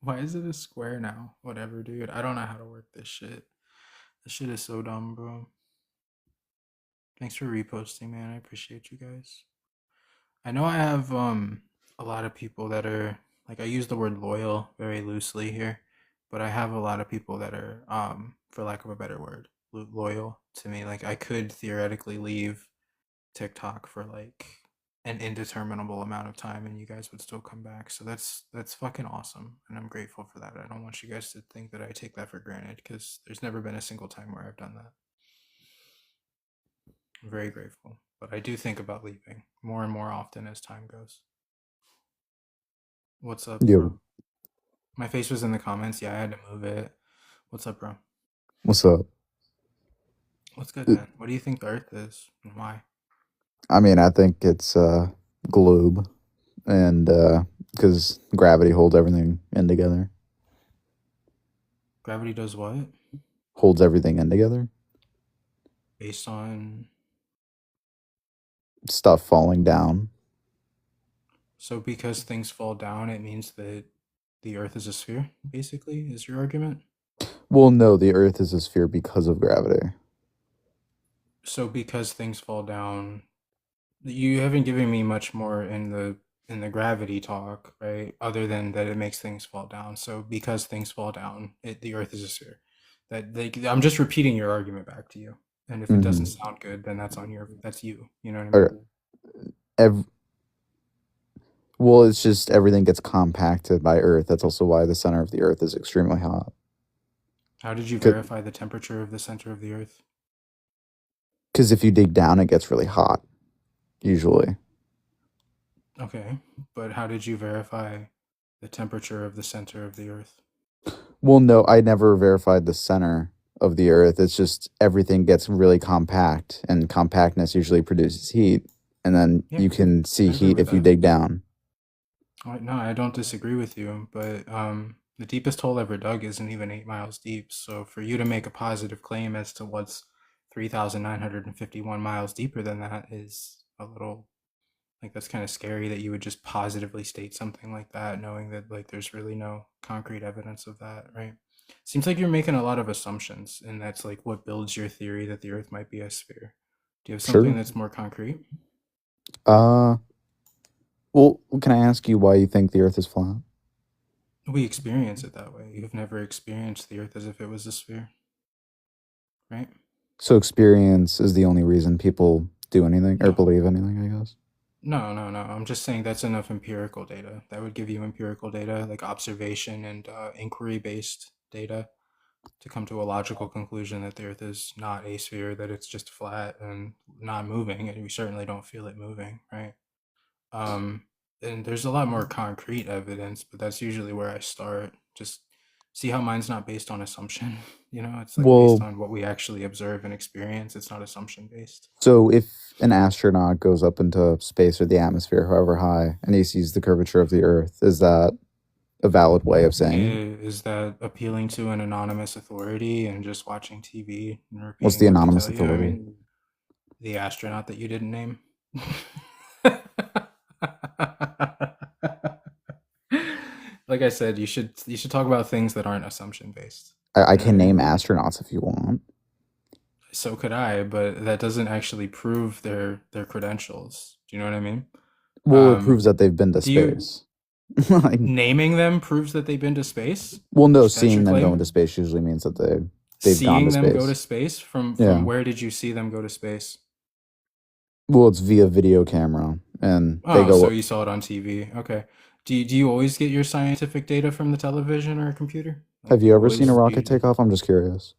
Why is it a square now? Whatever, dude. I don't know how to work this shit. This shit is so dumb, bro. Thanks for reposting, man. I appreciate you guys. I know I have a lot of people that are like I use the word loyal very loosely here, but I have a lot of people that are for lack of a better word, loyal to me. Like I could theoretically leave TikTok for like an indeterminable amount of time and you guys would still come back. So that's fucking awesome and I'm grateful for that. I don't want you guys to think that I take that for granted cuz there's never been a single time where I've done that. I'm very grateful, but I do think about leaving more and more often as time goes. What's up, bro? Yo, My face was in the comments. Yeah, I had to move it. What's up, bro? what's up? What's good, Uh, man? What do you think the Earth is and why? I mean, I think it's a globe, and because gravity holds everything in together, Gravity does what? holds everything in together. Based on. Stuff falling down. So, because things fall down, it means that the Earth is a sphere, basically, is your argument? Well, no, the Earth is a sphere because of gravity. So, because things fall down, you haven't given me much more in the gravity talk, right? Other than that it makes things fall down. So because things fall down, the Earth is a sphere. I'm just repeating your argument back to you. And if it doesn't Hmm. sound good, then that's you. You know what I mean? Or ev- well, it's just everything gets compacted by Earth. That's also why the center of the Earth is extremely hot. How did you verify the temperature of the center of the Earth? Because if you dig down, it gets really hot. Usually, Okay, but how did you verify the temperature of the center of the Earth? well, no, I never verified the center of the Earth. It's just everything gets really compact, and compactness usually produces heat, and then Yeah, you can see I agree heat with if you that. dig down. No, I don't disagree with you, but the deepest hole ever dug isn't even 8 miles deep. So for you to make a positive claim as to what's 3,951 miles deeper than that is a little like that's kind of scary that you would just positively state something like that, knowing that like there's really no concrete evidence of that, right? Seems like you're making a lot of assumptions, and that's like what builds your theory that the Earth might be a sphere. Do you have something Sure. that's more concrete? Uh, well, can I ask you why you think the Earth is flat? We experience it that way. You've never experienced the Earth as if it was a sphere, right? So experience is the only reason people do anything or No, believe anything, I guess. no. I'm just saying that's enough empirical data. That would give you empirical data, like observation and inquiry based data, to come to a logical conclusion that the Earth is not a sphere, that it's just flat and not moving, and we certainly don't feel it moving, right? Um, and there's a lot more concrete evidence, but that's usually where I start. Just see how mine's not based on assumption. You know, it's like based Well, on what we actually observe and experience. It's not assumption based. so if an astronaut goes up into space or the atmosphere, however high, and he sees the curvature of the Earth, is that a valid way of saying it? Is that appealing to an anonymous authority and just watching TV and What's repeating the what they anonymous tell you? I authority? mean, the astronaut that you didn't name. Like I said, you should talk about things that aren't assumption based. I You know what can I name mean? astronauts if you want. So could I, but that doesn't actually prove their credentials. Do you know what I mean? Well, it Um, proves that they've been to do you space. Like, naming them proves that they've been to space? well, no, That's your seeing them go into claim? space usually means that they've gone to Seeing them go to space. space from Yeah. where did you see them go to space? Well, it's via video camera, and they Oh, so go. you saw it on TV. Okay. Do you always get your scientific data from the television or a computer? Like, Have do you you ever seen a always rocket you? take off? I'm just curious.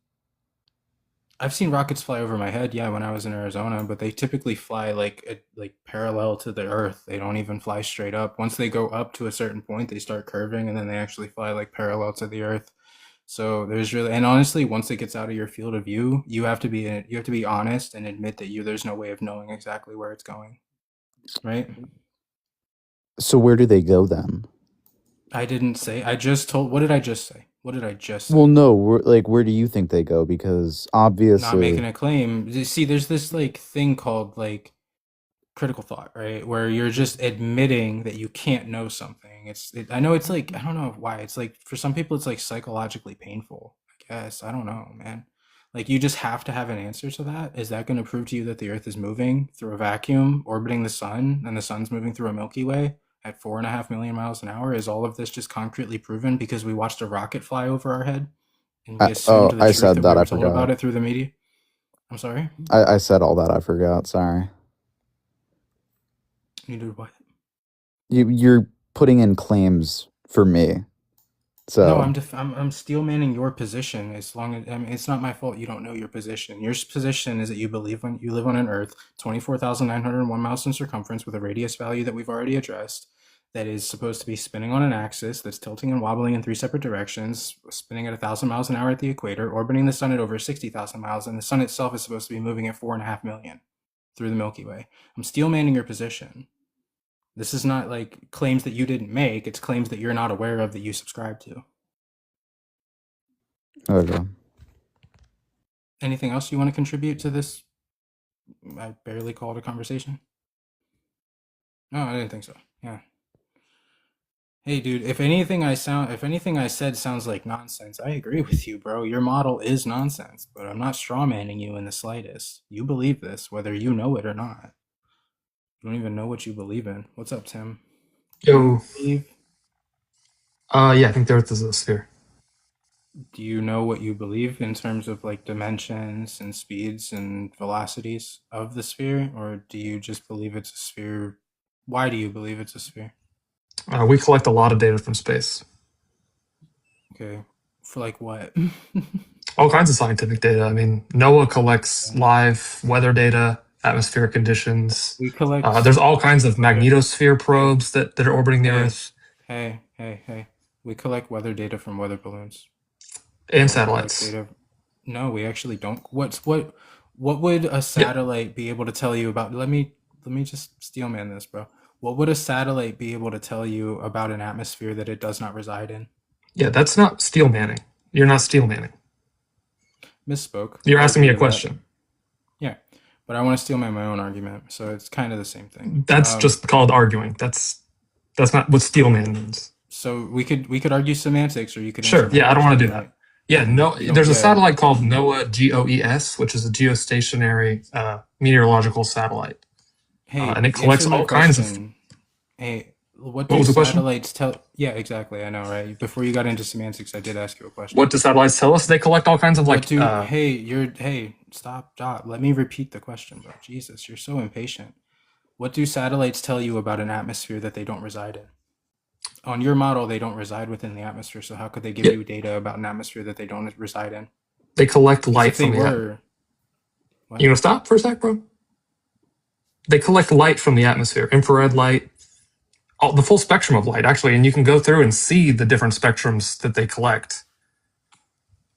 I've seen rockets fly over my head, yeah, when I was in Arizona, but they typically fly like parallel to the earth. They don't even fly straight up. Once they go up to a certain point, they start curving and then they actually fly like parallel to the earth. So there's really and honestly, once it gets out of your field of view, you have to be honest and admit that there's no way of knowing exactly where it's going, right? So where do they go then? I didn't say. I just told. What did I just say? What did I just Well, say? no, where do you think they go? Because Not making obviously, a claim. See, there's this like thing called like critical thought, right? Where you're just admitting that you can't know something moving. I know it's like, I don't know why. It's like for some people it's like psychologically painful. I guess I don't know, man. Like you just have to have an answer to that. Is that going to prove to you that the Earth is moving through a vacuum, orbiting the sun, and the sun's moving through a Milky Way at 4.5 million miles an hour? Is all of this just concretely proven because we watched a rocket fly over our head and we assumed Oh, the I truth said that we that. I were told forgot. about it through the media? I'm sorry. I said all that. I forgot. Sorry. You did what? You're putting in claims for me. No, So I'm steel manning your position. As long as I mean, it's not my fault you don't know your position. Your position is that you believe when you live on an Earth 24,901 miles in circumference with a radius value that we've already addressed, that is supposed to be spinning on an axis that's tilting and wobbling in three separate directions, spinning at 1,000 miles an hour at the equator, orbiting the sun at over 60,000 miles, and the sun itself is supposed to be moving at 4.5 million through the Milky Way. I'm steel manning your position. This is not like claims that you didn't make. It's claims that you're not aware of that you subscribe to. okay. Anything else you want to contribute to this? I barely called a conversation. No, I didn't think so. Yeah. Hey, dude. If anything I said sounds like nonsense, I agree with you, bro. Your model is nonsense, but I'm not strawmanning you in the slightest. You believe this, whether you know it or not. You don't even know what you believe in. What's up, Tim? Yo, Believe? yeah, I think the Earth is a sphere. Do you know what you believe in terms of like dimensions and speeds and velocities of the sphere, or do you just believe it's a sphere? Why do you believe it's a sphere? We collect a lot of data from space, Okay. For like what? all kinds of scientific data. I mean, NOAA collects live weather data, atmospheric conditions. We collect. There's all kinds of Okay. magnetosphere Hey, probes that are orbiting the hey, Earth hey. We collect weather data from weather balloons. We and don't collect satellites. data. No, we actually don't. What would a Yeah, satellite be able to tell you about? Let me just steelman this, bro. What would a satellite be able to tell you about an atmosphere that it does not reside in? yeah, that's not steel manning. You're not steel manning. Misspoke. You're I'll asking me agree a to that. question. Yeah, but I want to steelman my own argument, so it's kind of the same thing. That's just called arguing. That's not what steel man means. So we could argue semantics, or you could answer Sure. my Yeah, I don't want to do question, that. right? Yeah, no. You don't. There's a Yeah. satellite called NOAA GOES, which is a geostationary meteorological satellite, Hey, and it collects answer my all kinds of. question. Hey, what What do was the question? satellites tell? Yeah, exactly. I know, right? Before you got into semantics, I did ask you a question. What do satellites tell us? They collect all kinds of What like. do? Hey, stop. Let me repeat the question, bro. Jesus, you're so impatient. What do satellites tell you about an atmosphere that they don't reside in? On your model, they don't reside within the atmosphere, so how could they give Yeah, you data about an atmosphere that they don't reside in? they collect Because light if they from the atmosphere. were, You what? gonna stop for a sec, bro? They collect light from the atmosphere, infrared light, the full spectrum of light, actually, and you can go through and see the different spectrums that they collect.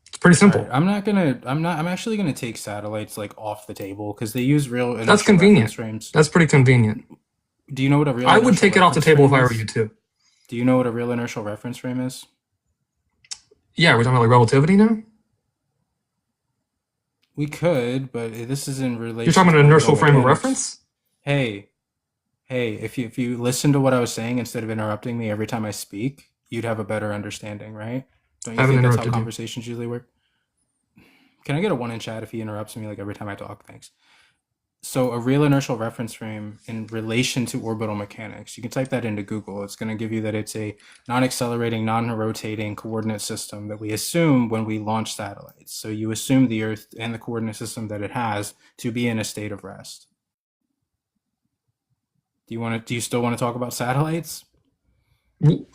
It's pretty All right, simple. I'm actually gonna take satellites like off the table because they use real That's inertial reference convenient. frames. That's pretty convenient. Do you know what a real I would inertial take it off the reference table if frame I were is? you too. Do you know what a real inertial reference frame is? Yeah, we're talking about like relativity now. We could, but this is in You're relation talking to about an orbital inertial frame of mechanics. reference. Hey, if you listen to what I was saying instead of interrupting me every time I speak, you'd have a better understanding, right? Don't I you haven't think that's how interrupted you. conversations usually work? Can I get a one in chat if he interrupts me like every time I talk? Thanks. So a real inertial reference frame in relation to orbital mechanics, you can type that into Google. It's going to give you that it's a non-accelerating, non-rotating coordinate system that we assume when we launch satellites. So you assume the Earth and the coordinate system that it has to be in a state of rest. Do you still want to talk about satellites?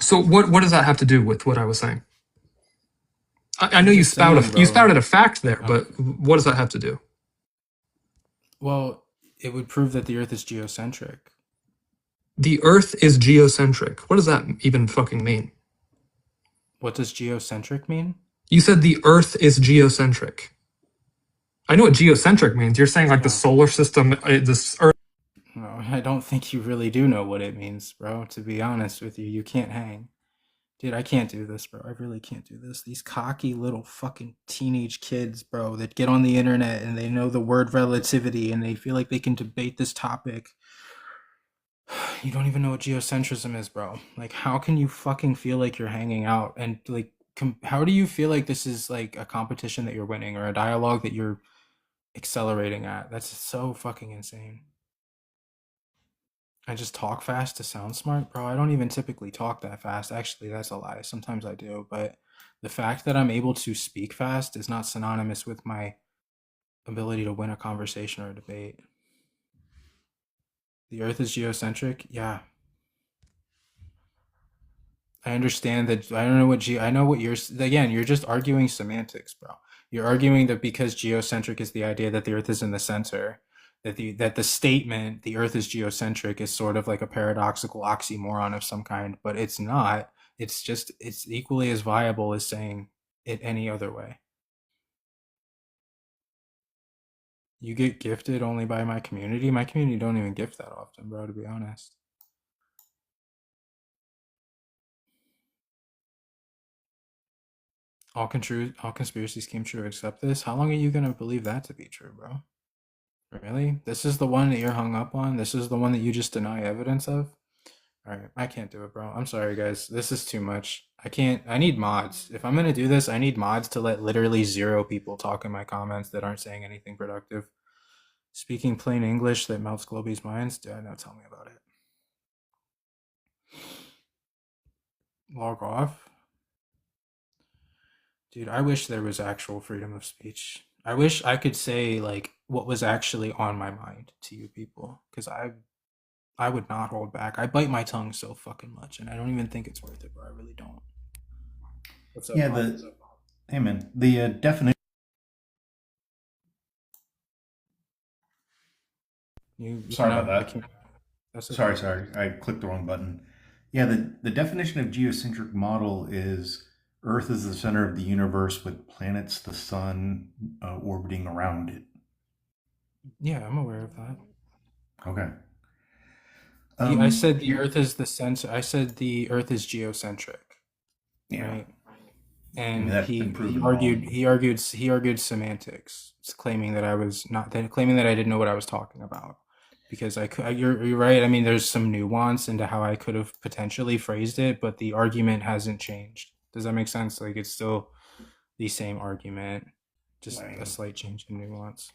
So what does that have to do with what I was saying? I know I'm you just saying, bro. spouted a fact there, Oh, but what does that have to do? well, it would prove that the Earth is geocentric. The Earth is geocentric. What does that even fucking mean? What does geocentric mean? You said the Earth is geocentric. I know what geocentric means. You're saying like the Oh, solar system, this Earth. no, I don't think you really do know what it means, bro. To be honest with you, you can't hang. Dude, I can't do this, bro. I really can't do this. These cocky little fucking teenage kids, bro, that get on the internet and they know the word relativity and they feel like they can debate this topic. You don't even know what geocentrism is, bro. Like, how can you fucking feel like you're hanging out and like, how do you feel like this is like a competition that you're winning or a dialogue that you're accelerating at? That's so fucking insane. I just talk fast to sound smart, bro. I don't even typically talk that fast. Actually, that's a lie. Sometimes I do, but the fact that I'm able to speak fast is not synonymous with my ability to win a conversation or a debate. The Earth is geocentric. Yeah, I understand that. I don't know what I know what you're. Again, you're just arguing semantics, bro. You're arguing that because geocentric is the idea that the Earth is in the center, that the statement the Earth is geocentric is sort of like a paradoxical oxymoron of some kind, but it's not. It's just it's equally as viable as saying it any other way. You get gifted only by my community. My community don't even gift that often, bro. To be honest. All conspiracies came true except this. How long are you gonna believe that to be true, bro? Really? This is the one that you're hung up on? This is the one that you just deny evidence of? Alright, I can't do it, bro. I'm sorry, guys. This is too much. I can't. I need mods. If I'm gonna do this, I need mods to let literally 0 people talk in my comments that aren't saying anything productive. Speaking plain English that melts Globey's minds? Yeah, no, tell me about it. Log off? Dude, I wish there was actual freedom of speech. I wish I could say like what was actually on my mind to you people, because I would not hold back. I bite my tongue so fucking much, and I don't even think it's worth it, bro. I really don't. What's up, Yeah, Bob? hey man, the definition. Sorry about that. That's okay. Sorry, I clicked the wrong button. Yeah, the definition of geocentric model is Earth is the center of the universe with planets, the sun, orbiting around it. Yeah, I'm aware of that. Okay. I said the Earth is the center. I said the Earth is geocentric. Yeah. Right. And he argued semantics, claiming that I was not claiming that I didn't know what I was talking about, because you're right. I mean, there's some nuance into how I could have potentially phrased it, but the argument hasn't changed. Does that make sense? Like, it's still the same argument, just a slight change in nuance.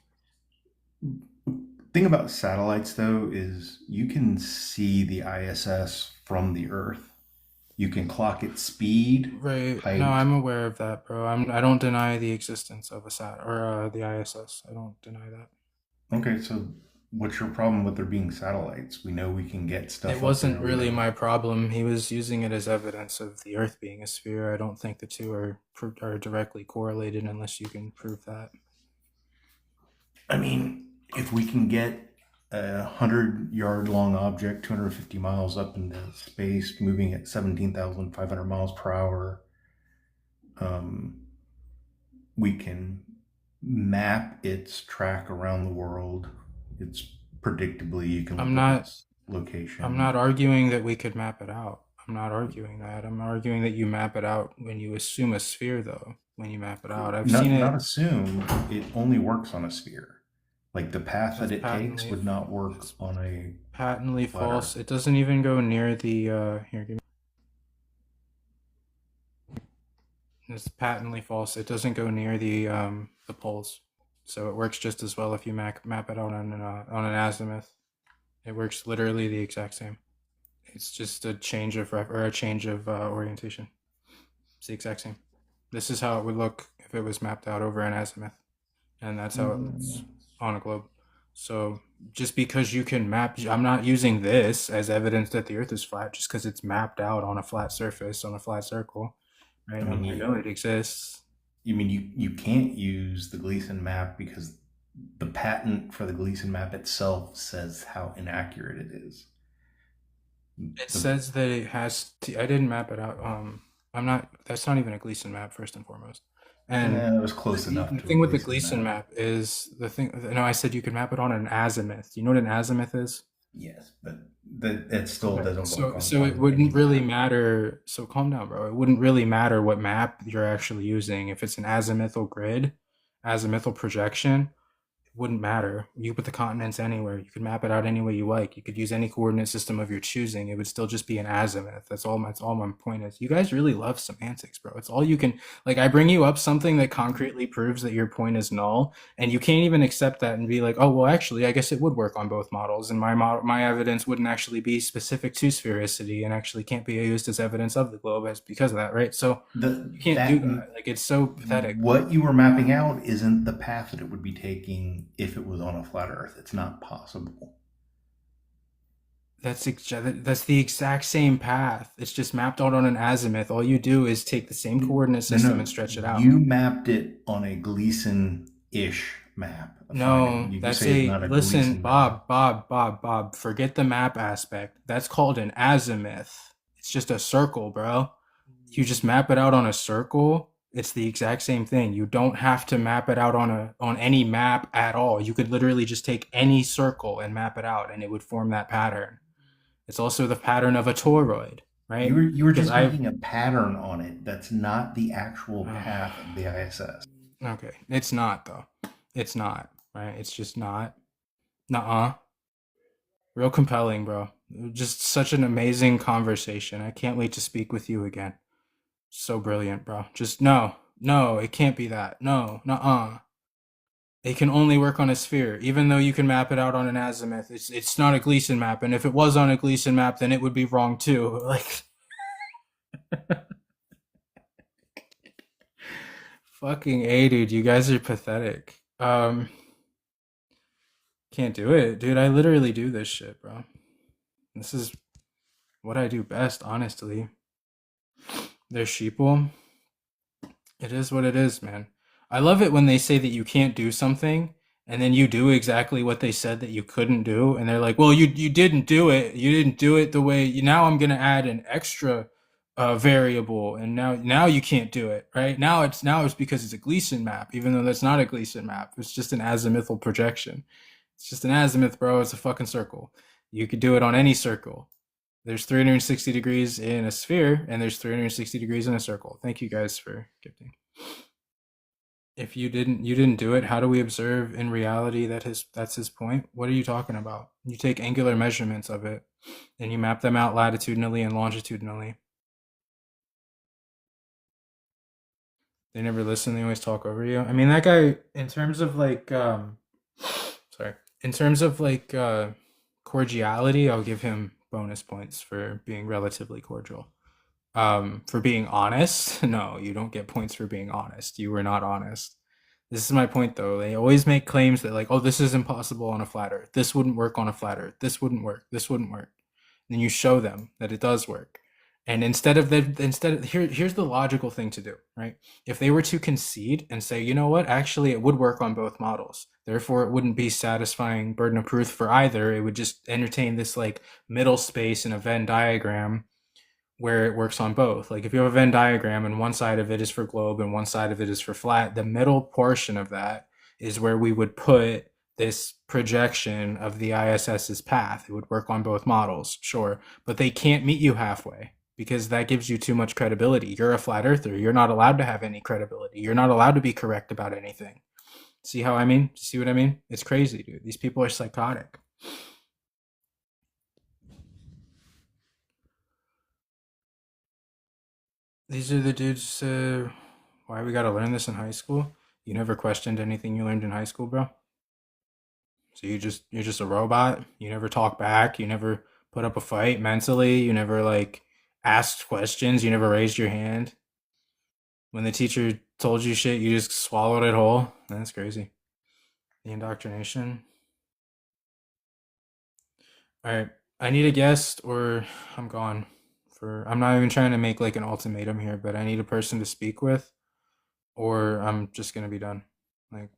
Thing about satellites though is you can see the ISS from the Earth. You can clock its speed. Right. height. No, I'm aware of that, bro. I don't deny the existence of a sat or the ISS. I don't deny that. Okay, so what's your problem with there being satellites? We know we can get stuff. It wasn't really my problem. He was using it as evidence of the Earth being a sphere. I don't think the two are directly correlated unless you can prove that. I mean, if we can get a 100-yard long object 250 miles up into space, moving at 17,500 miles per hour, we can map its track around the world. It's predictably you can look at its location. I'm not arguing that we could map it out. I'm not arguing that. I'm arguing that you map it out when you assume a sphere, though. When you map it out, I've seen it. Not assume. It only works on a sphere. Like the path that it takes would not work on a patently false. It doesn't even go near the here. Give me. It's patently false. It doesn't go near the poles, so it works just as well if you map it out on an azimuth. It works literally the exact same. It's just a change of orientation. It's the exact same. This is how it would look if it was mapped out over an azimuth, and that's how it looks on a globe. So just because you can map, I'm not using this as evidence that the Earth is flat just because it's mapped out on a flat surface, on a flat circle, right? I mean, you know it exists. You mean you can't use the Gleason map because the patent for the Gleason map itself says how inaccurate it is. It says that it has I didn't map it out. That's not even a Gleason map, first and foremost. And it was close enough. The thing with the Gleason map is I said you could map it on an azimuth. Do you know what an azimuth is? Yes, but that still doesn't. So it wouldn't really matter. So calm down, bro. It wouldn't really matter what map you're actually using if it's an azimuthal grid, azimuthal projection. wouldn't matter. You could put the continents anywhere. You could map it out any way you like. You could use any coordinate system of your choosing. It would still just be an azimuth. That's all my point is. You guys really love semantics, bro. It's all you can like I bring you up something that concretely proves that your point is null, and you can't even accept that and be like, "Oh, well, actually, I guess it would work on both models, and my evidence wouldn't actually be specific to sphericity and actually can't be used as evidence of the globe as because of that, right?" So you can't do that. Like it's so pathetic. What you were mapping out isn't the path that it would be taking if it was on a flat Earth. It's not possible. That's the exact same path. It's just mapped out on an azimuth. All you do is take the same coordinate system and stretch it out. You mapped it on a Gleason-ish map. No, You that's say it's a not a listen, Gleason map. Bob. Forget the map aspect. That's called an azimuth. It's just a circle, bro. You just map it out on a circle. It's the exact same thing. You don't have to map it out on any map at all. You could literally just take any circle and map it out, and it would form that pattern. It's also the pattern of a toroid, right? You were just making a pattern on it. That's not the actual path of the ISS. Okay, it's not though. It's not, right? It's just not. Nuh-uh. Real compelling, bro. Just such an amazing conversation. I can't wait to speak with you again. So brilliant, bro. Just no, it can't be that. No, nuh-uh. It can only work on a sphere, even though you can map it out on an azimuth. It's not a Gleason map, and if it was on a Gleason map, then it would be wrong too. Like, fucking A, dude. You guys are pathetic. Can't do it, dude. I literally do this shit, bro. This is what I do best, honestly. They're sheeple. It is what it is, man. I love it when they say that you can't do something and then you do exactly what they said that you couldn't do, and they're like, "Well, you didn't do it. You didn't do it the way. Now I'm gonna add an extra variable, and now you can't do it. Right now it's because it's a Gleason map, even though that's not a Gleason map. It's just an azimuthal projection. It's just an azimuth, bro. It's a fucking circle. You could do it on any circle. There's 360 degrees in a sphere, and there's 360 degrees in a circle. Thank you guys for gifting. If you didn't do it, how do we observe in reality that that's his point? What are you talking about? You take angular measurements of it, and you map them out latitudinally and longitudinally. They never listen. They always talk over you. I mean, that guy, in terms of like, sorry, in terms of like cordiality, I'll give him bonus points for being relatively cordial. For being honest, no, you don't get points for being honest. You were not honest. This is my point, though. They always make claims that, like, oh, this is impossible on a flat Earth. This wouldn't work on a flat Earth. This wouldn't work. This wouldn't work. And you show them that it does work. And here's the logical thing to do, right? If they were to concede and say, you know what, actually, it would work on both models. Therefore, it wouldn't be satisfying burden of proof for either. It would just entertain this like middle space in a Venn diagram where it works on both. Like if you have a Venn diagram and one side of it is for globe and one side of it is for flat, the middle portion of that is where we would put this projection of the ISS's path. It would work on both models, sure, but they can't meet you halfway because that gives you too much credibility. You're a flat earther. You're not allowed to have any credibility. You're not allowed to be correct about anything. See how I mean? See what I mean? It's crazy, dude. These people are psychotic. These are the dudes. Why we gotta learn this in high school? You never questioned anything you learned in high school, bro. So you're just a robot. You never talk back. You never put up a fight mentally. You never like asked questions. You never raised your hand. When the teacher told you shit, you just swallowed it whole. That's crazy. The indoctrination. All right, I need a guest, or I'm gone. I'm not even trying to make like an ultimatum here, but I need a person to speak with, or I'm just gonna be done. Like,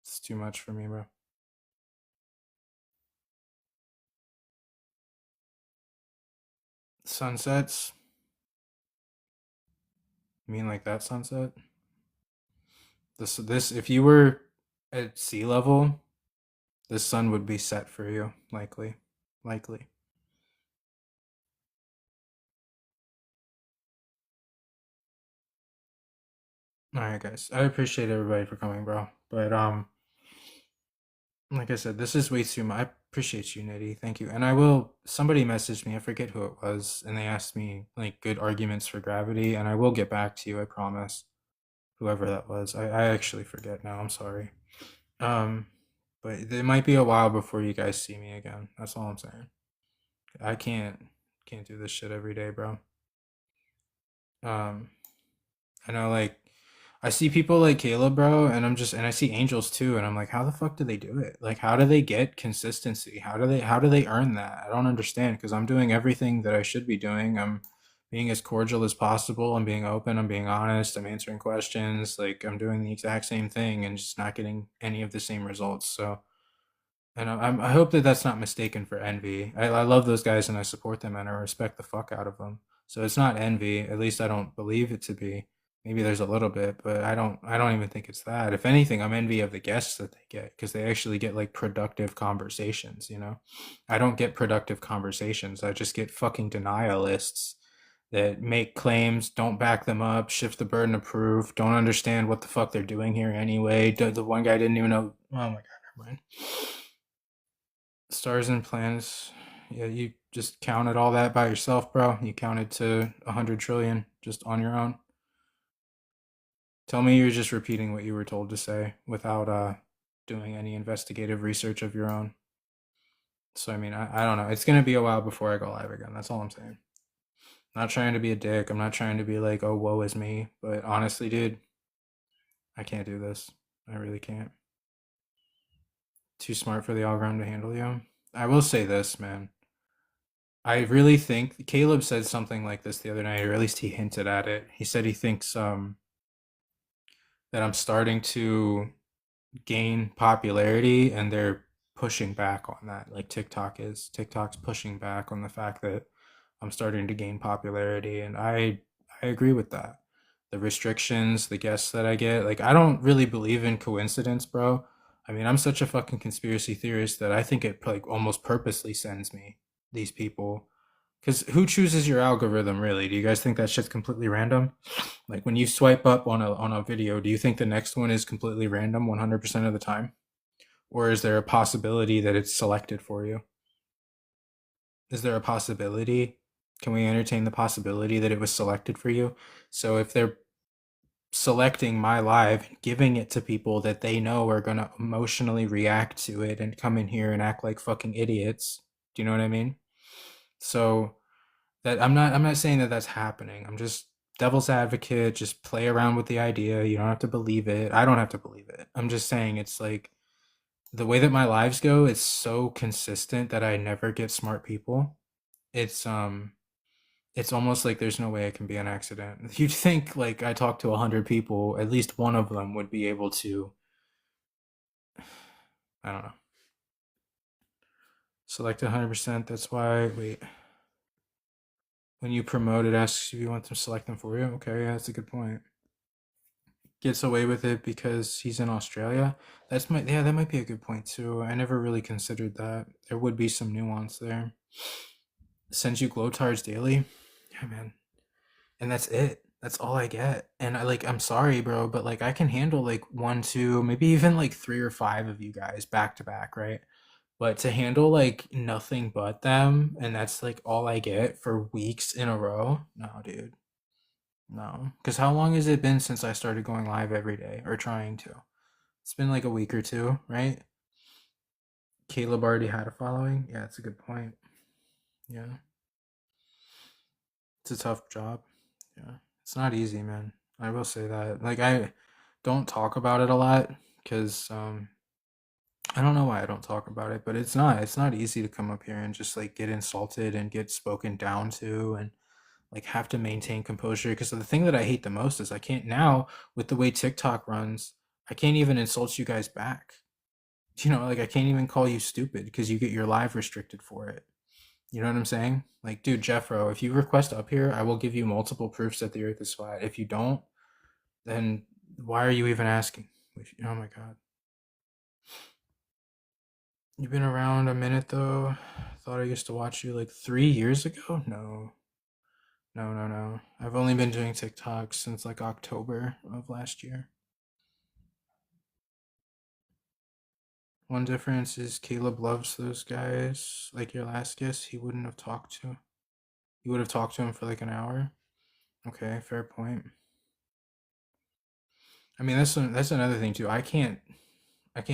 it's too much for me, bro. Sunsets. You mean like that sunset? This if you were at sea level, the sun would be set for you, likely. Likely. All right, guys. I appreciate everybody for coming, bro. But Like I said, this is way too much. I appreciate you, Nitty. Thank you. And I will. Somebody messaged me. I forget who it was, and they asked me like good arguments for gravity, and I will get back to you. I promise. Whoever that was, I actually forget now. I'm sorry. Um, but it might be a while before you guys see me again. That's all I'm saying. I can't do this shit every day, bro. Um, I know, like, I see people like Caleb, bro, and I see angels too, and I'm like, how the fuck do they do it? Like, how do they get consistency? How do they earn that? I don't understand because I'm doing everything that I should be doing. I'm being as cordial as possible. I'm being open. I'm being honest. I'm answering questions. Like, I'm doing the exact same thing and just not getting any of the same results. So, and I hope that that's not mistaken for envy. I love those guys and I support them and I respect the fuck out of them. So it's not envy. At least I don't believe it to be. Maybe there's a little bit, but I don't even think it's that. If anything, I'm envy of the guests that they get because they actually get like productive conversations, you know? I don't get productive conversations. I just get fucking denialists that make claims, don't back them up, shift the burden of proof, don't understand what the fuck they're doing here anyway. The one guy didn't even know. Oh my god, never mind. Stars and planets. Yeah, you just counted all that by yourself, bro. You counted to 100 trillion just on your own. Tell me you're just repeating what you were told to say without doing any investigative research of your own. So I mean, I don't know. It's gonna be a while before I go live again. That's all I'm saying. Not trying to be a dick. I'm not trying to be like, oh, woe is me. But honestly, dude, I can't do this. I really can't. Too smart for the algorithm to handle you. I will say this, man. I really think Caleb said something like this the other night, or at least he hinted at it. He said he thinks that I'm starting to gain popularity and they're pushing back on that. Like TikTok is. TikTok's pushing back on the fact that I'm starting to gain popularity and I agree with that. The restrictions, the guests that I get, like I don't really believe in coincidence, bro. I mean, I'm such a fucking conspiracy theorist that I think it like almost purposely sends me these people. Because who chooses your algorithm, really? Do you guys think that shit's completely random? Like when you swipe up on a video, do you think the next one is completely random 100% of the time? Or is there a possibility that it's selected for you? Is there a possibility? Can we entertain the possibility that it was selected for you? So if they're selecting my live and giving it to people that they know are going to emotionally react to it and come in here and act like fucking idiots, do you know what I mean? So that I'm not saying that that's happening. I'm just devil's advocate, just play around with the idea. You don't have to believe it. I don't have to believe it. I'm just saying it's like the way that my lives go, it's so consistent that I never get smart people. It's almost like there's no way it can be an accident. You'd think like I talk to 100 people, at least one of them would be able to, I don't know, select 100%. That's why, wait, when you promote, it asks if you want to select them for you. Okay, yeah, that's a good point. Gets away with it because he's in Australia. Yeah, that might be a good point too. I never really considered that. There would be some nuance there. Sends you glow tars daily. Yeah, man. And that's it. That's all I get. And I'm sorry, bro, but like I can handle like one, two, maybe even like three or five of you guys back to back, right? But to handle like nothing but them, and that's like all I get for weeks in a row, no, dude. No. Because how long has it been since I started going live every day or trying to? It's been like a week or two, right? Caleb already had a following. Yeah, that's a good point. Yeah. It's a tough job. Yeah. It's not easy, man. I will say that. Like I don't talk about it a lot because I don't know why I don't talk about it, but it's not easy to come up here and just like get insulted and get spoken down to and like have to maintain composure because the thing that I hate the most is I can't now with the way TikTok runs, I can't even insult you guys back. Like I can't even call you stupid because you get your live restricted for it. You know what I'm saying? Like, dude, Jeffro, if you request up here, I will give you multiple proofs that the earth is flat. If you don't, then why are you even asking? Oh my god. You've been around a minute though. Thought I used to watch you like 3 years ago? No. No, no, no. I've only been doing TikTok since like October of last year. One difference is Caleb loves those guys. Like your last guest, he wouldn't have talked to. You would have talked to him for like an hour. Okay, fair point. I mean, that's another thing too. I can't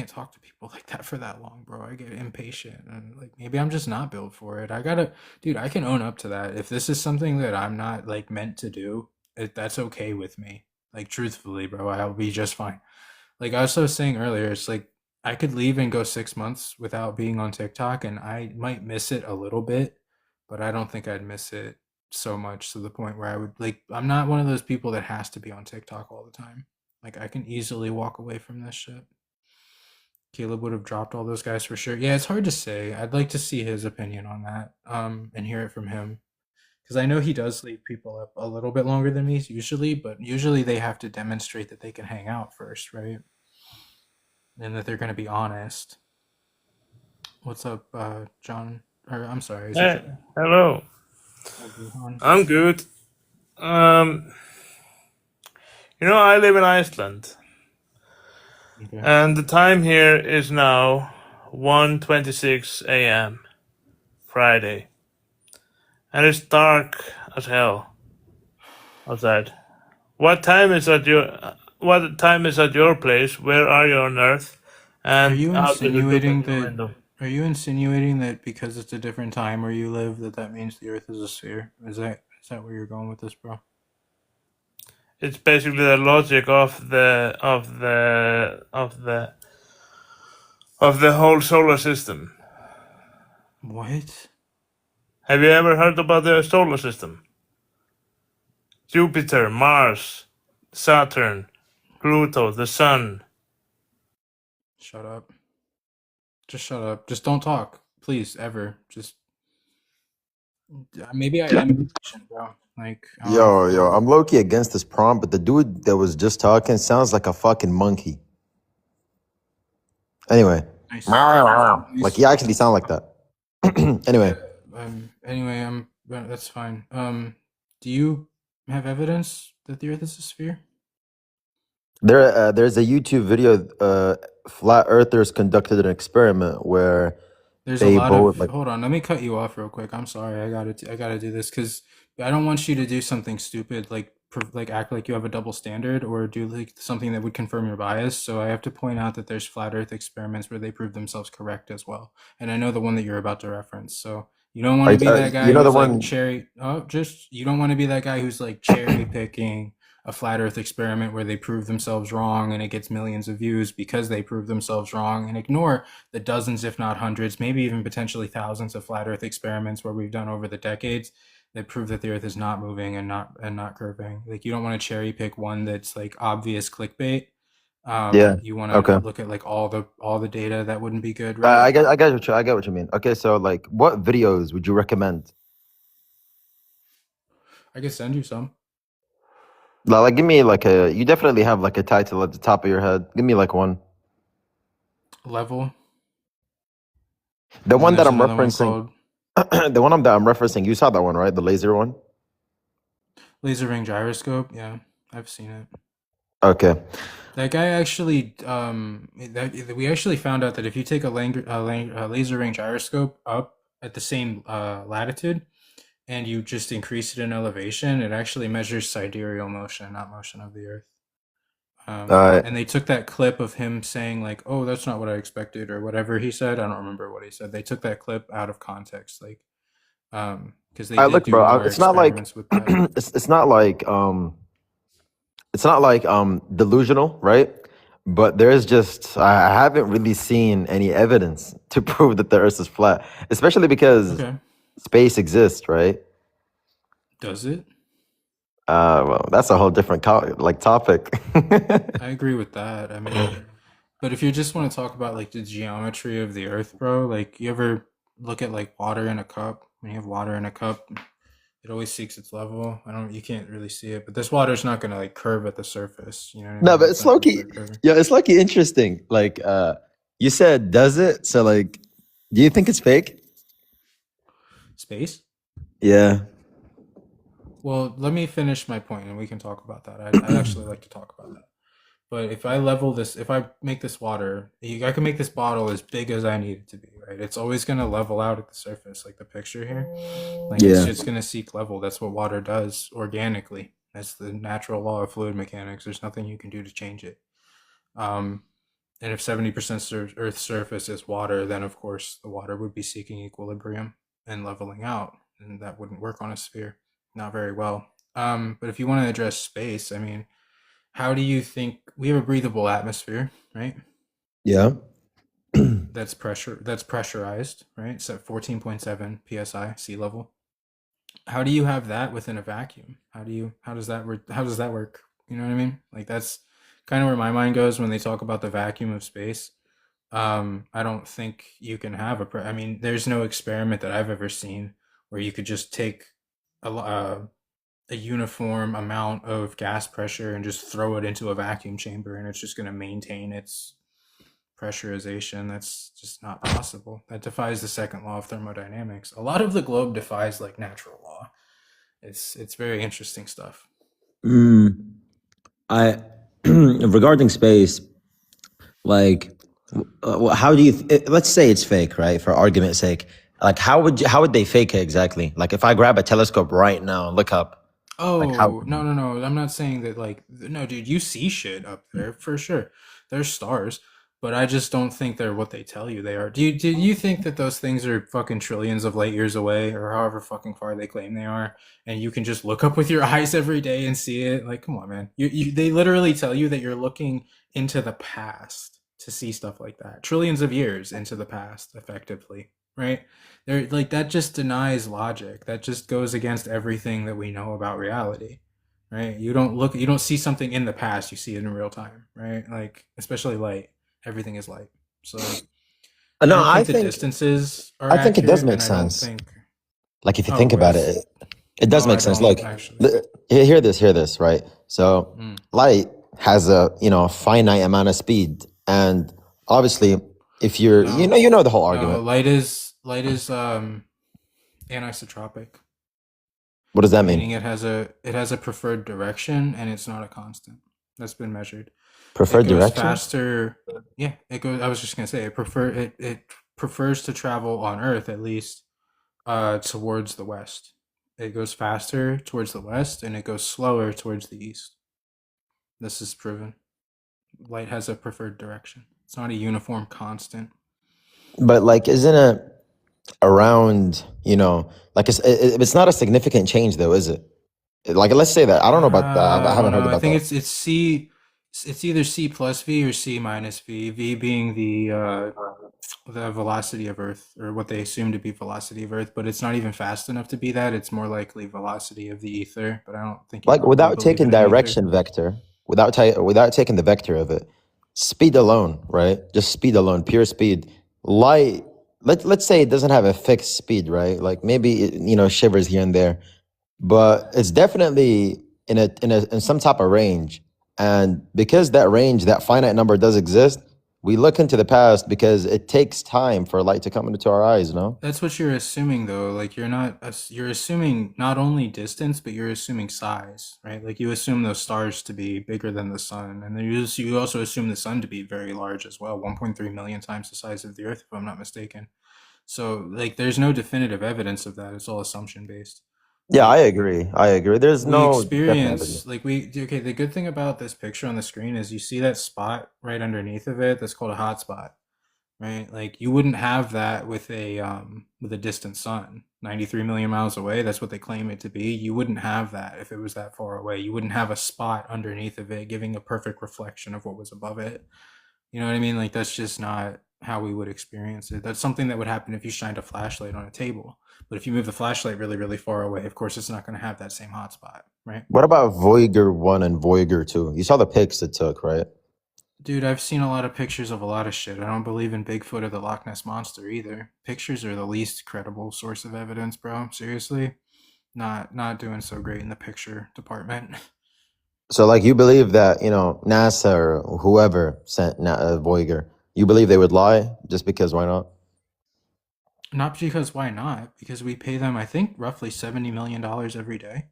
talk to people like that for that long, bro. I get impatient and like maybe I'm just not built for it. Dude, I can own up to that. If this is something that I'm not like meant to do, that's okay with me. Like truthfully, bro, I'll be just fine. Like I was saying earlier, it's like I could leave and go 6 months without being on TikTok and I might miss it a little bit, but I don't think I'd miss it so much to the point where I would like I'm not one of those people that has to be on TikTok all the time. Like I can easily walk away from this shit. Caleb would have dropped all those guys for sure. Yeah, it's hard to say. I'd like to see his opinion on that, and hear it from him. Because I know he does leave people up a little bit longer than me usually, but usually they have to demonstrate that they can hang out first, right? And that they're going to be honest. What's up, John? Or I'm sorry. Is it Hey, hello. John? I'm good. I live in Iceland, Okay. and the time here is now 1:26 a.m. Friday, and it's dark as hell outside. What time is at your place? Where are you on Earth? Are And you how does it look insinuating at your that? window? Are you insinuating that because it's a different time where you live, that means the Earth is a sphere? Is that where you're going with this, bro? It's basically the logic of the whole solar system. What? Have you ever heard about the solar system? Jupiter, Mars, Saturn, Pluto, the Sun. Shut up. Just shut up. Just don't talk, please, ever. Just maybe I am impatient, bro. Like I don't know. Yo, I'm low-key against this prompt, but the dude that was just talking sounds like a fucking monkey. Anyway, Nice. like he actually sound like that. Anyway, Anyway, that's fine. Do you have evidence that the Earth is a sphere? there's a YouTube video. Flat Earthers conducted an experiment where There's they a lot both of. like. Hold on, let me cut you off real quick. I'm sorry. I gotta do this because I don't want you to do something stupid like act like you have a double standard or do like something that would confirm your bias. So I have to point out that there's flat Earth experiments where they prove themselves correct as well. And I know the one that you're about to reference. So you don't want to be that guy You know the who's like one. you don't want to be that guy who's like cherry picking a flat Earth experiment where they prove themselves wrong and it gets millions of views because they prove themselves wrong, and ignore the dozens, if not hundreds, maybe even potentially thousands of flat Earth experiments where we've done over the decades that prove that the Earth is not moving and not curving. Like you don't want to cherry pick one that's like obvious clickbait. Yeah. You want to Okay. look at like all the data. That wouldn't be good, right? I get what you mean. Okay, so like, what videos would you recommend? I could send you some. Like, give me like a. You definitely have like a title at the top of your head. Give me like one. Level. The And one that there's I'm another one referencing. called The one that I'm referencing. You saw that one, right? The laser one. Laser Ring Gyroscope. Yeah, I've seen it. Okay. That guy actually, we actually found out that if you take a laser ring gyroscope up at the same latitude and you just increase it in elevation, it actually measures sidereal motion, not motion of the Earth. Alright. And they took that clip of him saying like, "Oh, that's not what I expected," or whatever he said. I don't remember what he said. They took that clip out of context, like, because they did Look, do bro. more It's not like experiments with that. it's not like delusional, right? But there's just I haven't really seen any evidence to prove that the Earth is flat, especially because Okay, space exists, right? does it? Well, that's a whole different topic. I agree with that. I mean, but if you just want to talk about like the geometry of the Earth, bro, like you ever look at like water in a cup? When you have water in a cup, it always seeks its level. You can't really see it, but this water's not gonna like curve at the surface. You know what I No, mean? but it's not low gonna key. start curving. Yeah, it's low key interesting. Like, you said, does it? So, like, do you think it's fake? Space? Yeah. Well, let me finish my point and we can talk about that. I'd actually like to talk about that. But if I level this, if I make this water, I can make this bottle as big as I need it to be, right? It's always gonna level out at the surface, like the picture here. Like it's Yeah. just gonna seek level. That's what water does organically. That's the natural law of fluid mechanics. There's nothing you can do to change it. Um, and if 70% Earth's surface is water, then of course the water would be seeking equilibrium and leveling out, and that wouldn't work on a sphere. Not very well. But if you want to address space, I mean, how do you think we have a breathable atmosphere, right? Yeah. That's pressurized, right? It's at 14.7 psi sea level. How do you have that within a vacuum? How does that work? You know what I mean? Like that's kind of where my mind goes when they talk about the vacuum of space. I don't think you can have I mean, there's no experiment that I've ever seen where you could just take a uniform amount of gas pressure and just throw it into a vacuum chamber and it's just going to maintain its pressurization. That's just not possible. That defies the second law of thermodynamics. A lot of the globe defies like natural law. It's very interesting stuff. I regarding space, like, how do you? Let's say it's fake, right? For argument's sake, like, how would they fake it exactly? Like, if I grab a telescope right now and look up, like, how? Oh, no, no, no. I'm not saying that like no, dude, you see shit up there for sure. There's stars, but I just don't think they're what they tell you they are. Do you think that those things are fucking trillions of light years away or however fucking far they claim they are and you can just look up with your eyes every day and see it? Like, come on, man. They literally tell you that you're looking into the past to see stuff like that. Trillions of years into the past effectively, right? They're like that just denies logic. That just goes against everything that we know about reality, right? You don't see something in the past, you see it in real time, right? Like especially light. Everything is light. So I No, don't I think the think distances are I think it does accurate, make and I don't sense. think. Like if you Oh, think about with it, it does no, I make sense. Look, don't actually. hear this, right? So Mm. light has a finite amount of speed, and obviously, if you're No, you know the whole no, argument. light is anisotropic, What does that meaning mean? it has a preferred direction and it's not a constant. That's been measured. It Preferred goes direction? faster. Yeah, it goes. I was just gonna say it prefers to travel on Earth at least towards the west. It goes faster towards the west and it goes slower towards the east. This is proven. Light has a preferred direction. It's not a uniform constant. But like, isn't it around? Like it's not a significant change, though, is it? Like, let's say that. I don't know about that. I I don't haven't heard know. I about think that. it's C. It's either C plus V or C minus V. V being the velocity of Earth, or what they assume to be velocity of Earth, but it's not even fast enough to be that. It's more likely velocity of the ether. But I don't think you Like, probably without believe taking in an ether. direction vector, without taking the vector of it, speed alone, right? Just speed alone, pure speed. Light. Let's say it doesn't have a fixed speed, right? Like maybe it, shivers here and there, but it's definitely in some type of range. And because that range, that finite number does exist, we look into the past because it takes time for light to come into our eyes, no? That's what you're assuming, though. Like you're assuming not only distance, but you're assuming size, right? Like you assume those stars to be bigger than the sun, and then you also assume the sun to be very large as well, 1.3 million times the size of the Earth, if I'm not mistaken. So like, there's no definitive evidence of that. It's all assumption based. Yeah, I Like agree. I agree. There's we no definite experience evidence. like we okay. The good thing about this picture on the screen is you see that spot right underneath of it. That's called a hot spot, right? Like you wouldn't have that with a distant sun, 93 million miles away. That's what they claim it to be. You wouldn't have that if it was that far away. You wouldn't have a spot underneath of it giving a perfect reflection of what was above it. You know what I mean? Like that's just not how we would experience it. That's something that would happen if you shined a flashlight on a table. But if you move the flashlight really, really far away, of course it's not going to have that same hotspot, right? What about Voyager 1 and Voyager 2? You saw the pics it took, right? Dude, I've seen a lot of pictures of a lot of shit. I don't believe in Bigfoot or the Loch Ness Monster either. Pictures are the least credible source of evidence, bro. Seriously. Not doing so great in the picture department. So, like, you believe that, NASA or whoever sent Voyager, you believe they would lie just because why not? Not because why not? Because we pay them, I think, roughly $70 million every day.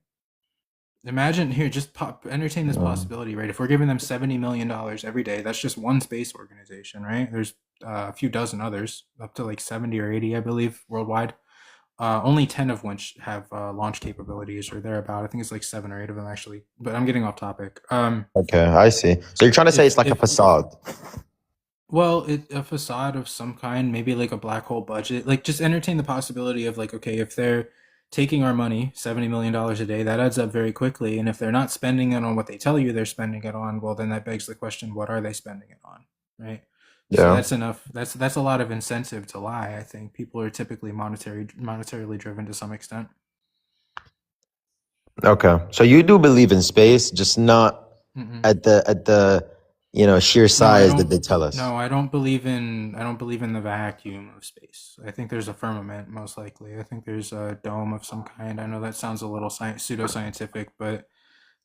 Imagine here, just entertain this possibility, right? If we're giving them $70 million every day, that's just one space organization, right? There's a few dozen others, up to like 70 or 80, I believe, worldwide. Only 10 of which have launch capabilities or thereabout. I think it's like 7 or 8 of them actually. But I'm getting off topic. Okay, I see. So you're trying to say it's like a If facade. well, a facade of some kind, maybe like a black hole budget. Like just entertain the possibility of like, okay, if they're taking our money, $70 million a day, that adds up very quickly. And if they're not spending it on what they tell you they're spending it on, well, then that begs the question, what are they spending it on? Right. So Yeah. that's enough. That's a lot of incentive to lie. I think people are typically monetarily driven to some extent. Okay. So you do believe in space, just not Mm-mm. at the sheer No, I size that don't. they tell us. No, I don't believe in the vacuum of space. I think there's a firmament, most likely. I think there's a dome of some kind. I know that sounds a little pseudoscientific, but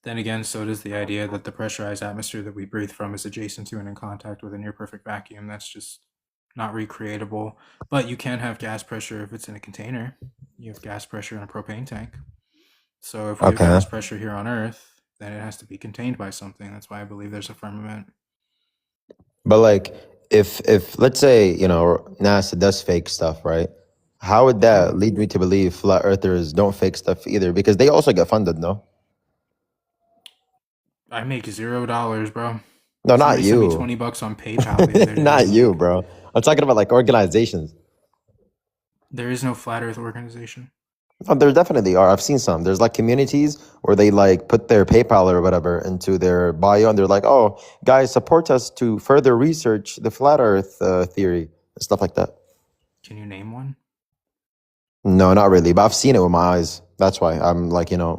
then again, so does the idea that the pressurized atmosphere that we breathe from is adjacent to and in contact with a near perfect vacuum. That's just not recreatable. But you can have gas pressure if it's in a container. You have gas pressure in a propane tank. So if we have Okay. gas pressure here on Earth, then it has to be contained by something. That's why I believe there's a firmament. But like if let's say, NASA does fake stuff, right? How would that lead me to believe flat earthers don't fake stuff either? Because they also get funded, no? I make $0, bro. No, not Somebody sent me you. 20 bucks on PayPal the other day. Not you, Like, bro. I'm talking about like organizations. there is no flat Earth organization. Oh, there definitely are. I've seen some. There's like communities where they like put their PayPal or whatever into their bio, and they're like, "Oh, guys, support us to further research the flat Earth theory and stuff like that." Can you name one? No, not really, but I've seen it with my eyes. That's why I'm like, Yeah,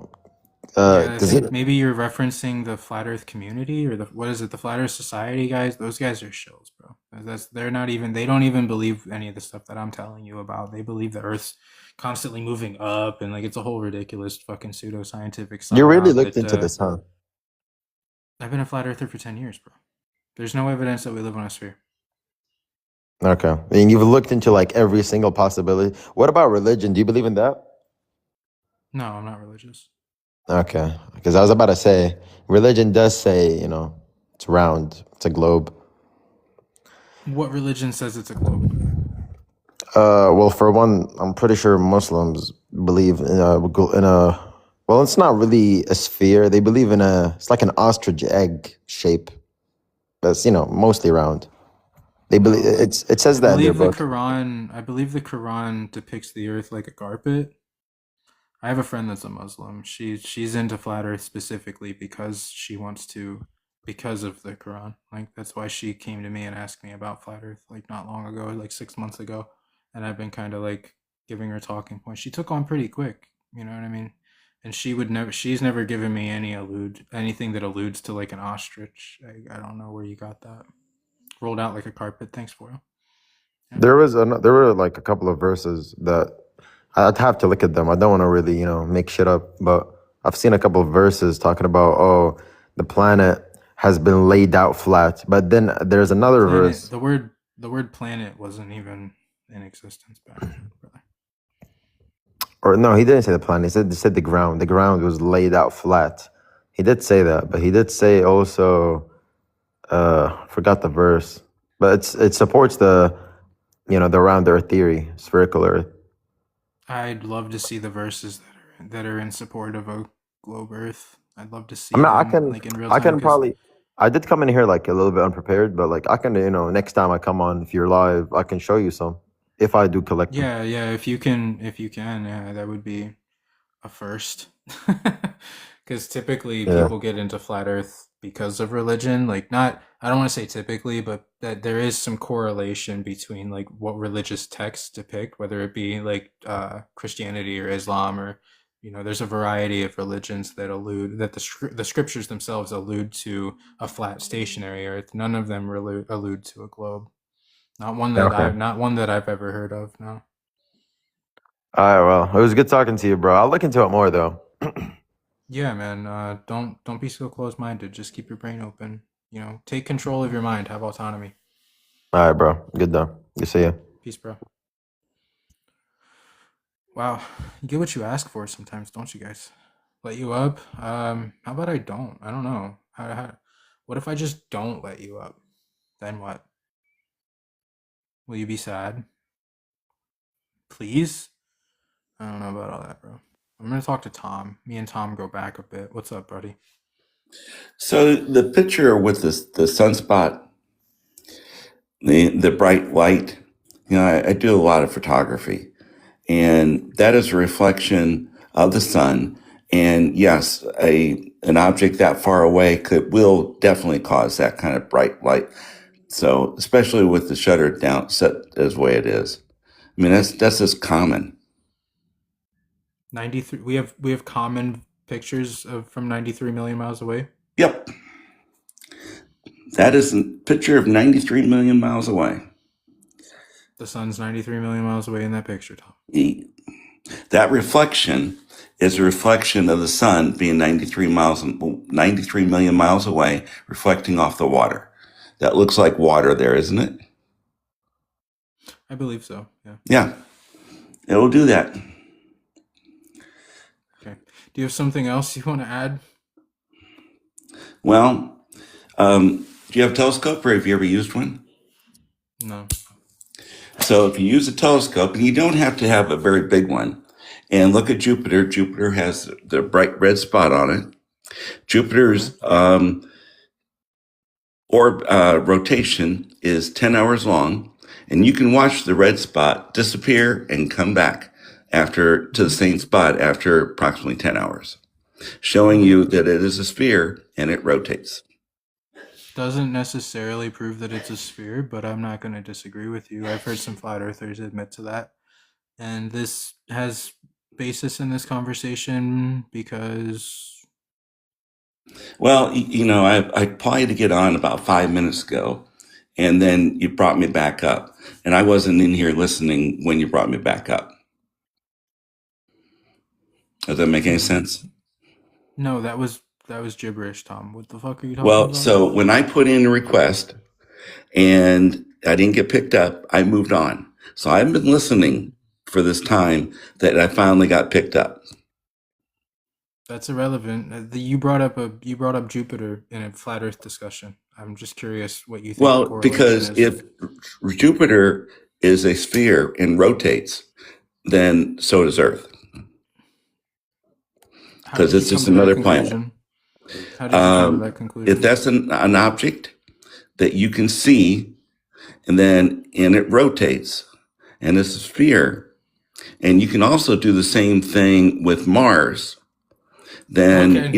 I does think it? maybe you're referencing the flat Earth community or what is it? The flat Earth Society guys. Those guys are shills, bro. They don't even believe any of the stuff that I'm telling you about. They believe the Earth's constantly moving up and like it's a whole ridiculous fucking pseudoscientific You really psyop looked that into this, huh? I've been a flat earther for 10 years, bro. There's no evidence that we live on a sphere. Okay, and you've looked into like every single possibility. What about religion? Do you believe in that? No, I'm not religious. Okay, because I was about to say religion does say, it's round, it's a globe. What religion says it's a globe? Well, for one, I'm pretty sure Muslims believe in a. Well, it's not really a sphere. They believe in it's like an ostrich egg shape. That's mostly round. They believe No, it says that in their book. I believe the Quran depicts the earth like a carpet. I have a friend that's a Muslim. She's into flat earth specifically because because of the Quran. Like that's why she came to me and asked me about flat earth like not long ago, like 6 months ago. And I've been kind of like giving her talking points. She took on pretty quick, you know what I mean? And she's never given me anything that alludes to like an ostrich. I don't know where you got that. Rolled out like a carpet. Thanks, Foil. Yeah. There were like a couple of verses that I'd have to look at them. I don't want to really make shit up, but I've seen a couple of verses talking about the planet has been laid out flat. But then there's another verse. The word planet wasn't even in existence back then, brother. Or no, he didn't say the planet. He said the ground. The ground was laid out flat. He did say that, but he did say also, forgot the verse, but it supports the round Earth theory, spherical Earth. I'd love to see the verses that are in support of a globe Earth. I'd love to see I mean, them like in real time. I can probably. I did come in here like a little bit unprepared, but like I can, next time I come on, if you're live, I can show you some. If I do collect them. Yeah. If you can, yeah, that would be a first. Because typically Yeah. people get into flat Earth because of religion. Like, I don't want to say typically, but that there is some correlation between like what religious texts depict, whether it be like Christianity or Islam or there's a variety of religions that the scriptures themselves allude to a flat stationary Earth. None of them allude to a globe. Not one that I've ever heard of. No. All right, well, it was good talking to you, bro. I'll look into it more though. Yeah, man. Don't be so close-minded. Just keep your brain open. Take control of your mind. Have autonomy. All right, bro. Good though. Good to see you. Peace, bro. Wow, you get what you ask for sometimes, don't you guys? Let you up? How about I don't? I don't know. What if I just don't let you up? Then what? Will you be sad? Please? I don't know about all that, bro. I'm gonna talk to Tom. Me and Tom go back a bit. What's up, buddy? So the picture with the sunspot, the bright light, I do a lot of photography, and that is a reflection of the sun. And yes, an object that far away will definitely cause that kind of bright light. So especially with the shutter down set as the way it is, I mean that's just common. 93. We have common pictures of from 93 million miles away. Yep, that is a picture of 93 million miles away. The sun's 93 million miles away in that picture, Tom. That reflection is a reflection of the sun being 93 million miles away, reflecting off the water. That looks like water there, isn't it? I believe so. Yeah. Yeah, it will do that. Okay. Do you have something else you want to add? Well, do you have a telescope, or have you ever used one? No. So if you use a telescope, and you don't have to have a very big one, and look at Jupiter. Jupiter has the bright red spot on it. Jupiter's rotation is 10 hours long, and you can watch the red spot disappear and come back to the same spot after approximately 10 hours, showing you that it is a sphere and it rotates. Doesn't necessarily prove that it's a sphere, but I'm not going to disagree with you. I've heard some flat earthers admit to that. And this has basis in this conversation because Well, I applied to get on about 5 minutes ago, and then you brought me back up, and I wasn't in here listening when you brought me back up. Does that make any sense? no, that was gibberish, Tom. What the fuck are you talking Well, about? so when I put in a request and I didn't get picked up, I moved on. So I've been listening for this time that I finally got picked up. That's irrelevant. You brought up Jupiter in a flat Earth discussion. I'm just curious what you think. The Well, correlation because is. if Jupiter is a sphere and rotates, then so does Earth. How did Because you it's just come to that another planet. conclusion? How did you come to that If conclusion? that's an object that you can see, and it rotates, and it's a sphere, and you can also do the same thing with Mars, then Okay.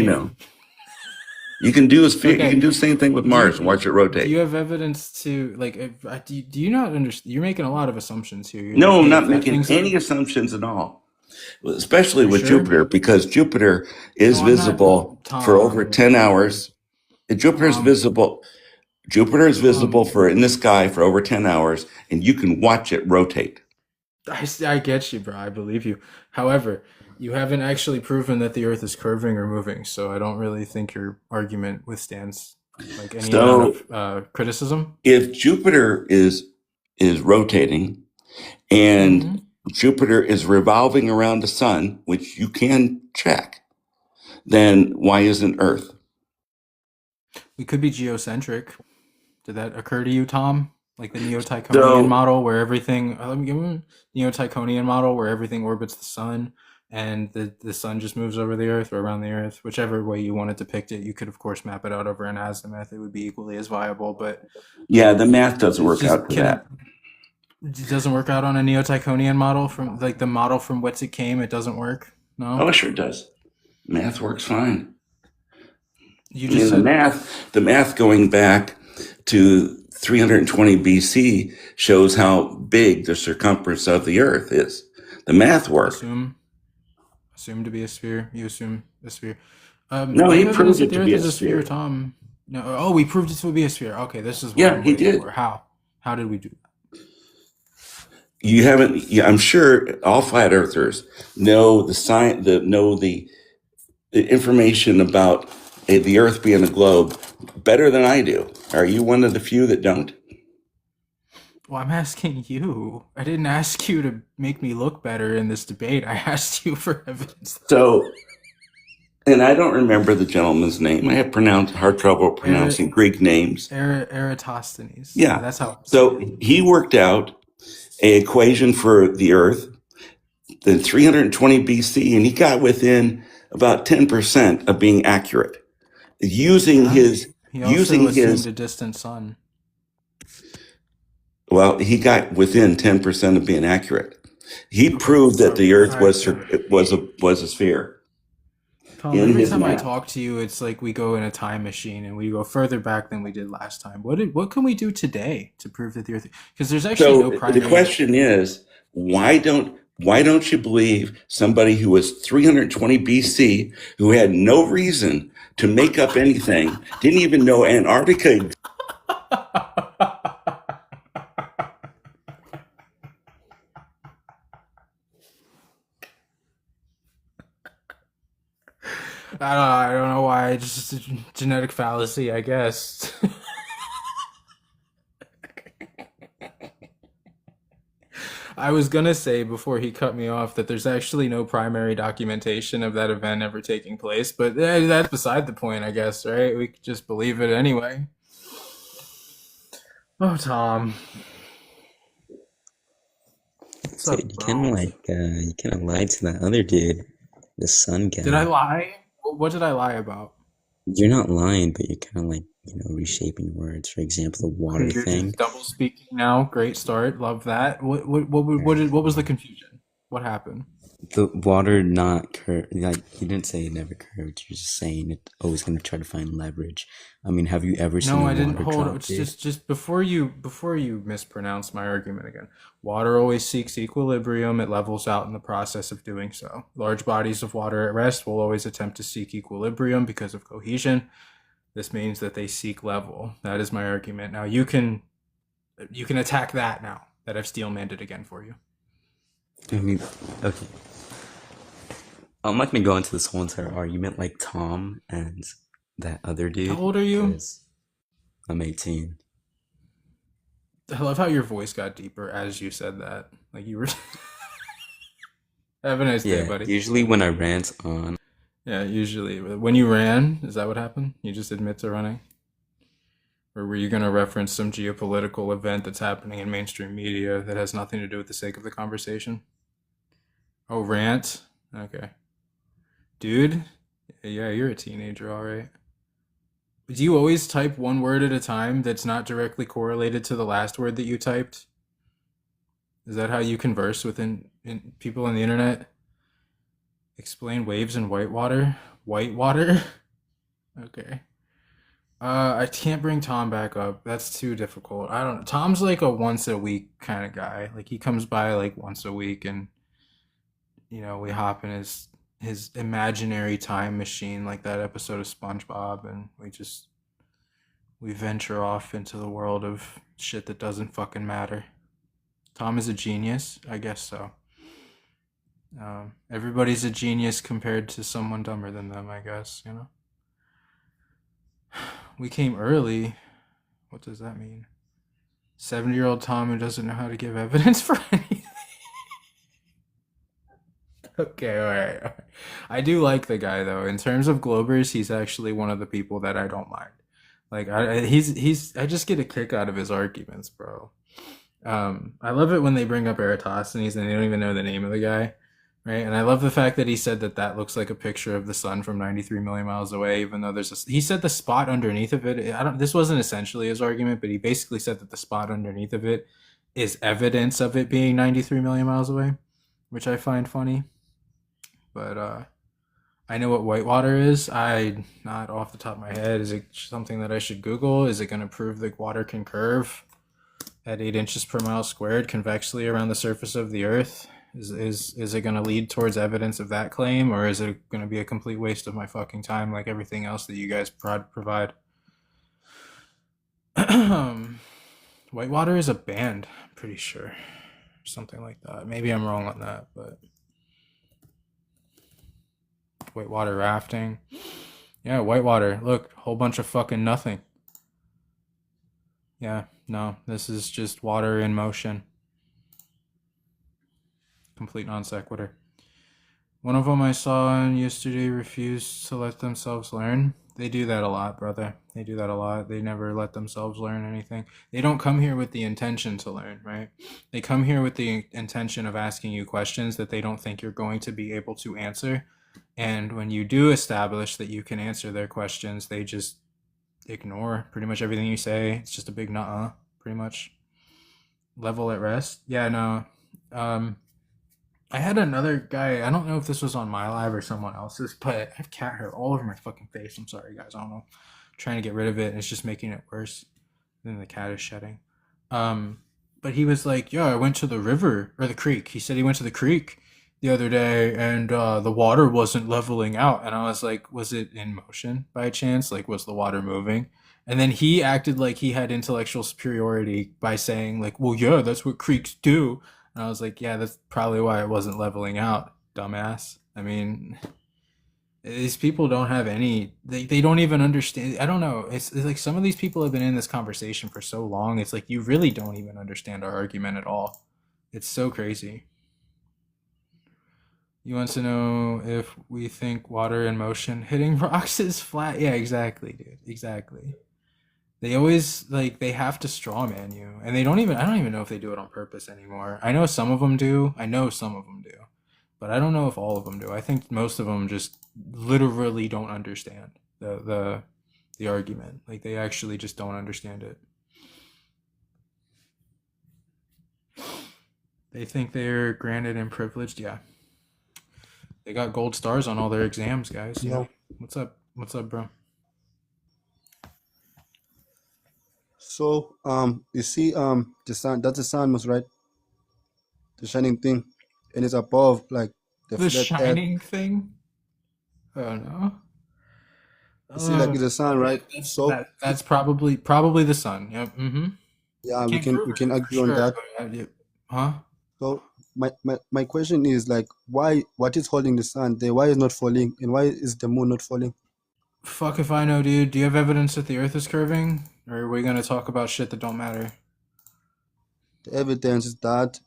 you can do a sphere. You Okay. can do the same thing with Mars and watch it Do rotate. you have evidence to do you not understand? You're making a lot of assumptions here. You're No, like, I'm hey, not if that making thing's any assumptions at all. Especially for with sure. Jupiter, because Jupiter is No, I'm not, visible for over Tom. 10 hours. Jupiter is Tom. visible. Jupiter is Tom. visible in the sky for over 10 hours, and you can watch it rotate. I get you, bro. I believe you. However, you haven't actually proven that the Earth is curving or moving, so I don't really think your argument withstands like any amount So of criticism. if Jupiter is rotating and Mhm. Jupiter is revolving around the sun, which you can check, then why isn't Earth? We could be geocentric. Did that occur to you, Tom? Like the Neo-Tychonian So model, where everything Neo-Tychonian model, where everything orbits the sun, and the sun just moves over the Earth or around the Earth, whichever way you want to depict it. You could, of course, map it out over an azimuth. It would be equally as viable, but yeah, the math doesn't it's work just out to that. it doesn't work out on a Neo-Tychonian model from like the model from whence it came. It doesn't work. Oh, No, it sure does. Math works fine. you I just mean, said the math going back to 320 BC shows how big the circumference of the Earth is. The math worked. assume to be a sphere. You assume a sphere. No, You he have evidence proved that it the to Earth be a is a sphere, sphere. Tom. No. Oh, we proved it to be a sphere. Okay, this is what Yeah, I'm he waiting did. for. How? How did we do that? You haven't. Yeah, I'm sure all flat earthers know the science, the information about the Earth being a globe better than I do. Are you one of the few that don't? Well, I'm asking you. I didn't ask you to make me look better in this debate. I asked you for evidence. So And I don't remember the gentleman's name. I have hard trouble pronouncing Greek names. Eratosthenes. Yeah. That's how. So he worked out an equation for the Earth in 320 BC, and he got within about 10% of being accurate using his He also using assumed his. a distant sun. Well, he got within 10% of being accurate. He proved that the Earth was a sphere. Tom, In every his time I math. talk to you, it's like we go in a time machine and we go further back than we did last time. What can we do today to prove that the Earth? Because there's actually no So primary. the question is, why don't you believe somebody who was 320 BC, who had no reason to make up anything, didn't even know Antarctica? I don't know why. Just a genetic fallacy, I guess. I was gonna say before he cut me off that there's actually no primary documentation of that event ever taking place, but that's beside the point, I guess, right? We could just believe it anyway. Oh, Tom. What's up, Dude, you bro? kind of lied to that other dude, the sun guy. Did I lie? What did I lie about? You're not lying, but you're kind of like, reshaping words. For example, the water You're thing. just double speaking now. Great start. Love that. What was the confusion? What happened? The water not curved. Like, you didn't say it never curved. You're just saying it always going to try to find leverage. I mean, have you ever seen No, a I didn't. water Hold drop, on. dude? Just before you mispronounce my argument again. Water always seeks equilibrium. It levels out in the process of doing so. Large bodies of water at rest will always attempt to seek equilibrium because of cohesion. This means that they seek level. That is my argument. Now you can attack that now that I've steel-manned it again for you. I mean, okay. I'm not going to go into this whole entire argument like Tom and that other dude. How old are you? 'cause I'm 18. I love how your voice got deeper as you said that. Like you were. Have a nice day, Yeah, buddy. usually when I rant on, Yeah, usually. When you ran, is that what happened? You just admit to running? Or were you going to reference some geopolitical event that's happening in mainstream media that has nothing to do with the sake of the conversation? Oh, rant? Okay. Dude? Yeah, you're a teenager, all right. Do you always type one word at a time that's not directly correlated to the last word that you typed? Is that how you converse with people on the internet? Explain waves in whitewater? Whitewater? Okay. I can't bring Tom back up. That's too difficult. I don't. Tom's like a once a week kind of guy. Like he comes by like once a week, and we hop in his imaginary time machine, like that episode of SpongeBob, and we venture off into the world of shit that doesn't fucking matter. Tom is a genius, I guess so. Everybody's a genius compared to someone dumber than them, I guess. We came early. What does that mean? 70-year-old Tom who doesn't know how to give evidence for anything. Okay, all right. I do like the guy though. In terms of Globers, he's actually one of the people that I don't mind. Like I just get a kick out of his arguments, bro. I love it when they bring up Eratosthenes and they don't even know the name of the guy, right? And I love the fact that he said that looks like a picture of the sun from 93 million miles away, even though he said the spot underneath of it. This wasn't essentially his argument, but he basically said that the spot underneath of it is evidence of it being 93 million miles away, which I find funny. But I know what whitewater is. Not off the top of my head. Is it something that I should Google? Is it going to prove that water can curve at 8 inches per mile squared convexly around the surface of the Earth? Is it going to lead towards evidence of that claim, or is it going to be a complete waste of my fucking time like everything else that you guys provide? Whitewater is a band, I'm pretty sure. Something like that. Maybe I'm wrong on that, but whitewater rafting. Yeah, whitewater. Look, whole bunch of fucking nothing. Yeah, no, this is just water in motion. Complete non sequitur. One of them I saw on yesterday refused to let themselves learn. They do that a lot, brother. They do that a lot. They never let themselves learn anything. They don't come here with the intention to learn, right? They come here with the intention of asking you questions that they don't think you're going to be able to answer. And when you do establish that you can answer their questions, they just ignore pretty much everything you say. It's just a big nuh-uh, pretty much. Level at rest. Yeah, no. I had another guy. I don't know if this was on my live or someone else's, but I have cat hair all over my fucking face. I'm sorry, guys. I don't know. I'm trying to get rid of it, and it's just making it worse. Then the cat is shedding. But he was like, "Yo, I went to the river or the creek." He said he went to the creek the other day, and the water wasn't leveling out. And I was like, "Was it in motion by chance? Like, was the water moving?" And then he acted like he had intellectual superiority by saying, like, "Well, yeah, that's what creeks do." And I was like, yeah, that's probably why it wasn't leveling out, dumbass. I mean, these people don't have any, they don't even understand. I don't know. It's like some of these people have been in this conversation for so long. It's like you really don't even understand our argument at all. It's so crazy. You want to know if we think water in motion hitting rocks is flat? Yeah, exactly, dude. Exactly. They always like they have to straw man you, and they don't even. I don't even know if they do it on purpose anymore. I know some of them do. I know some of them do, but I don't know if all of them do. I think most of them just literally don't understand the argument. Like they actually just don't understand it. They think they're granted and privileged. Yeah, they got gold stars on all their exams, guys. You know what's up? What's up, bro? So, you see, the sun, that's the sun, most right? The shining thing, and it's above, like, the The flat earth. shining thing? Oh no. You see, like, it's the sun, right? So, That's probably the sun. Yep. Mm-hmm. yeah, we Can't can prove we it can for agree on sure, that. but huh? So, my question is, like, what is holding the sun there? Why is not falling, and why is the moon not falling? Fuck if I know, dude. Do you have evidence that the Earth is curving, or are we gonna talk about shit that don't matter? The evidence is that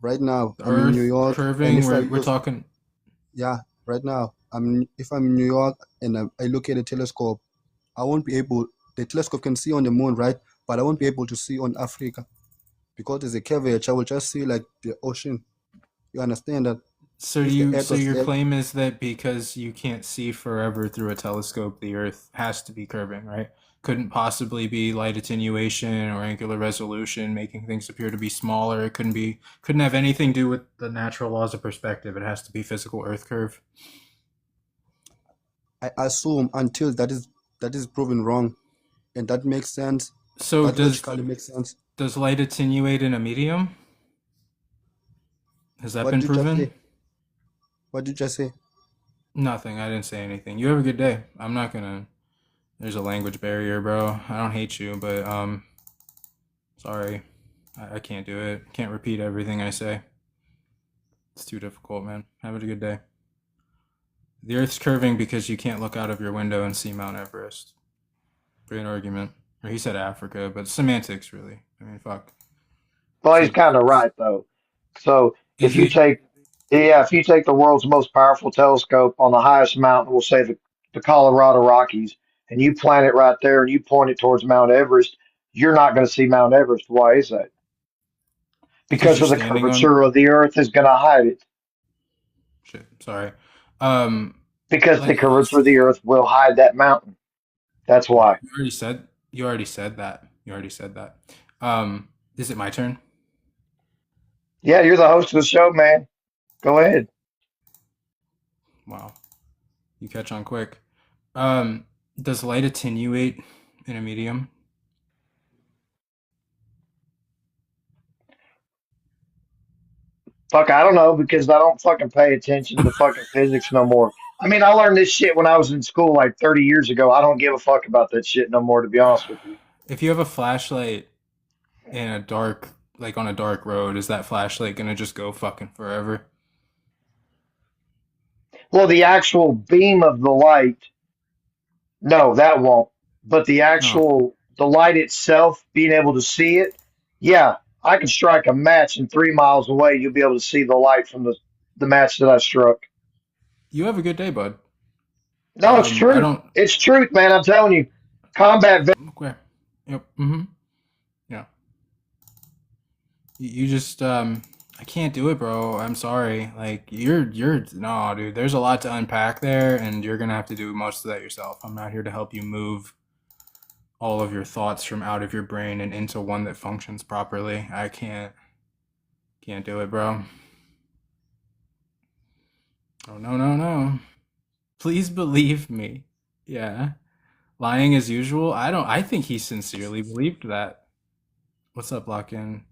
right now The I'm in New Earth York, and curving. if I We're use, talking. yeah, right now if I'm in New York and I look at a telescope, I won't be able. The telescope can see on the moon, right? But I won't be able to see on Africa because there's a curvature. I will just see like the ocean. You understand that? So If the you Earth so was your there, claim is that because you can't see forever through a telescope, the Earth has to be curving, right? Couldn't possibly be light attenuation or angular resolution making things appear to be smaller. It couldn't have anything to do with the natural laws of perspective. It has to be physical Earth curve. I assume until that is proven wrong, and that makes sense. So That logically makes sense. does light attenuate in a medium? Has that What been did you just proven? say? What did you just say? Nothing. I didn't say anything. You have a good day. I'm not gonna. There's a language barrier, bro. I don't hate you, but sorry, I can't do it. Can't repeat everything I say. It's too difficult, man. Have a good day. The Earth's curving because you can't look out of your window and see Mount Everest. Great argument. Or he said Africa, but semantics, really. I mean, fuck. Well, he's So kind of right though. So is if you he? take, yeah, if you take the world's most powerful telescope on the highest mountain, we'll say the Colorado Rockies, and you plant it right there and you point it towards Mount Everest, you're not going to see Mount Everest. Why is that? Because Because you're of the standing on curvature of the Earth is going to hide it. shit. Sorry. Um, Because the like curvature of the Earth will hide that mountain. That's why. you already said that. You already said that. Is it my turn? Yeah, you're the host of the show, man. Go ahead. Wow, you catch on quick. Um, does light attenuate in a medium? Fuck, I don't know because I don't fucking pay attention to fucking physics no more. I mean, I learned this shit when I was in school like 30 years ago. I don't give a fuck about that shit no more, to be honest with you. If you have a flashlight in a dark, like on a dark road, is that flashlight gonna just go fucking forever? Well, the actual beam of the light, no, that won't. But No. the light itself, being able to see it, yeah, I can strike a match and 3 miles away, you'll be able to see the light from the match that I struck. You have a good day, bud. No, it's I truth. don't. It's truth, man. I'm telling you. Combat Okay. Yep. Mm-hmm. Yeah. You just I can't do it, bro. I'm sorry. Like you're no, dude. There's a lot to unpack there, and you're gonna have to do most of that yourself. I'm not here to help you move all of your thoughts from out of your brain and into one that functions properly. I can't do it, bro. Oh no, no, no. Please believe me. Yeah. Lying as usual. I think he sincerely believed that. What's up, Lock-In?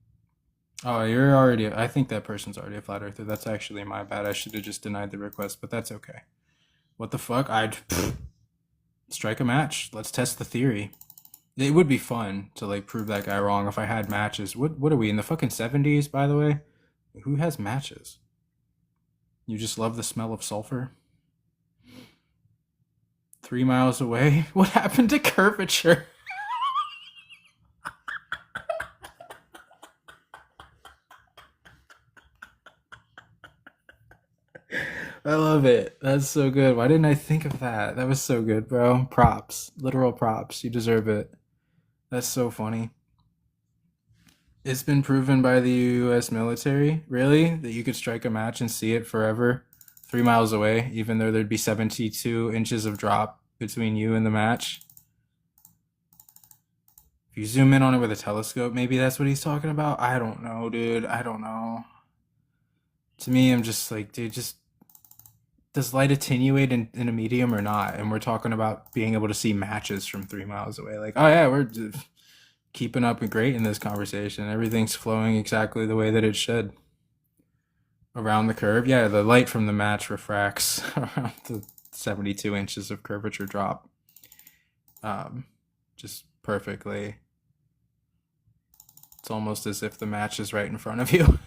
Oh, you're already. I think that person's already a flat earther. That's actually my bad. I should have just denied the request, but that's okay. What the fuck? I'd strike a match. Let's test the theory. It would be fun to like prove that guy wrong if I had matches. What are we in the fucking 70s, by the way? Who has matches? You just love the smell of sulfur? 3 miles away? What happened to curvature? I love it. That's so good. Why didn't I think of that? That was so good, bro. Props. Literal props. You deserve it. That's so funny. It's been proven by the US military, really, that you could strike a match and see it forever, 3 miles away, even though there'd be 72 inches of drop between you and the match. If you zoom in on it with a telescope, maybe that's what he's talking about. I don't know, dude. I don't know. To me, I'm just like, dude, just does light attenuate in a medium or not? And we're talking about being able to see matches from 3 miles away. Like, oh yeah, we're keeping up great in this conversation. Everything's flowing exactly the way that it should. Around the curve, yeah, the light from the match refracts around the 72 inches of curvature drop. Just perfectly. It's almost as if the match is right in front of you.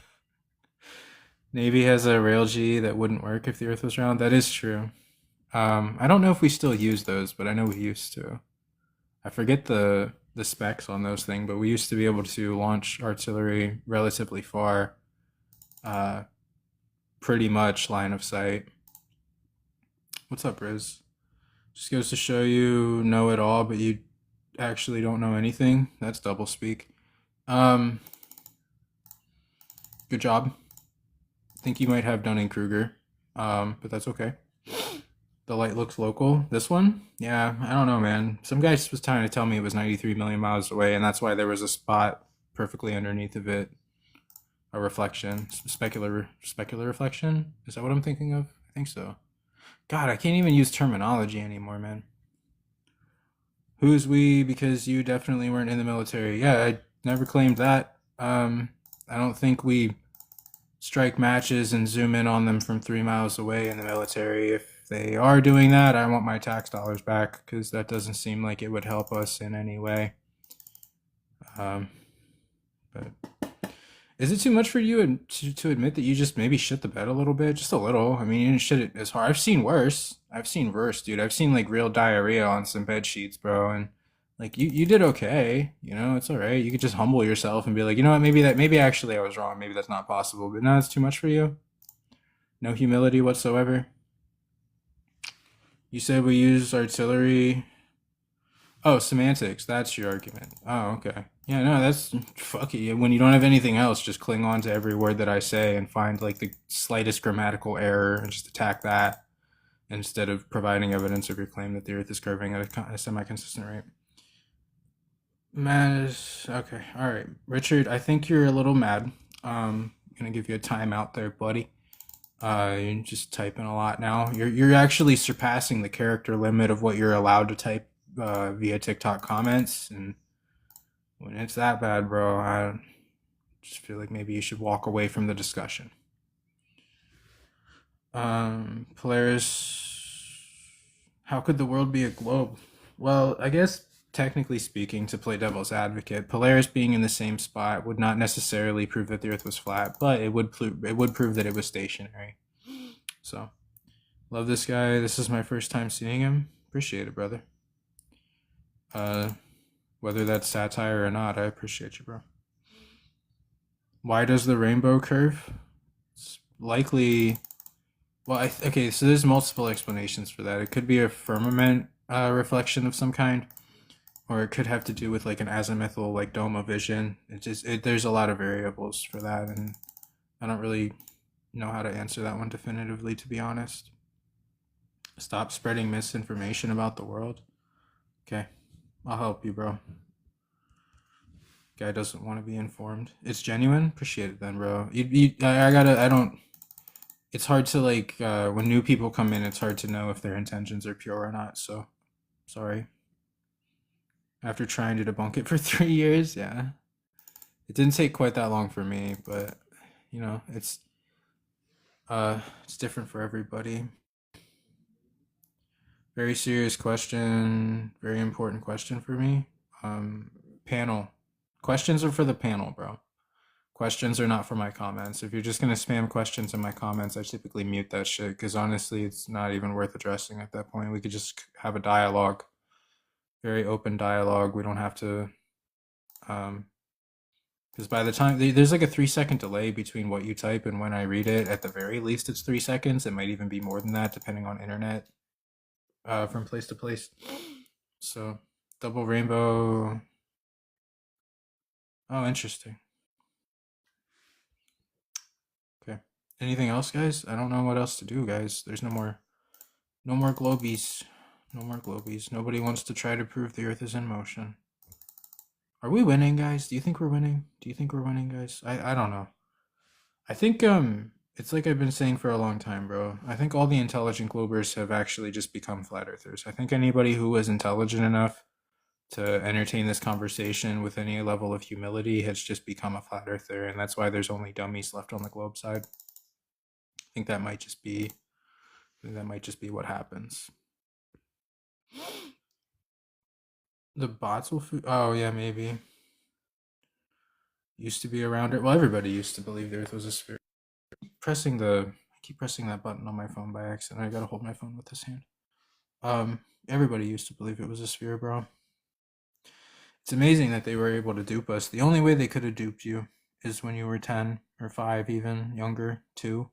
Navy has a railg that wouldn't work if the Earth was round. That is true. I don't know if we still use those, but I know we used to. I forget the specs on those things, but we used to be able to launch artillery relatively far, pretty much line of sight. What's up, Riz? Just goes to show you know it all, but you actually don't know anything. That's double speak. Good job. I think you might have Dunning-Kruger, but that's okay. The light looks local. This one? Yeah, I don't know, man. Some guy was trying to tell me it was 93 million miles away, and that's why there was a spot perfectly underneath of it. A reflection. Specular reflection? Is that what I'm thinking of? I think so. God, I can't even use terminology anymore, man. Who's we? Because you definitely weren't in the military. Yeah, I never claimed that. I don't think we strike matches and zoom in on them from 3 miles away in the military. If they are doing that, I want my tax dollars back because that doesn't seem like it would help us in any way. But is it too much for you to admit that you just maybe shit the bed a little bit? Just a little. I mean, you didn't shit it as hard. I've seen worse. Dude. I've seen like real diarrhea on some bed sheets, bro. And like you did okay. You know, it's all right. You could just humble yourself and be like, you know what, maybe actually I was wrong. Maybe that's not possible. But no, it's too much for you. No humility whatsoever. You said we use artillery. Oh, semantics. That's your argument. Oh, okay. Yeah, no, that's fuck it. When you don't have anything else, just cling on to every word that I say and find like the slightest grammatical error and just attack that instead of providing evidence of your claim that the Earth is curving at a semi-consistent rate. Man, okay. All right. Richard, I think you're a little mad. I'm gonna give you a timeout there, buddy. You're just typing a lot now. You're actually surpassing the character limit of what you're allowed to type via TikTok comments, and when it's that bad, bro, I just feel like maybe you should walk away from the discussion. Polaris, how could the world be a globe? Well, I guess technically speaking, to play devil's advocate, Polaris being in the same spot would not necessarily prove that the Earth was flat, but it would prove that it was stationary. So, love this guy. This is my first time seeing him. Appreciate it, brother. Whether that's satire or not, I appreciate you, bro. Why does the rainbow curve? It's likely Well, okay, so there's multiple explanations for that. It could be a firmament reflection of some kind, or it could have to do with like an azimuthal like dome of vision. There's a lot of variables for that, and I don't really know how to answer that one definitively, to be honest. Stop spreading misinformation about the world. Okay, I'll help you, bro. Guy doesn't want to be informed. It's genuine. Appreciate it, then, bro. I don't. It's hard to like when new people come in. It's hard to know if their intentions are pure or not. So, sorry. After trying to debunk it for 3 years, yeah, it didn't take quite that long for me, but you know, it's different for everybody. Very serious question. Very important question for me. Panel. Questions are for the panel, bro. Questions are not for my comments. If you're just gonna spam questions in my comments, I typically mute that shit because honestly, it's not even worth addressing at that point. We could just have a dialogue, very open dialogue. We don't have to, because by the time there's like a 3-second delay between what you type and when I read it. At the very least, it's 3 seconds. It might even be more than that, depending on internet, from place to place. So, double rainbow. Oh, interesting. Okay. Anything else, guys? I don't know what else to do, guys. There's no more globies. No more globies. Nobody wants to try to prove the Earth is in motion. Are we winning, guys? Do you think we're winning? Do you think we're winning, guys? I don't know. I think it's like I've been saying for a long time, bro. I think all the intelligent globers have actually just become flat earthers. I think anybody who was intelligent enough to entertain this conversation with any level of humility has just become a flat earther, and that's why there's only dummies left on the globe side. I think that might just be what happens. The bots will oh yeah, maybe. Used to be around it. Well, everybody used to believe the Earth was a sphere. I keep pressing that button on my phone by accident. I gotta hold my phone with this hand. Everybody used to believe it was a sphere, bro. It's amazing that they were able to dupe us. The only way they could have duped you is when you were 10 or 5, even younger, 2.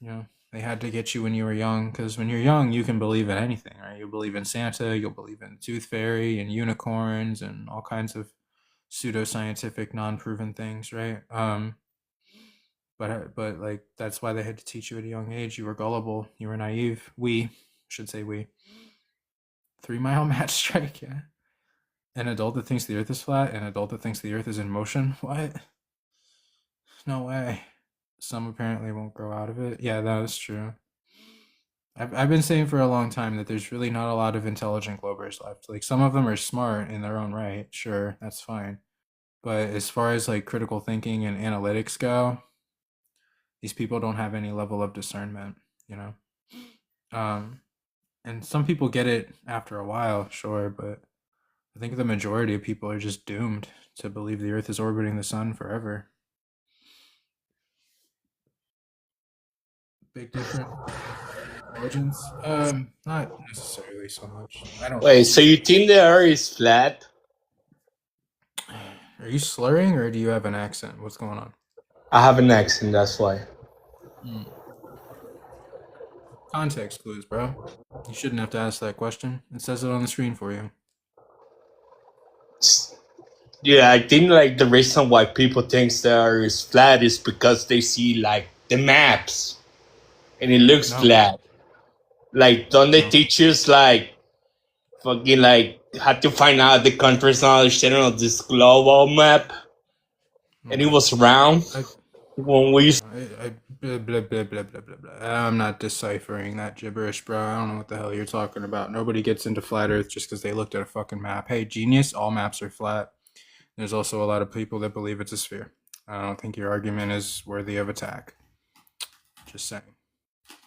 You know, they had to get you when you were young, because when you're young, you can believe in anything, right? You'll believe in Santa, you'll believe in Tooth Fairy and unicorns and all kinds of pseudoscientific, non-proven things, right? But like that's why they had to teach you at a young age. You were gullible, you were naive. We 3 Mile match strike, yeah. An adult that thinks the Earth is flat, an adult that thinks the Earth is in motion. What? No way. Some apparently won't grow out of it. Yeah, that is true. I've been saying for a long time that there's really not a lot of intelligent globers left. Like some of them are smart in their own right, sure, that's fine. But as far as like critical thinking and analytics go, these people don't have any level of discernment, you know? And some people get it after a while, sure, but I think the majority of people are just doomed to believe the Earth is orbiting the sun forever. Big difference. Intelligence? Not necessarily so much. I don't. Wait, so you think the Earth is flat? Are you slurring or do you have an accent? What's going on? I have an accent, that's why. Context clues, bro. You shouldn't have to ask that question. It says it on the screen for you. Yeah, I think like the reason why people think the Earth is flat is because they see like the maps and it looks flat. Like, don't they teach us like fucking like how to find out the countries on this global map? And it was round when we used. Blah, blah, blah, blah, blah, blah, blah. I'm not deciphering that gibberish, bro. I don't know what the hell you're talking about. Nobody gets into flat Earth just because they looked at a fucking map. Hey, genius, all maps are flat. There's also a lot of people that believe it's a sphere. I don't think your argument is worthy of attack. Just saying.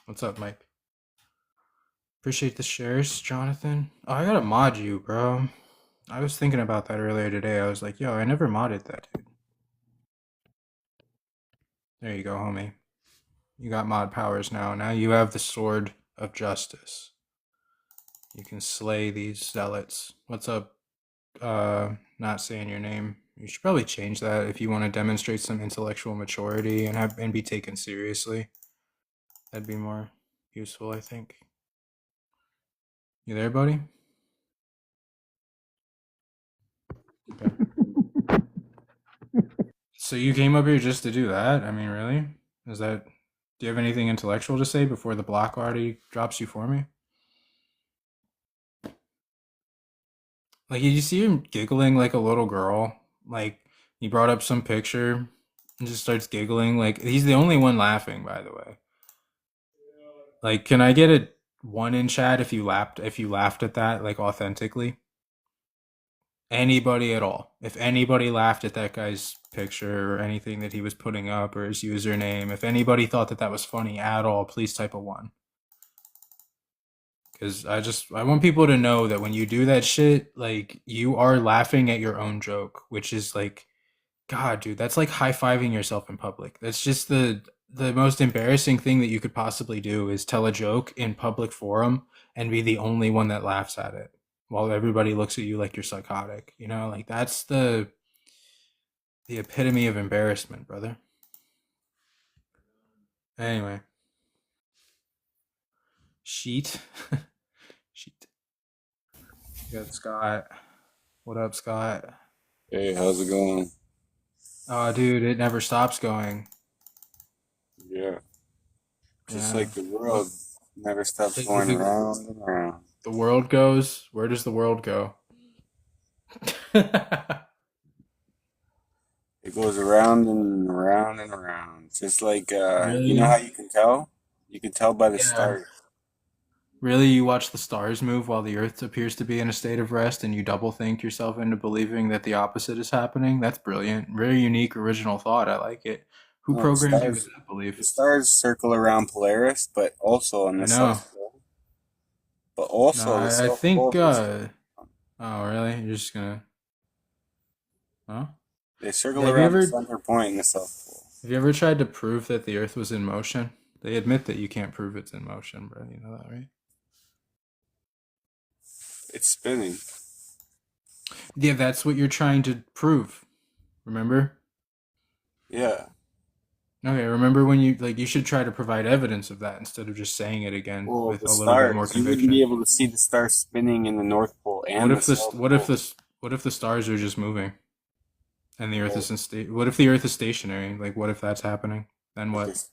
What's up, Mike? Appreciate the shares, Jonathan. Oh, I gotta mod you, bro. I was thinking about that earlier today. I was like, yo, I never modded that, dude. There you go, homie. You got mod powers now. Now you have the sword of justice. You can slay these zealots. What's up? Not saying your name. You should probably change that if you want to demonstrate some intellectual maturity and be taken seriously. That'd be more useful, I think. You there, buddy? Okay. So you came up here just to do that? I mean, really? Is that? Do you have anything intellectual to say before the block already drops you for me? Like, did you see him giggling like a little girl? Like, he brought up some picture and just starts giggling. Like, he's the only one laughing, by the way. Like, can I get a 1 in chat if you laughed at that, like, authentically? Anybody at all. If anybody laughed at that guy's picture or anything that he was putting up or his username, if anybody thought that that was funny at all, please type a 1. Because I want people to know that when you do that shit, like, you are laughing at your own joke, which is like, God, dude, that's like high-fiving yourself in public. That's just the most embarrassing thing that you could possibly do is tell a joke in public forum and be the only one that laughs at it while everybody looks at you like you're psychotic. You know, like, that's the epitome of embarrassment, brother. Anyway. Sheet. Sheet. You got Scott. What up, Scott? Hey, how's it going? Oh, dude, it never stops going. Yeah, just Yeah. like the world never stops Like, going the, around and around. the world goes. Where does the world go? It goes around and around and around. Just like you know how Really? you can tell? You can tell by the Yeah. stars. Really, you watch the stars move while the Earth appears to be in a state of rest, and you double think yourself into believing that the opposite is happening? That's brilliant. Very unique, original thought. I like it. Who No, the programmed you with stars that belief? the stars circle around Polaris, but also on I the know. South Pole. But No, also the I South think. Pole, there's Oh, really? You're just gonna? Huh? they circle Have you around the ever center point in the South Pole. have you ever tried to prove that the Earth was in motion? They admit that you can't prove it's in motion, bro. You know that, right? It's spinning. Yeah, that's what you're trying to prove. Remember? Yeah. Okay, remember when you should try to provide evidence of that instead of just saying it again Well, with the a little bit more stars, you wouldn't be conviction. able to see the stars spinning in the North Pole What and the if this South what if Pole. this what if the stars are just moving and the Earth Well, is in state what if the Earth is stationary? Like, what if that's happening? Then what? this,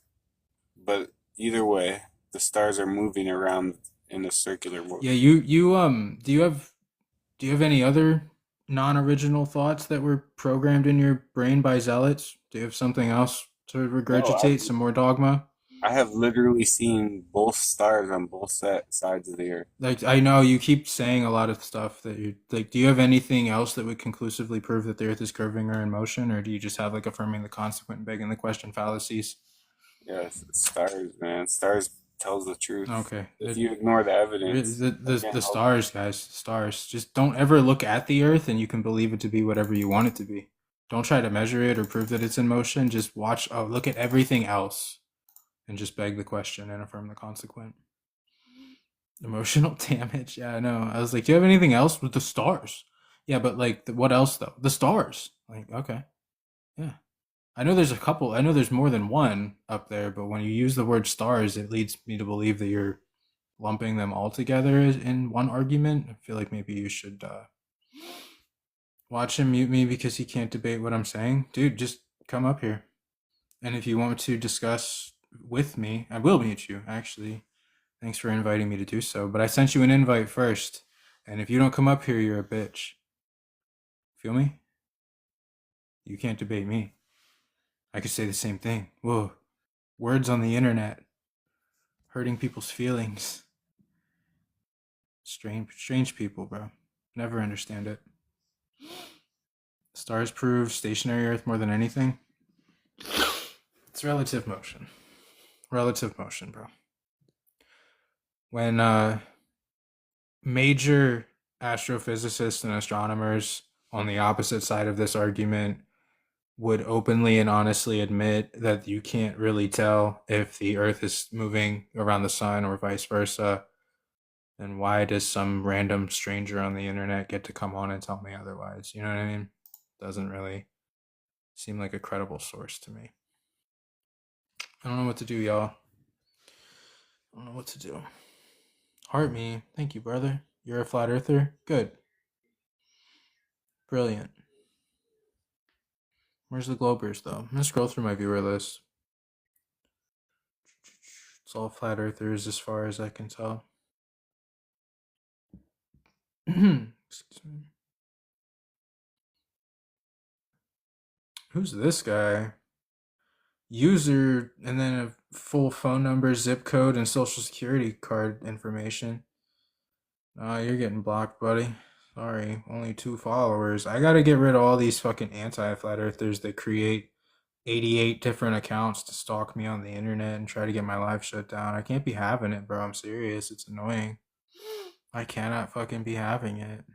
but either way, the stars are moving around in a circular Yeah, motion. you do you have any other non-original thoughts that were programmed in your brain by zealots? Do you have something else to No, regurgitate? Some more dogma? I have literally seen both stars on both sides of the Earth. Like, I know you keep saying a lot of stuff that you like. Do you have anything else that would conclusively prove that the Earth is curving or in motion, or do you just have like affirming the consequent and begging the question fallacies? Yes, stars, man. Stars tells the truth. Okay, If you ignore the evidence, the I can't help stars, guys, stars. Just don't ever look at the Earth, and you can believe it to be whatever you want it to be. Don't try to measure it or prove that it's in motion. Just watch. Oh, look at everything else, and just beg the question and affirm the consequent. Emotional damage. Yeah, I know. I was like, do you have anything else with the stars? Yeah, but like, what else though? The stars. Like, okay, yeah. I know there's a couple. I know there's more than one up there, but when you use the word stars, it leads me to believe that you're lumping them all together in one argument. I feel like maybe you should watch him mute me because he can't debate what I'm saying. Dude, just come up here. And if you want to discuss with me, I will mute you, actually. Thanks for inviting me to do so. But I sent you an invite first. And if you don't come up here, you're a bitch. Feel me? You can't debate me. I could say the same thing. Whoa. Words on the internet. Hurting people's feelings. Strange people, bro. Never understand it. Stars prove stationary Earth more than anything. It's relative motion. Relative motion, bro. When major astrophysicists and astronomers on the opposite side of this argument would openly and honestly admit that you can't really tell if the Earth is moving around the sun or vice versa, then why does some random stranger on the internet get to come on and tell me otherwise? You know what I mean? Doesn't really seem like a credible source to me. I don't know what to do, y'all. I don't know what to do. Heart me. Thank you, brother. You're a flat earther? Good. Brilliant. Where's the Globers, though? I'm gonna scroll through my viewer list. It's all flat earthers as far as I can tell. Excuse me. Who's this guy? User, and then a full phone number, zip code, and social security card information. You're getting blocked, buddy. Sorry, only 2 followers. I gotta get rid of all these fucking anti-flat earthers that create 88 different accounts to stalk me on the internet and try to get my life shut down. I can't be having it, bro. I'm serious. It's annoying. I cannot fucking be having it.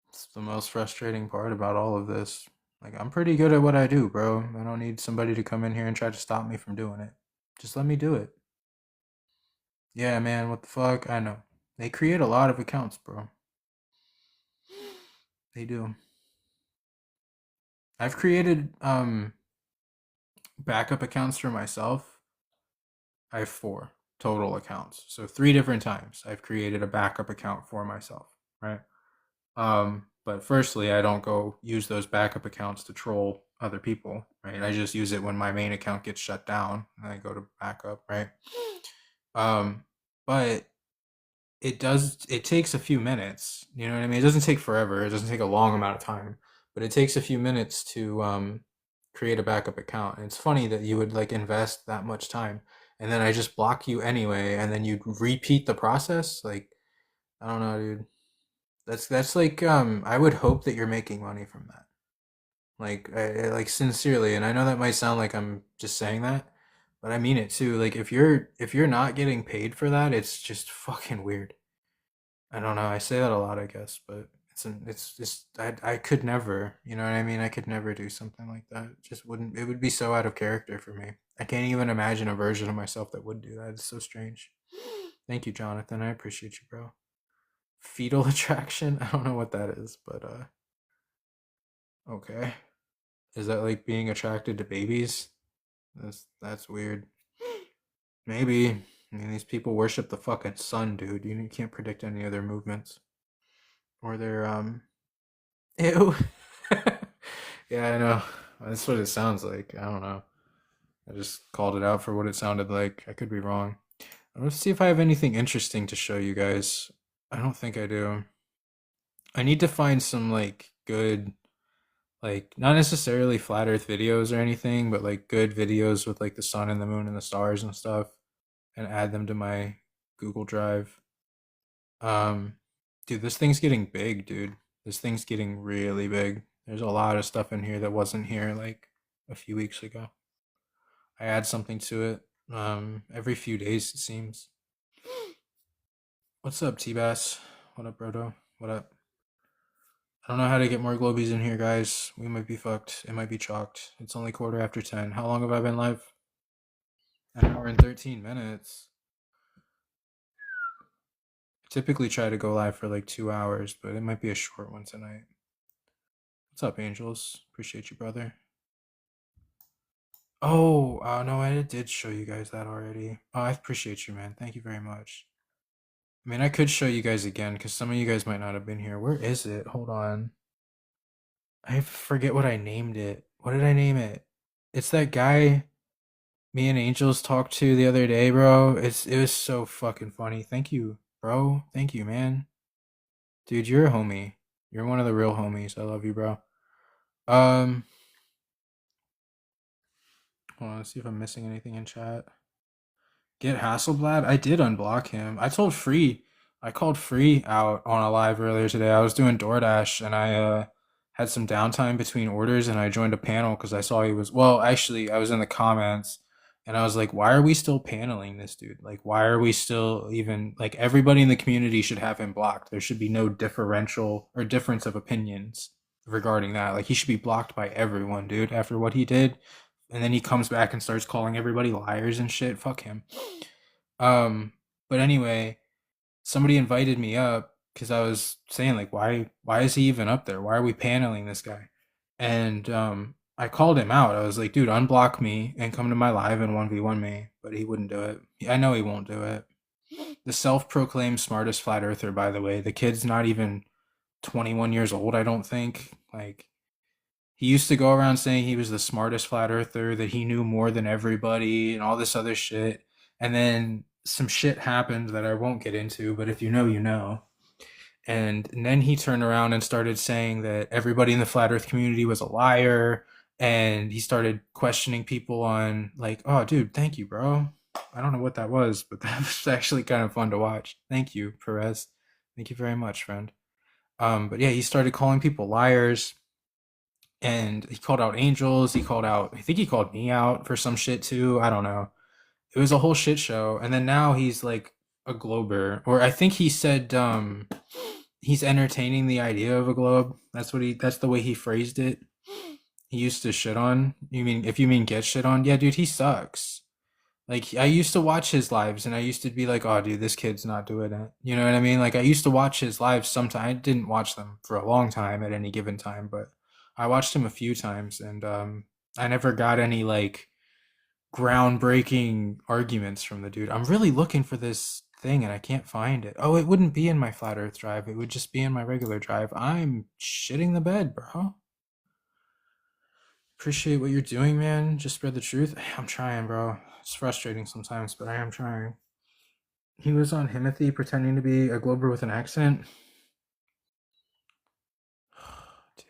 It's the most frustrating part about all of this. Like, I'm pretty good at what I do, bro. I don't need somebody to come in here and try to stop me from doing it. Just let me do it. Yeah, man, what the fuck? I know. They create a lot of accounts, bro. They do. I've created backup accounts for myself. I have 4 total accounts. So 3 different times I've created a backup account for myself, right? But firstly, I don't go use those backup accounts to troll other people, right? I just use it when my main account gets shut down and I go to backup, right? But it takes a few minutes, you know what I mean? It doesn't take forever. It doesn't take a long amount of time, but it takes a few minutes to create a backup account. And it's funny that you would like invest that much time and then I just block you anyway and then you'd repeat the process. Like, I don't know, dude. That's like I would hope that you're making money from that. Like like sincerely, and I know that might sound like I'm just saying that, but I mean it too. Like if you're not getting paid for that, it's just fucking weird. I don't know. I say that a lot, I guess, but it's just I could never, you know what I mean? I could never do something like that. It just wouldn't. It would be so out of character for me. I can't even imagine a version of myself that would do that. It's so strange. Thank you, Jonathan. I appreciate you, bro. Fetal attraction? I don't know what that is, but okay. Is that like being attracted to babies? That's weird. Maybe. I mean, these people worship the fucking sun, dude. You can't predict any of their movements or their ew. Yeah, I know. That's what it sounds like. I don't know. I just called it out for what it sounded like. I could be wrong. Let's see if I have anything interesting to show you guys. I don't think I do. I need to find some like good, like not necessarily flat earth videos or anything, but like good videos with like the sun and the moon and the stars and stuff and add them to my Google Drive. Dude, this thing's getting big, dude. This thing's getting really big. There's a lot of stuff in here that wasn't here like a few weeks ago. I add something to it every few days, it seems. What's up, T-Bass? What up, Brodo? What up? I don't know how to get more globies in here, guys. We might be fucked. It might be chalked. It's only 10:15. How long have I been live? An hour and 13 minutes. I typically try to go live for like 2 hours, but it might be a short one tonight. What's up, Angels? Appreciate you, brother. Oh, no, I did show you guys that already. Oh, I appreciate you, man. Thank you very much. I mean, I could show you guys again, because some of you guys might not have been here. Where is it? Hold on. I forget what I named it. What did I name it? It's that guy me and Angels talked to the other day, bro. It was so fucking funny. Thank you, bro. Thank you, man. Dude, you're a homie. You're one of the real homies. I love you, bro. Hold on, let's see if I'm missing anything in chat. Get Hasselblad? I did unblock him. I called Free out on a live earlier today. I was doing DoorDash and I had some downtime between orders and I joined a panel because I saw he was, well, actually, I was in the comments and I was like, why are we still paneling this dude? Like, why are we still even, like, everybody in the community should have him blocked. There should be no differential or difference of opinions regarding that. Like, he should be blocked by everyone, dude, after what he did. And then he comes back and starts calling everybody liars and shit. Fuck him. But anyway, somebody invited me up because I was saying like, why is he even up there? Why are we paneling this guy? And I I called him out. I was like, dude, unblock me and come to my live and 1v1 me. But he wouldn't do it. I know he won't do it. The self-proclaimed smartest flat earther, by the way. The kid's not even 21 years old, I don't think. Like, he used to go around saying he was the smartest flat earther, that he knew more than everybody and all this other shit. And then some shit happened that I won't get into, but if you know, you know. And then he turned around and started saying that everybody in the flat earth community was a liar. And he started questioning people on, like, oh, dude, thank you, bro. I don't know what that was, but that was actually kind of fun to watch. Thank you, Perez. Thank you very much, friend. But yeah, he started calling people liars. And he called out angels. He called out, I think he called me out for some shit too. I don't know. It was a whole shit show. And then now he's like a glober. Or I think he said he's entertaining the idea of a globe. That's the way he phrased it. He used to shit on. If you mean get shit on? Yeah, dude, he sucks. Like, I used to watch his lives and I used to be like, oh, dude, this kid's not doing it. You know what I mean? Like, I used to watch his lives sometime. I didn't watch them for a long time at any given time, but I watched him a few times and I never got any, like, groundbreaking arguments from the dude. I'm really looking for this thing and I can't find it. Oh, it wouldn't be in my flat earth drive. It would just be in my regular drive. I'm shitting the bed, bro. Appreciate what you're doing, man. Just spread the truth. I'm trying, bro. It's frustrating sometimes, but I am trying. He was on Himothy pretending to be a glober with an accent. Dude.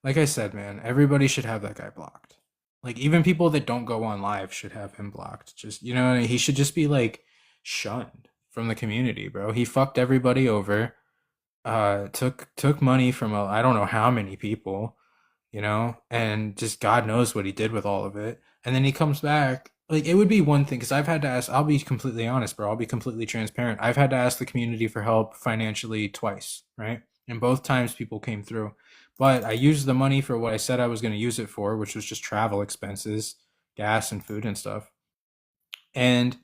Like I said, man, everybody should have that guy blocked. Like, even people that don't go on live should have him blocked. Just, you know, he should just be, like, shunned from the community, bro. He fucked everybody over. Took money from I don't know how many people, you know, and just God knows what he did with all of it. And then he comes back. Like, it would be one thing, because I've had to ask, I'll be completely honest, bro. I'll be completely transparent. I've had to ask the community for help financially twice, right? And both times people came through. But I used the money for what I said I was going to use it for, which was just travel expenses, gas and food and stuff. And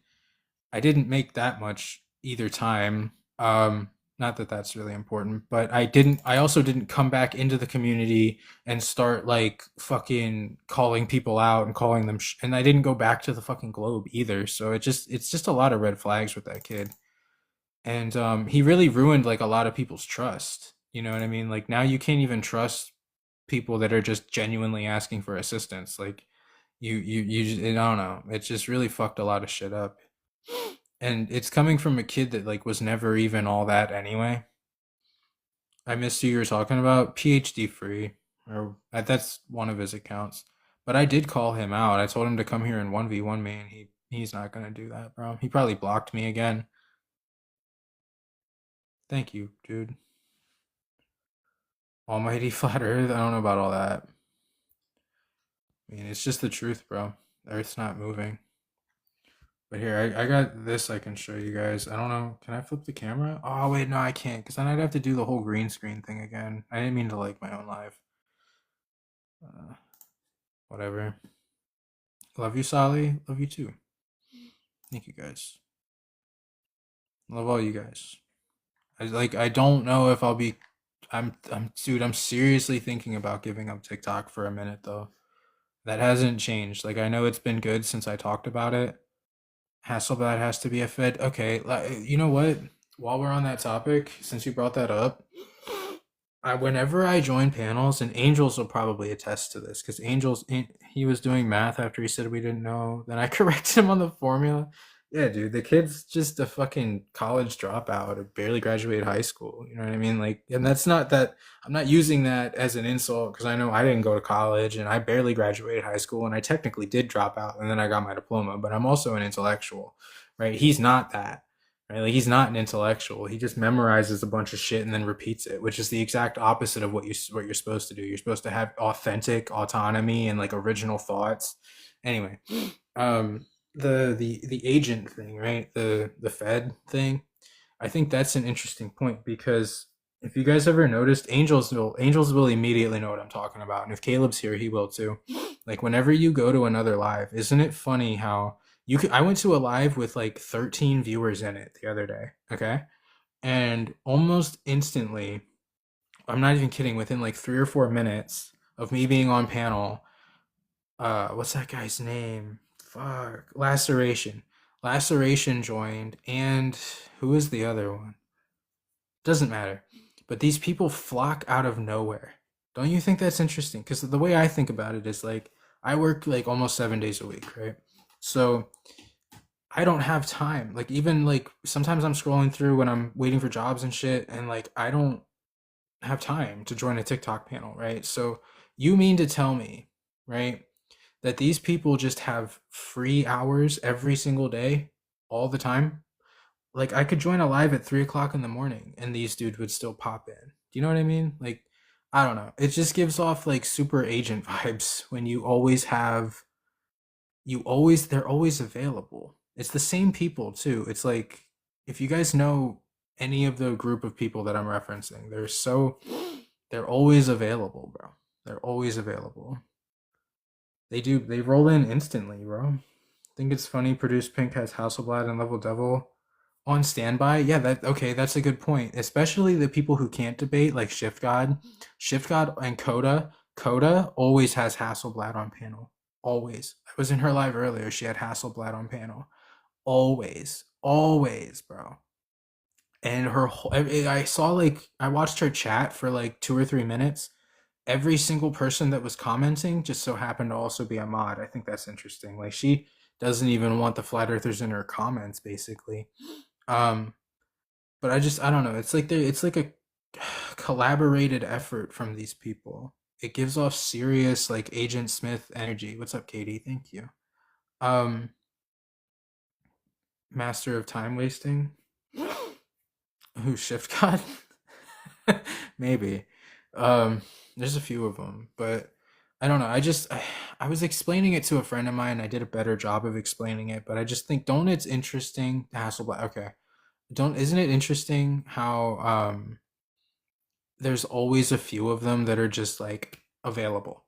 I didn't make that much either time. Not that that's really important, but I also didn't come back into the community and start, like, fucking calling people out and calling them and I didn't go back to the fucking globe either. So it's just a lot of red flags with that kid. And he really ruined, like, a lot of people's trust. You know what I mean? Like, now you can't even trust people that are just genuinely asking for assistance. Like, you just, I don't know. It just really fucked a lot of shit up. And it's coming from a kid that, like, was never even all that anyway. I missed who you were talking about. PhD free, or that's one of his accounts. But I did call him out. I told him to come here and 1v1 me, and he's not gonna do that, bro. He probably blocked me again. Thank you, dude. Almighty flat Earth. I don't know about all that. I mean, it's just the truth, bro. The Earth's not moving. But here, I got this I can show you guys. I don't know. Can I flip the camera? Oh, wait, no, I can't. Because then I'd have to do the whole green screen thing again. I didn't mean to, like, my own live. Whatever. Love you, Sally. Love you, too. Thank you, guys. Love all you guys. I don't know if I'll be... Dude, I'm seriously thinking about giving up TikTok for a minute, though. That hasn't changed. Like, I know it's been good since I talked about it. Hasselblad has to be a Fed. Okay, you know what? While we're on that topic, since you brought that up, whenever I join panels, and Angels will probably attest to this, because Angels, he was doing math after he said we didn't know. Then I corrected him on the formula. Yeah, dude, the kid's just a fucking college dropout or barely graduated high school. You know what I mean? Like, and that's not that, I'm not using that as an insult, because I know I didn't go to college and I barely graduated high school and I technically did drop out and then I got my diploma, but I'm also an intellectual, right? He's not that, right? Like, he's not an intellectual. He just memorizes a bunch of shit and then repeats it, which is the exact opposite of what you're supposed to do. You're supposed to have authentic autonomy and, like, original thoughts. Anyway, the agent thing, right? The Fed thing. I think that's an interesting point, because if you guys ever noticed, Angels will immediately know what I'm talking about, and if Caleb's here, he will too. Like, whenever you go to another live, isn't it funny how I went to a live with like 13 viewers in it the other day, okay? And almost instantly, I'm not even kidding, within like 3 or 4 minutes of me being on panel. What's that guy's name? Fuck. Laceration. Laceration joined, and who is the other one? Doesn't matter. But these people flock out of nowhere. Don't you think that's interesting? Because the way I think about it is like, I work like almost 7 days a week, right? So I don't have time. Like, even like sometimes I'm scrolling through when I'm waiting for jobs and shit, and like I don't have time to join a TikTok panel, right? So you mean to tell me, right, that these people just have free hours every single day, all the time? Like, I could join a live at 3 o'clock in the morning and these dudes would still pop in. Do you know what I mean? Like, I don't know. It just gives off like super agent vibes when you always have, they're always available. It's the same people too. It's like, if you guys know any of the group of people that I'm referencing, they're always available, bro. They're always available. They roll in instantly, bro. Think it's funny Produced Pink has Hasselblad and Level Devil on standby? Yeah, that's a good point. Especially the people who can't debate, like Shift God and Coda. Coda always has Hasselblad on panel. Always. I was in her live earlier. She had Hasselblad on panel. Always, bro. And I saw like, I watched her chat for like 2 or 3 minutes. Every single person that was commenting just so happened to also be a mod. I think that's interesting. Like, she doesn't even want the flat earthers in her comments, basically. But I don't know. It's like a collaborated effort from these people. It gives off serious like Agent Smith energy. What's up, Katie? Thank you. Master of time wasting. Who, Shift God? Maybe. There's a few of them, but I don't know. I was explaining it to a friend of mine. I did a better job of explaining it, but I just think, it's interesting, Hasselblad. Okay. Isn't it interesting how there's always a few of them that are just like available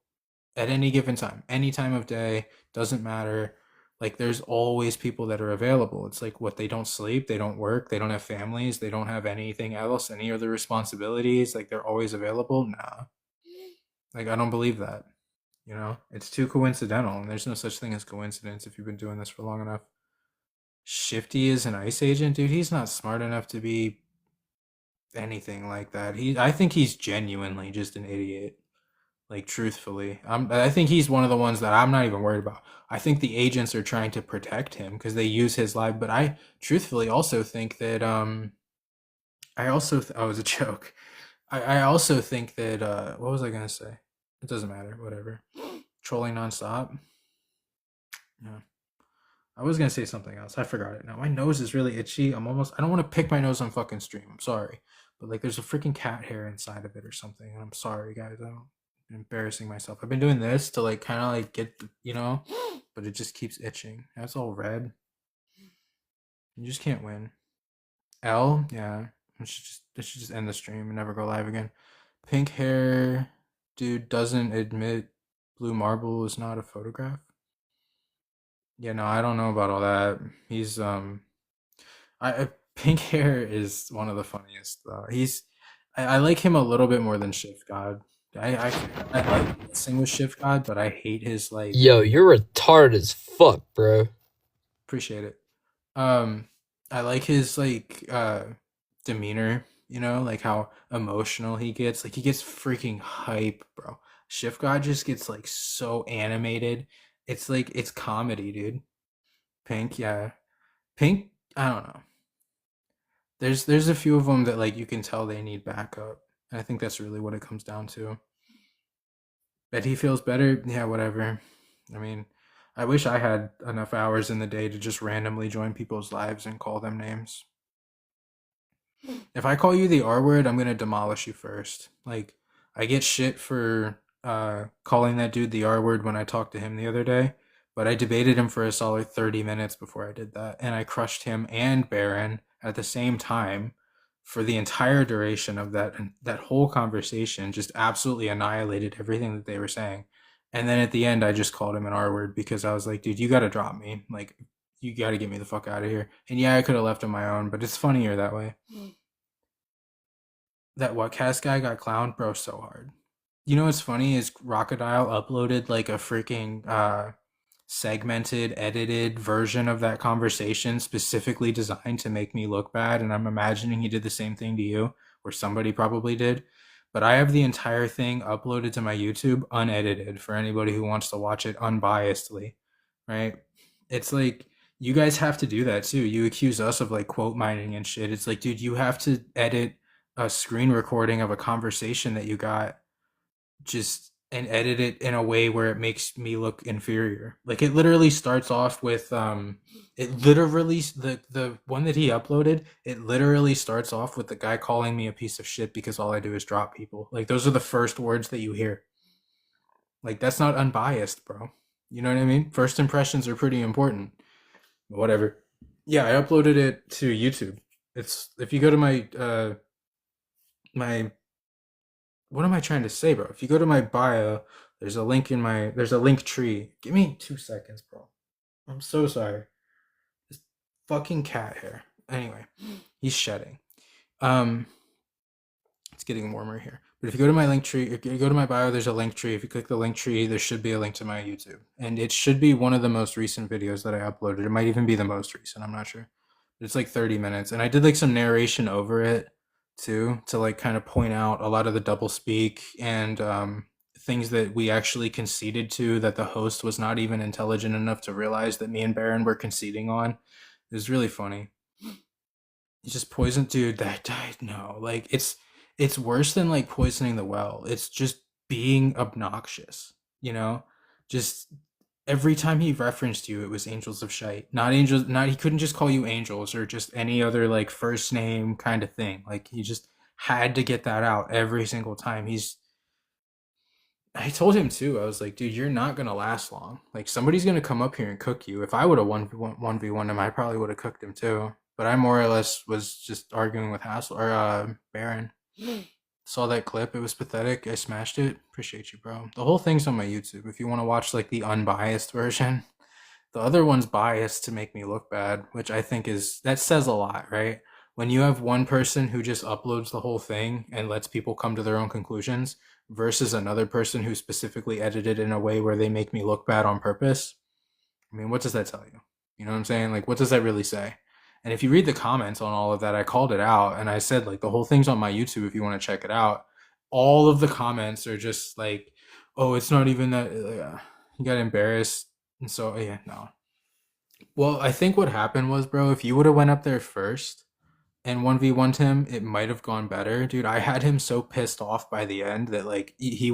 at any given time, any time of day, doesn't matter. Like, there's always people that are available. It's like, what, they don't sleep, they don't work, they don't have families, they don't have anything else, any other responsibilities, like they're always available? Nah. Like, I don't believe that. You know, it's too coincidental, and there's no such thing as coincidence if you've been doing this for long enough. Shifty is an ICE agent, dude. He's not smart enough to be anything like that. I think he's genuinely just an idiot. Like, truthfully, I think he's one of the ones that I'm not even worried about. I think the agents are trying to protect him because they use his live. But I truthfully also think that oh, it was a joke. I also think that what was I gonna say? It doesn't matter. Whatever. Trolling nonstop. Yeah. I was gonna say something else. I forgot it now. My nose is really itchy. I don't want to pick my nose on fucking stream. I'm sorry. But like, there's a freaking cat hair inside of it or something. And I'm sorry, guys. I'm embarrassing myself. I've been doing this to like kind of like get, but it just keeps itching. That's all red. You just can't win. L, yeah. It should just end the stream and never go live again. Pink hair dude doesn't admit Blue Marble is not a photograph. Yeah, no, I don't know about all that. He's Pink hair is one of the funniest. I like him a little bit more than Shift God. I like messing with Shift God, but I hate his like. Yo, you're retarded as fuck, bro. Appreciate it. I like his like demeanor. You know, like how emotional he gets. Like, he gets freaking hype, bro. Shift God just gets like so animated. It's like, it's comedy, dude. Pink, yeah. Pink, I don't know. There's a few of them that like you can tell they need backup. And I think that's really what it comes down to. Bet he feels better. Yeah, whatever. I mean, I wish I had enough hours in the day to just randomly join people's lives and call them names. If I call you the R word, I'm gonna demolish you first. Like, I get shit for calling that dude the R word when I talked to him the other day, but I debated him for a solid 30 minutes before I did that, and I crushed him and Baron at the same time for the entire duration of that whole conversation. Just absolutely annihilated everything that they were saying. And then at the end, I just called him an R word because I was like, dude, you gotta drop me. Like, you gotta get me the fuck out of here. And yeah, I could have left on my own, but it's funnier that way. That what cast guy got clowned, bro, so hard. You know what's funny is Crocodile uploaded like a freaking segmented, edited version of that conversation specifically designed to make me look bad, and I'm imagining he did the same thing to you, or somebody probably did. But I have the entire thing uploaded to my YouTube unedited for anybody who wants to watch it unbiasedly, right? It's like you guys have to do that too. You accuse us of like quote mining and shit. It's like, dude, you have to edit a screen recording of a conversation that you got just and edit it in a way where it makes me look inferior. Like it literally starts off with it literally the one that he uploaded, it literally starts off with the guy calling me a piece of shit because all I do is drop people. Like those are the first words that you hear. Like that's not unbiased, bro. You know what I mean? First impressions are pretty important. Whatever. Yeah, I uploaded it to YouTube. It's if you go to my what am I trying to say, bro? If you go to my bio, there's a link there's a link tree. Give me 2 seconds, bro. I'm so sorry. This fucking cat hair. Anyway, he's shedding. It's getting warmer here. But if you go to my link tree, if you go to my bio, there's a link tree. If you click the link tree, there should be a link to my YouTube. And it should be one of the most recent videos that I uploaded. It might even be the most recent, I'm not sure. But it's like 30 minutes. And I did like some narration over it too, to like kind of point out a lot of the double speak and things that we actually conceded to that the host was not even intelligent enough to realize that me and Baron were conceding on. It was really funny. He just poisoned, dude. That died. No, like it's worse than like poisoning the well. It's just being obnoxious, you know? Just every time he referenced you, it was Angels of Shite. Not angels, not he couldn't just call you angels or just any other like first name kind of thing. Like he just had to get that out every single time. I told him too, I was like, dude, you're not gonna last long. Like somebody's gonna come up here and cook you. If I would have 1v1 him, I probably would have cooked him too. But I more or less was just arguing with Hassel or Baron. Saw that clip, it was pathetic. I smashed it. Appreciate you, bro. The whole thing's on my YouTube if you want to watch like the unbiased version. The other one's biased to make me look bad, which I think that says a lot, right? When you have one person who just uploads the whole thing and lets people come to their own conclusions versus another person who specifically edited in a way where they make me look bad on purpose. I mean, what does that tell you? You know what I'm saying? Like, what does that really say? And if you read the comments on all of that, I called it out and I said, like, the whole thing's on my YouTube if you want to check it out. All of the comments are just like, oh, it's not even that. He got embarrassed. And so, yeah, no. Well, I think what happened was, bro, if you would have went up there first and 1v1'd him, it might have gone better. Dude, I had him so pissed off by the end that, like, he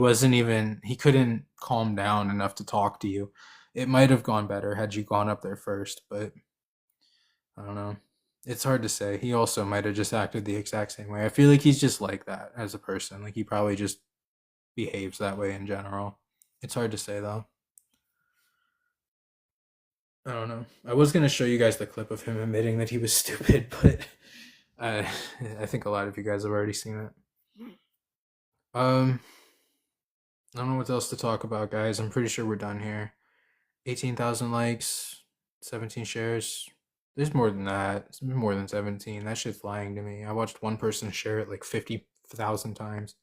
couldn't calm down enough to talk to you. It might have gone better had you gone up there first, but I don't know. It's hard to say. He also might have just acted the exact same way. I feel like he's just like that as a person. Like he probably just behaves that way in general. It's hard to say though. I don't know. I was gonna show you guys the clip of him admitting that he was stupid, but I think a lot of you guys have already seen it. I don't know what else to talk about, guys. I'm pretty sure we're done here. 18,000 likes, 17 shares. There's more than that. It's more than 17. That shit's lying to me. I watched one person share it like 50,000 times.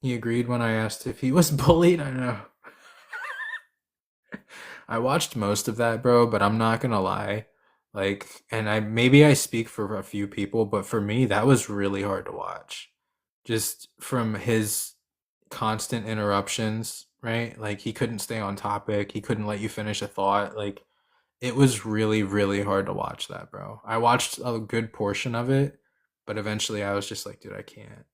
He agreed when I asked if he was bullied. I know. I watched most of that, bro, but I'm not gonna lie. Like, and maybe I speak for a few people, but for me, that was really hard to watch. Just from his constant interruptions, right? Like, he couldn't stay on topic. He couldn't let you finish a thought. Like, it was really, really hard to watch that, bro. I watched a good portion of it, but eventually I was just like, dude, I can't.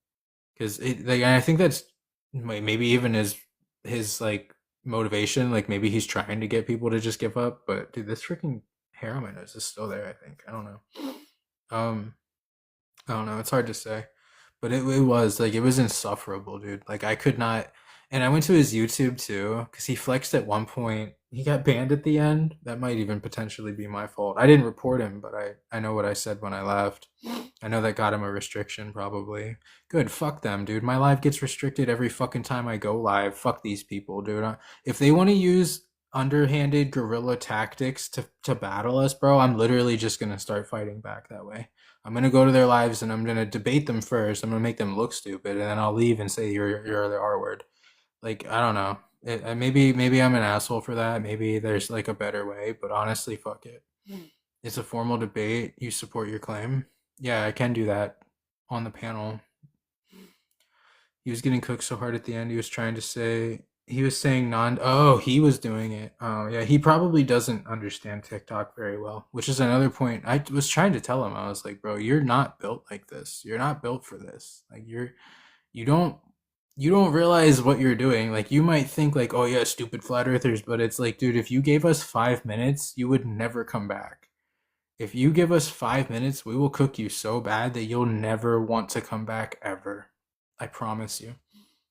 Because I think that's maybe even his like motivation. Like maybe he's trying to get people to just give up. But dude, this freaking hair on my nose is still there. I think I don't know. I don't know. It's hard to say, but it was like it was insufferable, dude. Like I could not. And I went to his YouTube too because he flexed at one point. He got banned at the end. That might even potentially be my fault. I didn't report him, but I know what I said when I left. I know that got him a restriction probably. Good, fuck them, dude. My live gets restricted every fucking time I go live. Fuck these people, dude. If they want to use underhanded guerrilla tactics to battle us, bro, I'm literally just gonna start fighting back that way. I'm gonna go to their lives and I'm gonna debate them first. I'm gonna make them look stupid, and then I'll leave and say you're the R word. Like, I don't know. Maybe I'm an asshole for that. Maybe there's like a better way, but honestly, fuck it. It's a formal debate. You support your claim. Yeah, I can do that on the panel. He was getting cooked so hard at the end. He was saying he was doing it. Oh yeah, he probably doesn't understand TikTok very well, which is another point. I was trying to tell him. I was like, bro, you're not built like this. You're not built for this. Like you don't realize what you're doing. Like, you might think like, oh yeah, stupid flat earthers, but it's like, dude, if you gave us 5 minutes, you would never come back. If you give us 5 minutes, we will cook you so bad that you'll never want to come back ever. I promise you.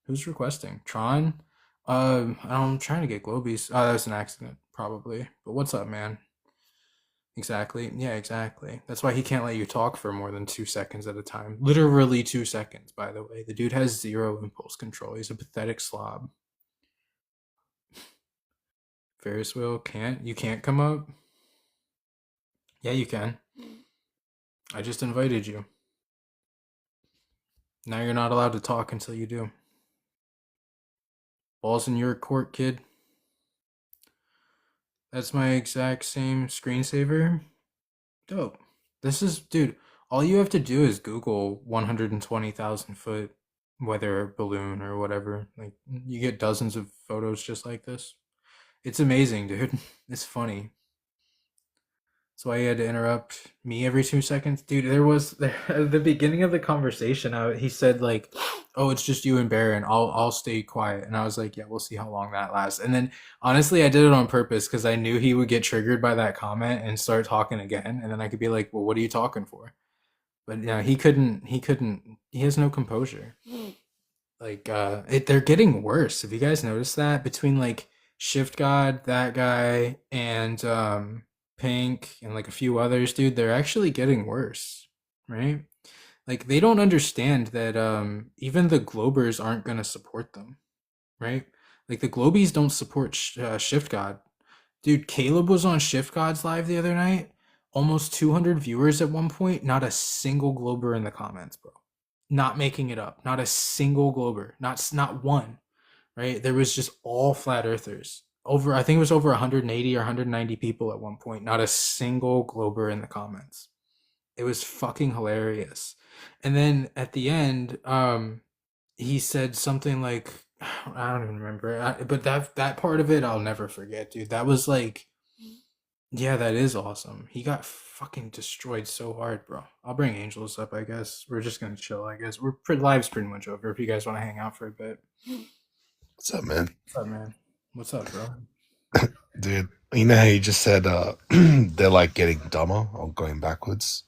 Who's requesting? Tron? I'm trying to get Globies. Oh, that was an accident, probably. But what's up, man? Exactly. Yeah, exactly. That's why he can't let you talk for more than 2 seconds at a time. Literally 2 seconds, by the way. The dude has 0 impulse control. He's a pathetic slob. Ferris wheel you can't come up? Yeah, you can. I just invited you. Now you're not allowed to talk until you do. Ball's in your court, kid. That's my exact same screensaver. Dope. Dude, all you have to do is Google 120,000 foot weather balloon or whatever. Like, you get dozens of photos just like this. It's amazing, dude. It's funny. That's why he had to interrupt me every 2 seconds. Dude, at the beginning of the conversation, he said like, oh, it's just you and Baron. I'll stay quiet. And I was like, yeah, we'll see how long that lasts. And then honestly, I did it on purpose because I knew he would get triggered by that comment and start talking again. And then I could be like, well, what are you talking for? But yeah, he has no composure. Like, they're getting worse. Have you guys noticed that? Between like Shift God, that guy, and Pink, and like a few others, dude, they're actually getting worse, right? Like, they don't understand that even the Globers aren't going to support them, right? Like, the Globies don't support Shift God. Dude, Caleb was on Shift God's live the other night. Almost 200 viewers at one point. Not a single Glober in the comments, bro. Not making it up. Not a single Glober. Not one, right? There was just all flat earthers. I think it was over 180 or 190 people at one point. Not a single Glober in the comments. It was fucking hilarious. And then at the end, he said something like, I don't even remember, but that part of it I'll never forget, dude. That was like, yeah, that is awesome. He got fucking destroyed so hard, bro. I'll bring Angels up, I guess. We're just gonna chill, I guess. Live's pretty much over if you guys want to hang out for a bit. What's up, man? What's up, man? What's up, bro? Dude, you know how you just said they're like getting dumber or going backwards?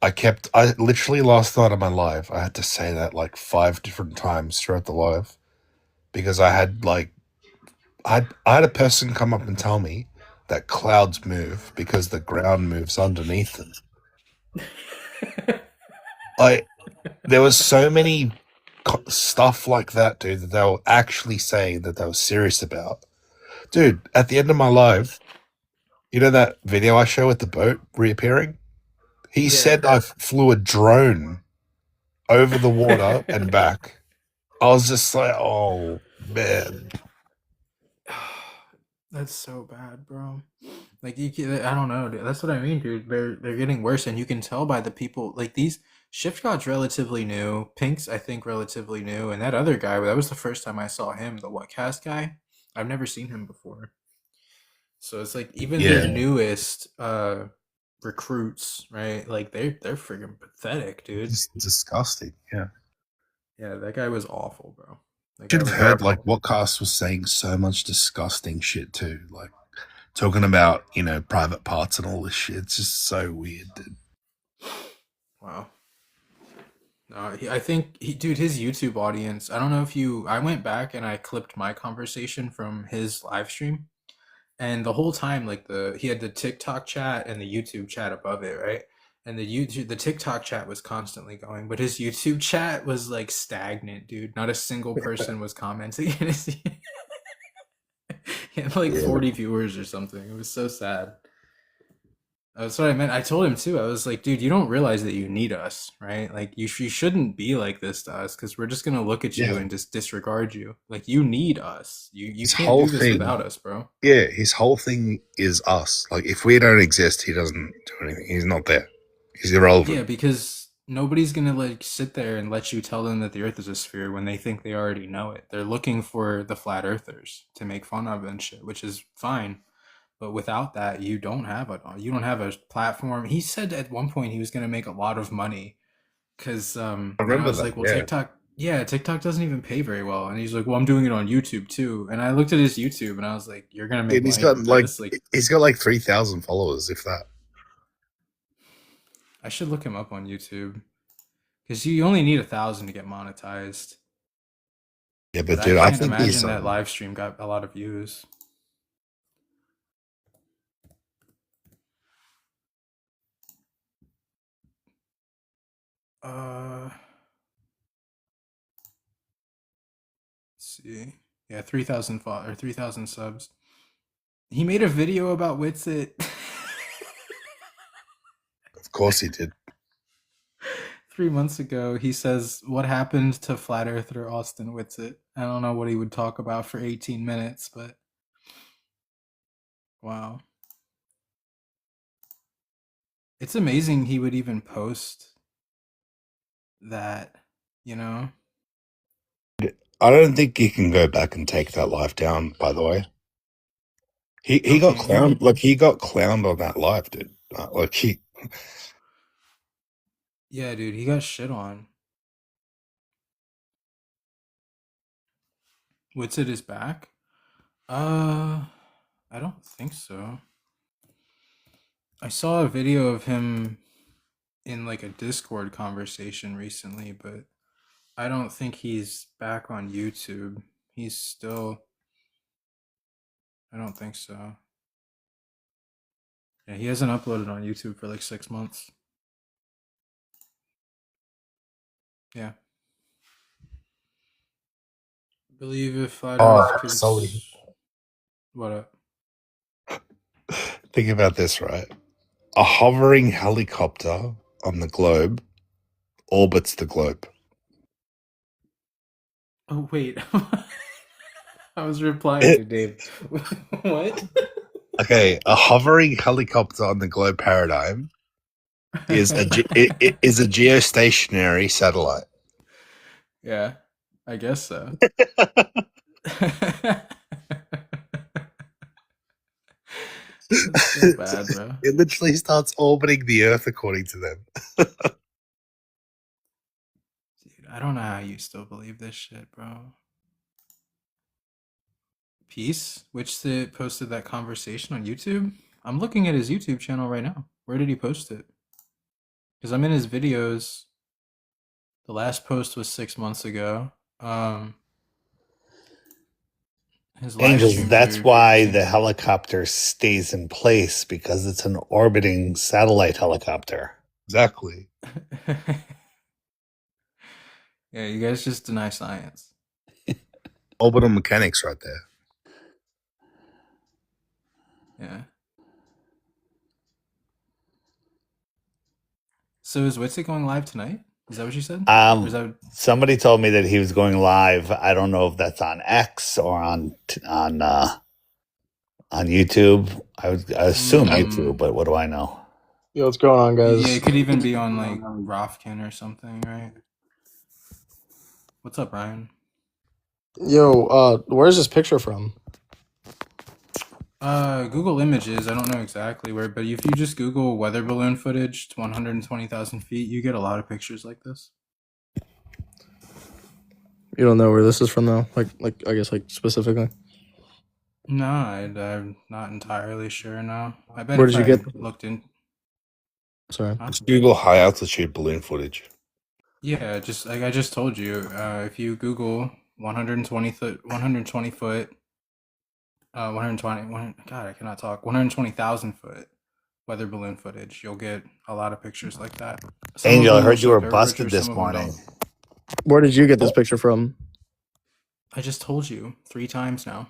I literally last night of my live, I had to say that like 5 different times throughout the live because I had a person come up and tell me that clouds move because the ground moves underneath them. There was so many stuff like that, dude, that they were actually saying that they were serious about. Dude, at the end of my live, you know that video I show with the boat reappearing? He said I flew a drone over the water and back. I was just like, oh, man. That's so bad, bro. Like, I don't know, dude. That's what I mean, dude. They're getting worse, and you can tell by the people. Like, these Shift God's relatively new. Pink's, I think, relatively new, and that other guy, that was the first time I saw him. The Whatcast guy, I've never seen him before. So it's like even the newest recruits, right? Like they're freaking pathetic, dude. It's disgusting. Yeah. Yeah, that guy was awful, bro. Should have heard like Whatcast was saying so much disgusting shit too, like talking about private parts and all this shit. It's just so weird, dude. Wow. I think dude, his YouTube audience. I don't know if I went back and I clipped my conversation from his live stream, and the whole time, like he had the TikTok chat and the YouTube chat above it, right? And the TikTok chat was constantly going, but his YouTube chat was like stagnant, dude. Not a single person was commenting. He had like 40 viewers or something. It was so sad. That's what I meant. I told him too. I was like, dude, you don't realize that you need us, right? Like, you shouldn't be like this to us because we're just gonna look at you Yeah. and just disregard you. Like, you need us. You His can't whole do this thing, without us, bro. yeah, his whole thing is us. Like, if we don't exist, he doesn't do anything. He's not there. He's irrelevant. Yeah, because nobody's gonna like sit there and let you tell them that the Earth is a sphere when they think they already know it. They're looking for the flat earthers to make fun of and shit, which is fine. But without that, you don't have a platform. He said at one point he was gonna make a lot of money because I and I remember was that. like, well, Yeah. TikTok doesn't even pay very well. And he's like, well, I'm doing it on YouTube too. And I looked at his YouTube and I was like, you're gonna make And he's money got from this? Like, he's got like 3,000 followers, if that. I should look him up on YouTube because you only need 1,000 to get monetized. Yeah, but But dude, I I can't think he's imagine that live stream got a lot of views. Let's see. Yeah, 3,000 or 3,000 subs. He made a video about Witsit. Of course he did. 3 months ago. He says, "What happened to flat earther Austin Witsit?" I don't know what he would talk about for 18 minutes, but wow. It's amazing he would even post that, you know? I don't think he can go back and take that live down, by the way. He got Okay. clowned, like he got clowned on that live, dude. Like he Yeah, dude, he got shit on. Witsit is back? I don't think so. I saw a video of him in like a Discord conversation recently, but I don't think he's back on YouTube. He's still... I don't think so. Yeah, he hasn't uploaded on YouTube for like 6 months. Yeah. Believe if flat Earth could... Sully. What up? Think about this, right? A hovering helicopter on the globe orbits the globe. Oh, wait. I was replying to Dave. What? Okay, a hovering helicopter on the globe paradigm is it is a geostationary satellite. Yeah, I guess so. That's so bad, bro. It literally starts orbiting the Earth according to them. Dude, I don't know how you still believe this shit, bro. Peace, which posted that conversation on YouTube. I'm looking at his YouTube channel right now. Where did he post it? Because I'm in his videos. The last post was 6 months ago. His live Angels, streams that's are why insane. the helicopter stays in place, because it's an orbiting satellite helicopter. Exactly. Yeah, you guys just deny science. Orbital mechanics right there. Yeah. So is Witsit going live tonight? Is that what you said? Or is that... Somebody told me that he was going live. I don't know if that's on X or on YouTube. I assume YouTube, but what do I know? Yo, what's going on, guys? Yeah, it could even be on like Rofkin or something, right? What's up, Ryan? Yo, where's this picture from? Google Images. I don't know exactly where, but if you just Google weather balloon footage to 120,000 feet, you get a lot of pictures like this. You don't know where this is from, though? Like I guess, like, specifically? No, I'm not entirely sure now. I bet Where if did you I get... looked in... Sorry. It's Google high altitude balloon footage. Yeah, just like I just told you, if you Google 120 foot, 120 foot, 120,000 foot weather balloon footage, you'll get a lot of pictures like that. Some of Angel, I them will heard you show were dirt busted pictures, this some of them morning. don't. Where did you get this picture from? I just told you 3 times now.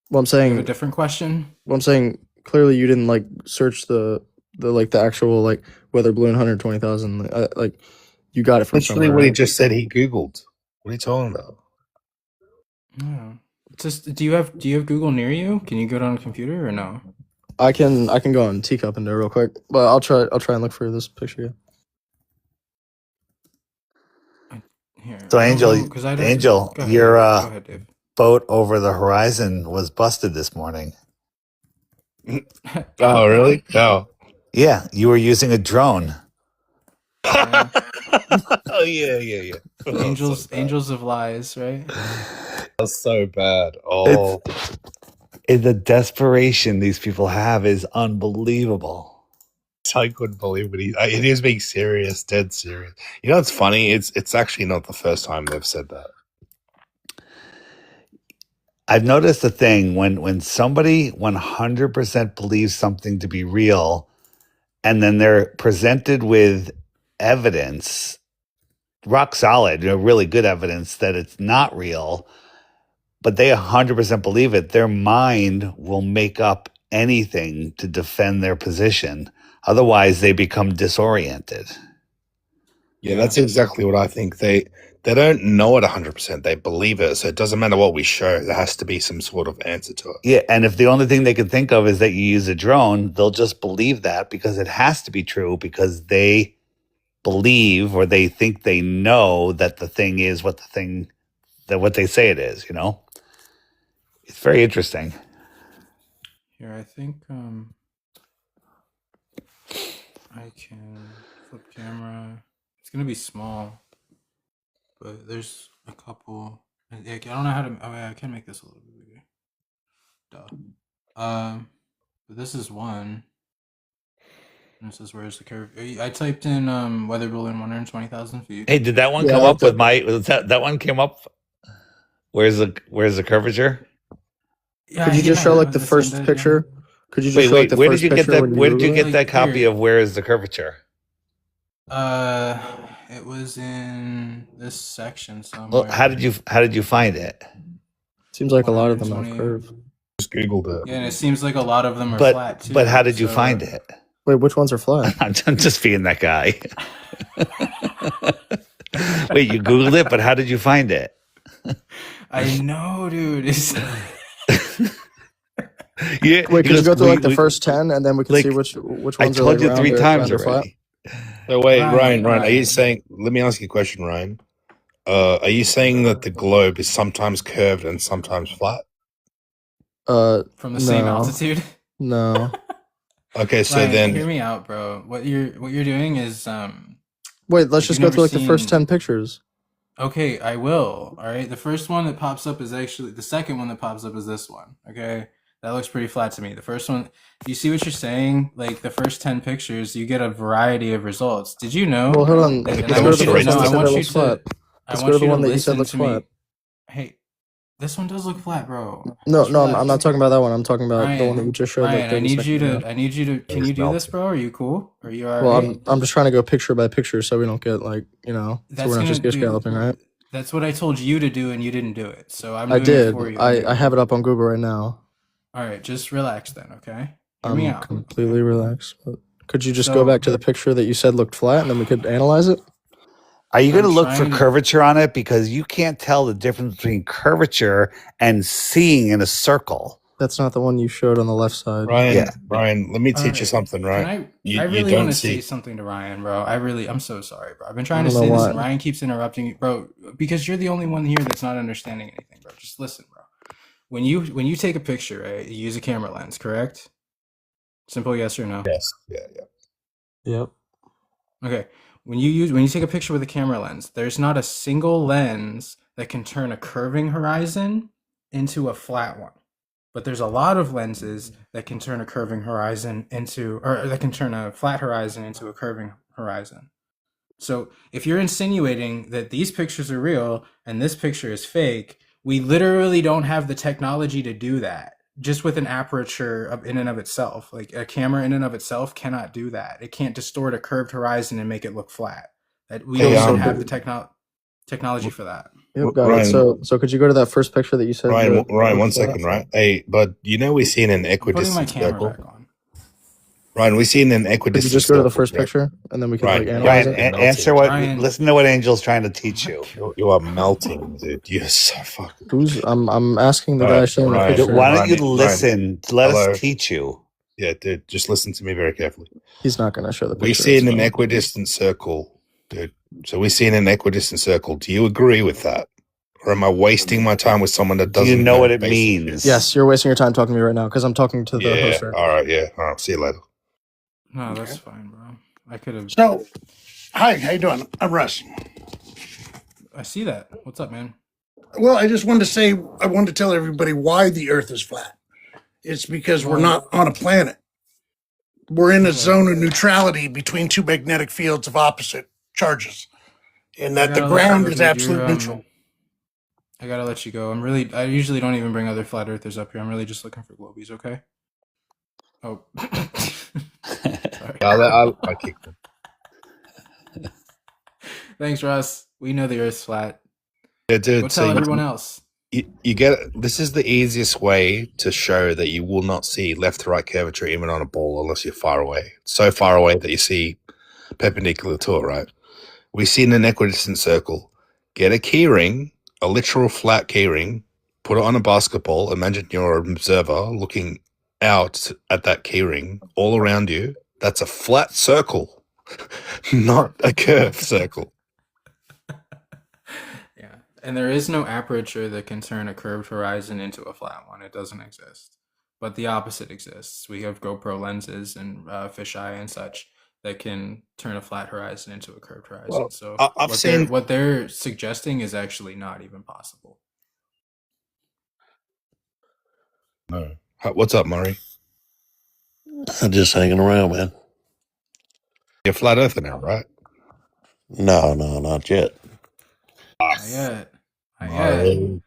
Well, I'm You have a saying... different question? Well, I'm saying, clearly you didn't, like, search the the actual like weather balloon 120,000. Like you got it from Literally somewhere, what he right? just said he Googled. What are you talking about? Yeah. Just do you have Google near you? Can you go on a computer or no? I can go on Teacup and do it real quick, but I'll try and look for this picture. Here. So I don't Angel, know, 'cause I don't. Angel, Go ahead, your Dave. Go ahead, Dave. boat over the horizon was busted this morning. Oh, really? Oh. Yeah, you were using a drone. Yeah. Oh yeah. Oh, Angels, angels of lies, right? that's so bad. Oh, The desperation these people have is unbelievable. I couldn't believe it. It is being serious, dead serious. You know, it's funny. It's actually not the first time they've said that. I've noticed a thing when somebody 100% believes something to be real, and then they're presented with evidence, rock solid, really good evidence that it's not real, but they 100% believe it, their mind will make up anything to defend their position. Otherwise, they become disoriented. Yeah, that's exactly what I think. They don't know it 100%. They believe it. So it doesn't matter what we show. There has to be some sort of answer to it. Yeah, and if the only thing they can think of is that you use a drone, they'll just believe that because it has to be true because they believe or they think they know that the thing is what they say it is, It's very interesting. Here, I think I can flip camera. It's gonna be small, but there's a couple. I don't know how to. Oh yeah, I can make this a little bit bigger. Duh. But this is one. And this is where's the curve. I typed in weather balloon 120,000 feet. Hey, did that one come up with that one came up? Where's the curvature? Yeah, Could you just show like the first picture? Could you just show like the where first did you get picture that? when you Where did you Google get it? that copy of Where is the Curvature? It was in this section somewhere. Well, how did you find it? Seems like a lot of them have curve. Just Googled it. Yeah, and it seems like a lot of them are But flat too. but how did you so- find it? Wait, which ones are flat? I'm just being that guy. Wait, you Googled it, but how did you find it? I know, dude. It's Yeah, Wait, could you go through like the we- first 10 and then we can like, see which ones I are told like you round 3 or times round or flat? already. So wait, Ryan, Ryan, are you Ryan. saying? Let me ask you a question, Ryan. Are you saying that the globe is sometimes curved and sometimes flat? from the same no. altitude. No. Okay, so Ryan, then hear me out, bro. What you're doing is Wait, let's If just you've go through never like the first seen- 10 pictures. Okay, I will. All right. The first one that pops up is actually the second one that pops up is this one. Okay. That looks pretty flat to me. The first one, you see what you're saying? Like the first 10 pictures, you get a variety of results. Did you know? Well, hold on. that- and Let's I go want to you the to first know. one I that want you looks to. flat. I Let's want go to you the one that you listen said looks to me. flat. Hey, this one does look flat, bro. No, Just no, I'm relax. not talking about that one. I'm talking about the one that Ryan, you just showed. Ryan, like I 30 need you seconds to. ago. I need you to. Can you do this, bro? Are you cool? Are you alright? Well, I'm just trying to go picture by picture so we don't get like, so That's we're not just gonna gish do. galloping, right? That's what I told you to do, and you didn't do it. So I'm I doing it did. for you. I have it up on Google right now. All right, just relax then, okay? Hear me I'm out. completely relaxed. But could you just So- go back to the picture that you said looked flat and then we could analyze it? Are you going to I'm look for trying to- curvature on it? Because you can't tell the difference between curvature and seeing in a circle. That's not the one you showed on the left side. Ryan, Yeah. Ryan, let me teach you Alright, something, right? Can You I really don't want to see. say something to Ryan, bro. I'm so sorry, bro. I've been trying I to don't say know this, why. and Ryan keeps interrupting you, bro. Because you're the only one here that's not understanding anything, bro. Just listen, bro. When you take a picture, right? You use a camera lens, correct? Simple yes or no. Yes. Yeah. Yep. Okay. When you take a picture with a camera lens, there's not a single lens that can turn a curving horizon into a flat one. But there's a lot of lenses that can turn a curving horizon into, or that can turn a flat horizon into a curving horizon. So if you're insinuating that these pictures are real and this picture is fake, we literally don't have the technology to do that. Just with an aperture in and of itself, like a camera in and of itself cannot do that. It can't distort a curved horizon and make it look flat. That we Hey, don't have the technology for that. Yep, got Ryan- it. So could you go to that first picture that you said? Ryan, that Ryan, looked 1 flat? second, right? Hey, but we've seen an I'm putting my equidistant camera circle. back on. Ryan, we seen an Could you equidistant just go to the circle, first right? picture and then we can Ryan, like analyze it? Answer what. Ryan. Listen to what Angel's trying to teach you. You are melting, dude. You're so fucking. Who's I'm asking the guy Ryan, showing the Ryan, picture. Why don't you Ryan, listen? Let hello. us teach you. Yeah, dude. Just listen to me very carefully. He's not going to show the picture. We see in it's an fine. equidistant circle, dude. So we see in an equidistant circle. Do you agree with that, or am I wasting my time with someone that Do doesn't you know what it basic means? shit? Yes, you're wasting your time talking to me right now because I'm talking to the Yeah. host. Right now. All right. Yeah. All right. See you later. No, that's fine, bro. I could have. So, hi, how you doing? I'm Russ. I see that. What's up, man? Well, I just wanted to say, I wanted to tell everybody why the Earth is flat. It's because we're not on a planet. We're in a zone of neutrality between two magnetic fields of opposite charges, and that the ground is absolute neutral. I gotta let you go. I usually don't even bring other flat earthers up here. I'm really just looking for globies, okay? Oh. Sorry. I kicked him. Thanks, Russ. We know the Earth's flat. Yeah, dude. Go tell everyone else. You get this is the easiest way to show that you will not see left to right curvature even on a ball unless you're far away. So far away that you see perpendicular to it, right? We see in an equidistant circle. Get a keyring, a literal flat keyring, put it on a basketball. Imagine you're an observer looking out at that keyring all around you. That's a flat circle, not a curved circle. Yeah. And there is no aperture that can turn a curved horizon into a flat one. It doesn't exist. But the opposite exists. We have GoPro lenses and fisheye and such that can turn a flat horizon into a curved horizon. Well, so I've seen what they're suggesting is actually not even possible. No. What's up, Murray? I'm just hanging around, man. You're a flat earther now, right? No, not yet. Not yet. Not yet.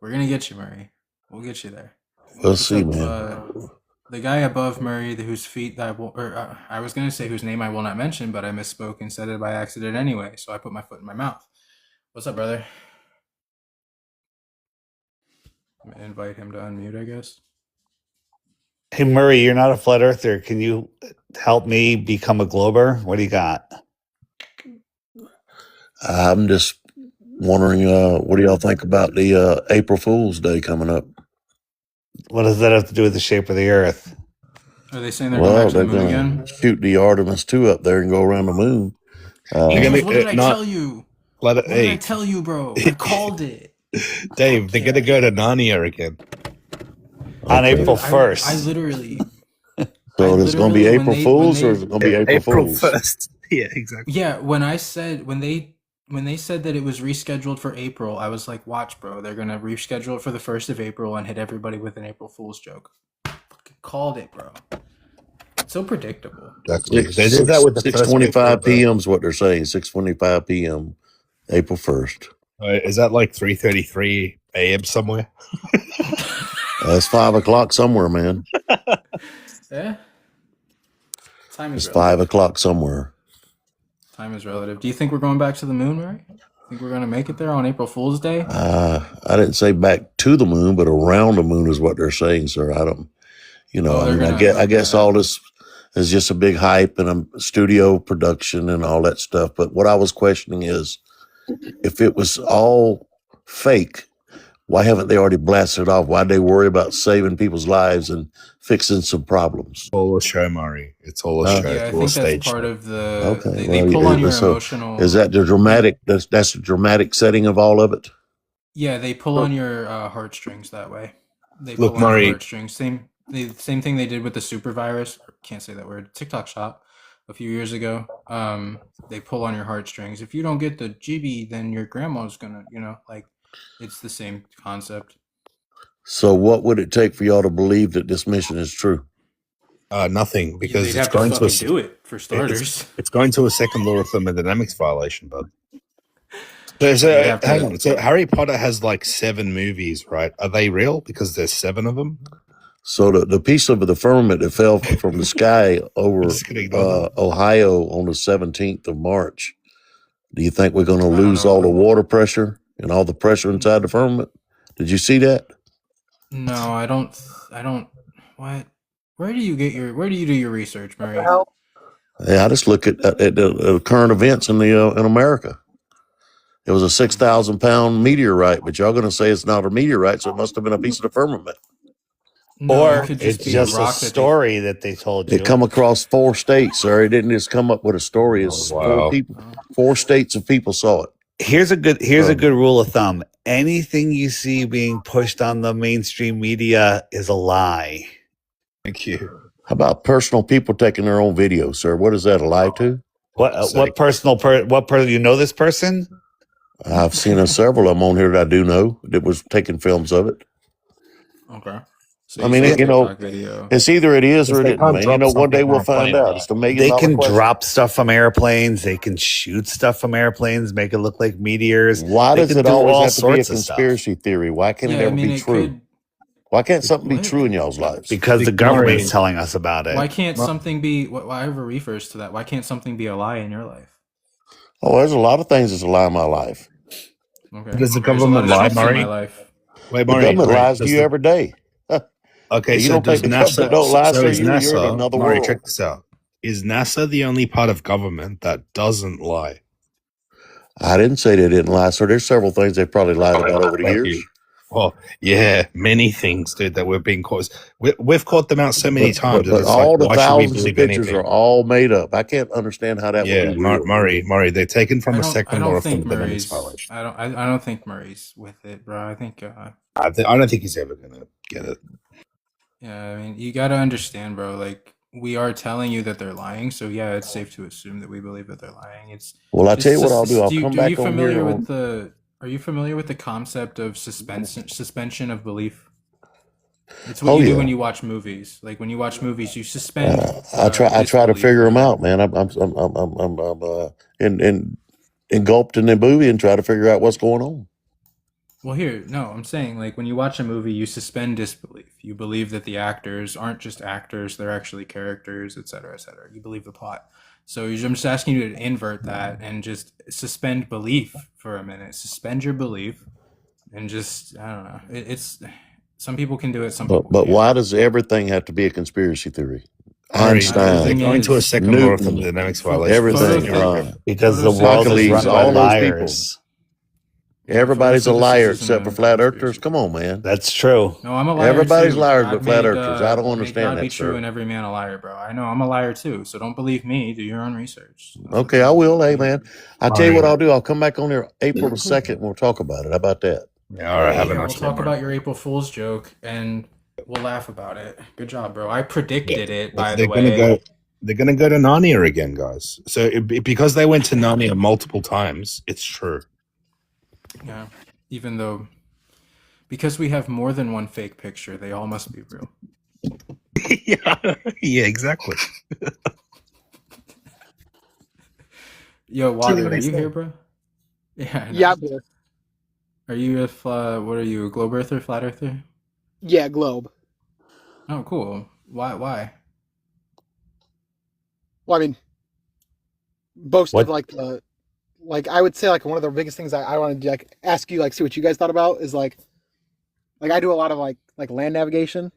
We're gonna get you, Murray. We'll get you there. We'll see, man. The guy above Murray, whose feet that I will, or I was gonna say whose name I will not mention, but I misspoke and said it by accident anyway. So I put my foot in my mouth. What's up, brother? I'm gonna invite him to unmute, I guess. Hey Murray, you're not a flat earther. Can you help me become a glober? What do you got? I'm just wondering, what do y'all think about the April Fool's Day coming up? What does that have to do with the shape of the Earth? Are they saying they're going back to They're the moon gonna again? shoot the Artemis 2 up there and go around the moon. What did I tell you? What did I Hey, tell you, bro? I called it. Dave, they're gonna go to Narnia again. On April I 1st. literally. So it's going to be literally, April Fool's, or is it going to be April Fool's? 1st. Yeah, exactly. Yeah, when they said that it was rescheduled for April, I was like, watch, bro, they're gonna reschedule it for the 1st of April and hit everybody with an April Fool's joke. Fucking called it, bro. It's so predictable. Exactly. They did that with the 6:25 p.m. is what they're saying. 6:25 p.m. April 1st. Is that like 3:33 a.m. somewhere? That's 5 o'clock somewhere, man. Yeah. Time is It's relative. 5 o'clock somewhere. Time is relative. Do you think we're going back to the moon, Murray? Think we're gonna make it there on April Fool's Day? I didn't say back to the moon, but around the moon is what they're saying, sir. I don't, I guess all this is just a big hype and a studio production and all that stuff. But what I was questioning is, if it was all fake, why haven't they already blasted it off? Why'd they worry about saving people's lives and fixing some problems? All a show, Murray. It's all a show. Yeah, I think that's part of the. Okay, They pull on your emotional. Is that the dramatic? That's the dramatic setting of all of it. Yeah, they pull on your heartstrings that way. They pull Look, on Murray. your heartstrings. Same thing they did with the super virus. Can't say that word. TikTok shop a few years ago. They pull on your heartstrings. If you don't get the GB, then your grandma's gonna, it's the same concept. So, what would it take for y'all to believe that this mission is true? Nothing, because They'd it's have to going to fucking do it for starters. It's going to a second law of thermodynamics violation, bud. You'd have to- Hang on. So Harry Potter has like 7 movies, right? Are they real? Because there's 7 of them. So the piece of the firmament that fell from the sky over Just gonna ignore that. Ohio on the 17th of March, do you think we're going to lose all the water pressure and all the pressure inside the firmament? Did you see that? No, I don't. What? Where do you do your research, Murray? Yeah, I just look at the current events in in America. It was a 6,000-pound meteorite, but y'all going to say it's not a meteorite, so it must have been a piece of the firmament. No, it Or could it's just be just a a rock that they. story that they told you. It come across 4 states, sir. It didn't just come up with a story. It's wow. 4 states of people saw it. Here's a good So, rule of thumb. Anything you see being pushed on the mainstream media is a lie. Thank you. how about personal people taking their own videos, sir? What is that, a lie to? What personal you know this person? I've seen several of them on here that I do know that was taking films of it. Okay. So I you mean, saw a you know, TikTok video. it's either it is or Because it they isn't, can't man. You drop know, one day something we'll on a plane, find out. right? It's the $1 million They can question. drop stuff from airplanes. They can shoot stuff from airplanes, make it look like meteors. Why They does can it do always all have to be a sorts of stuff conspiracy theory? Why can't it Yeah, I ever mean, be it true? could. Why can't something be What? true in y'all's lives? because the Murray, government's telling us about Why it. can't something be? Whatever refers to that. Why can't something be a lie in your life? Oh, there's a lot of things that's a lie in my life. Okay. does the There's a lot government of lie, truths in my Murray? life. Wait, The Murray, government Murray, lies to does you the every day. okay? You So don't does think the government NASA? don't lie, So sir? is You're in NASA? another Murray, world. check this out. Is NASA the only part of government that doesn't lie? I didn't say they didn't lie, sir. There's several things they've probably lied about over the Thank years. you. Well, yeah, many things, dude, that we're being caught. We've caught them out so many times. But It's like, all the why should we thousands of believe pictures anything? are all made up. I can't understand how that would Yeah, be real. Murray, they're taken from I a don't. I second law don't of think thermodynamics Murray's. violation. I don't think Murray's with it, bro. I think. I don't think he's ever gonna get it. Yeah. I mean, you got to understand, bro. Like, we are telling you that they're lying, so yeah, it's safe to assume that we believe that they're lying. It's Well, I tell you just. what I'll do. I'll come Are you back on familiar here. with the? Are you familiar with the concept of suspension of belief? It's what Oh you do when yeah. you watch movies. Like when you watch movies, you suspend I try to disbelief figure for a them minute. out, man. I'm engulfed in the movie and try to figure out what's going on. Well, here, no, I'm saying like when you watch a movie, you suspend disbelief. You believe that the actors aren't just actors; they're actually characters, etc., etc. You believe the plot. So I'm just asking you to invert that and just suspend belief for a minute. Suspend your belief and just I don't know. It's some people can do it, some people But can't. why does everything have to be a conspiracy theory? Murray, they're Einstein, going to a second law of Newton, thermodynamics violation. everything. Because the world is Hercules, run by all those people. liars. Everybody's a liar Photosynthesis isn't except for a flat earthers. Come on, man. That's true. No, I'm a liar Everybody's too. liars God but flat made, earthers. I don't made understand God be that, true sir. and every man a liar, bro. I know I'm a liar too. So don't believe me. Do your own research. Okay, I will. Hey, man. I'll tell you what Murray. I'll do. I'll come back on there April the 2nd and we'll talk about it. How about that? Yeah, all right. Have a Yeah, nice we'll day, talk Murray. about your April Fool's joke and we'll laugh about it. Good job, bro. I predicted it, by They're the gonna way. go. They're gonna go to Narnia again, guys. So because they went to Narnia multiple times, it's true. Yeah. Even though, because we have more than one fake picture, they all must be real. Yeah, exactly. Yo, See what Water, I are you said. here, bro? Yeah. I know. Yeah, I'm here. Are you what are you, a globe earther, flat earther? Yeah, globe. Oh, cool. Why? Well, I mean, most What? of like I would say like one of the biggest things I wanted to like ask you, like see what you guys thought about is like I do a lot of like land navigation.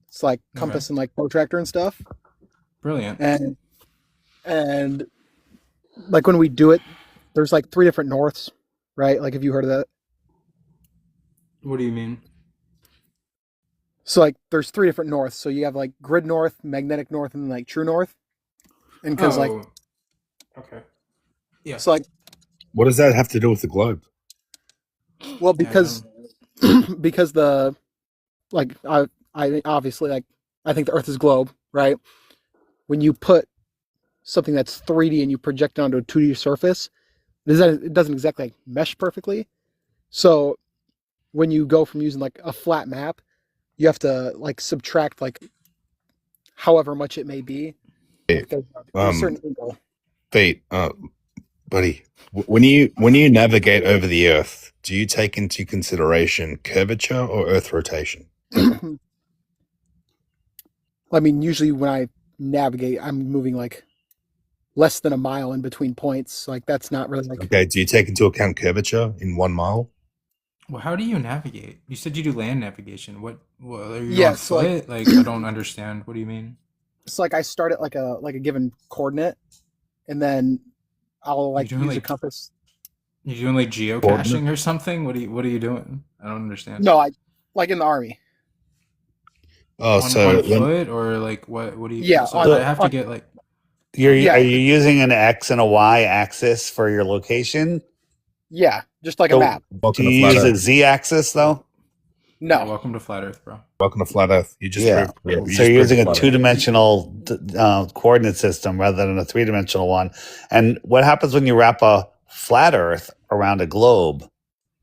It's like compass and like protractor and stuff. Brilliant. And like when we do it, there's like 3 different norths, right? Like have you heard of that? What do you mean? So like there's 3 different norths. So you have like grid north, magnetic north, and like true north. And because like okay. Yeah. So like What does that have to do with the globe? well because because the like I obviously like I think the Earth is globe, right? When you put something that's 3D and you project it onto a 2D surface, it doesn't exactly like mesh perfectly. So when you go from using like a flat map, you have to like subtract like however much it may be. There's a certain angle. Fate, buddy. When you navigate over the Earth, do you take into consideration curvature or Earth rotation? I mean, usually when I navigate, I'm moving like less than a mile in between points. Like that's not really like Okay. Do you take into account curvature in 1 mile? Well, how do you navigate? You said you do land navigation. What are you Yeah, on so like foot? Like, I don't understand. What do you mean? it's like I start at like a given coordinate, and then I'll You like doing use a like compass. you doing like geocaching or something? What are you doing? I don't understand. No, I like in the army. Oh, On so when foot or like what do you? Yeah, So on I So have to on get like you're yeah, are you using an X and a Y axis for your location? yeah, just like a So map. do welcome to you flat use a Earth. Z axis though? yeah. No, Welcome to Flat Earth, bro. Welcome to flat Earth. You just Yeah. proved. You So just you're proved using a flat Earth. two-dimensional coordinate system rather than a three-dimensional one. And what happens when you wrap a flat Earth around a globe?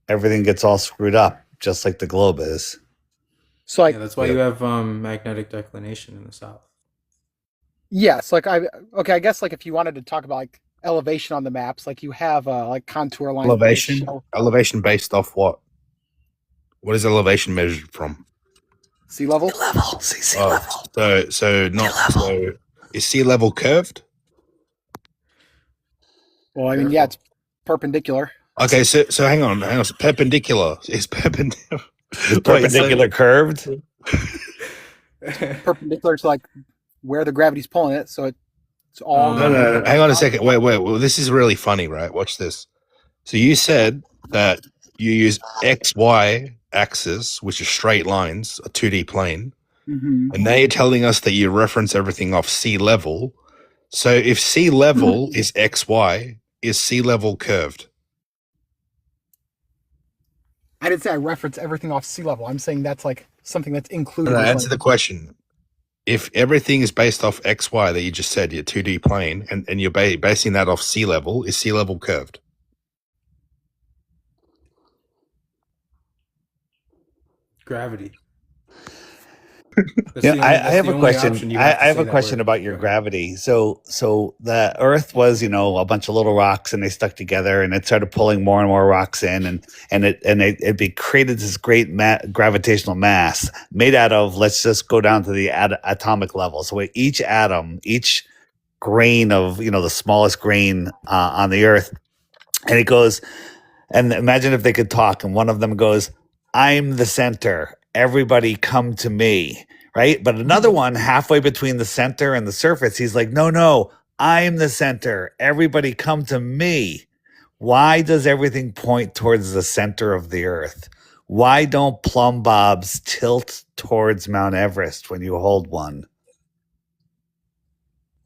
Everything gets all screwed up, just like the globe is. so Yeah, like that's why Yeah. you have magnetic declination in the south. yes, like I guess like if you wanted to talk about like elevation on the maps, like you have like contour lines that Elevation. show Elevation based off what? What is elevation measured from? sea level. Level, sea Oh, level. so not so. Is sea level curved? Well, I mean, yeah, it's perpendicular. Okay, so hang on. So perpendicular is perpendicular. Is Wait, so perpendicular curved? Perpendicular to like where the gravity's pulling it, so it's all no, no, no. Hang on a second. Wait. Well, this is really funny, right? Watch this. So you said that you use XY axis, which is straight lines, a 2D plane, Mhm. and now you're telling us that you reference everything off sea level. So if sea level is XY, is sea level curved? I didn't say I reference everything off sea level. I'm saying that's like something that's included. No, as, answer like, the question. If everything is based off XY that you just said, your 2D plane, and you're basing that off sea level, is sea level curved? Gravity. That's Yeah, the I only, that's have the a only question. option you I have to have say a that question word. about your gravity. So the Earth was, a bunch of little rocks, and they stuck together, and it started pulling more and more rocks in, and it created this great gravitational mass made out of. Let's just go down to the atomic level. So each atom, each grain of the smallest grain on the Earth, and it goes. And imagine if they could talk, and one of them goes, "I'm the center. Everybody come to me." Right? But another one, halfway between the center and the surface, he's like, "No, I'm the center. Everybody come to me." Why does everything point towards the center of the Earth? Why don't plumb bobs tilt towards Mount Everest when you hold one?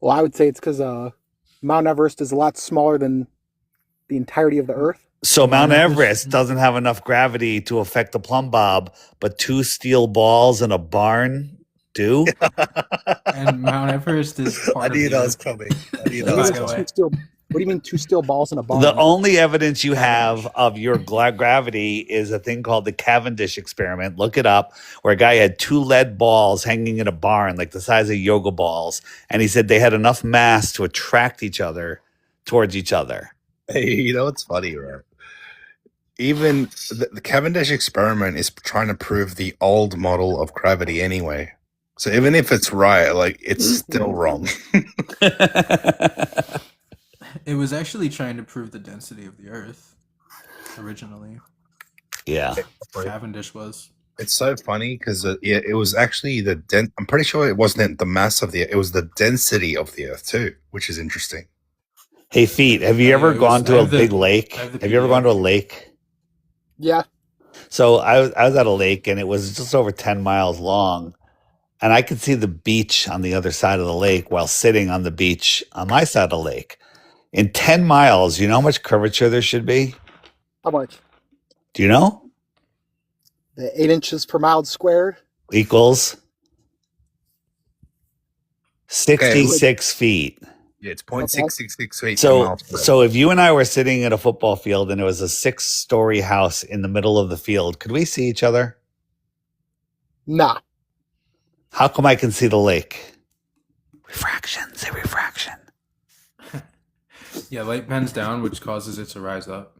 well, I would say it's because Mount Everest is a lot smaller than the entirety of the Earth. So Mount Mount Everest- Everest doesn't have enough gravity to affect the plumb bob, but two steel balls in a barn do. And Mount Everest is part of the Earth. coming. What do you mean what do you mean two steel balls in a barn? The only evidence you have of your gravity is a thing called the Cavendish experiment. Look it up, where a guy had two lead balls hanging in a barn, like the size of yoga balls, and he said they had enough mass to attract each other towards each other. Hey, you know what's funny, right? Even the Cavendish experiment is trying to prove the old model of gravity anyway. So even if it's right, like it's still wrong. It was actually trying to prove the density of the Earth originally. Yeah. Cavendish was. It's so funny because it was actually I'm pretty sure it wasn't the mass of it was the density of the Earth too, which is interesting. Hey, Feet, have you ever gone to a big lake? Have you ever gone to a lake? Yeah. So I was at a lake, and it was just over 10 miles long, and I could see the beach on the other side of the lake while sitting on the beach on my side of the lake. In 10 miles, you know how much curvature there should be? How much? Do you know? The 8 inches per mile squared. Equals 66 feet. Yeah, it's 0.666 feet. per So, mile squared. so if you and I were sitting at a football field and there was a 6-story house in the middle of the field, could we see each other? Nah. How come I can see the lake? Refraction. Say refraction. Yeah, light bends down, which causes it to rise up.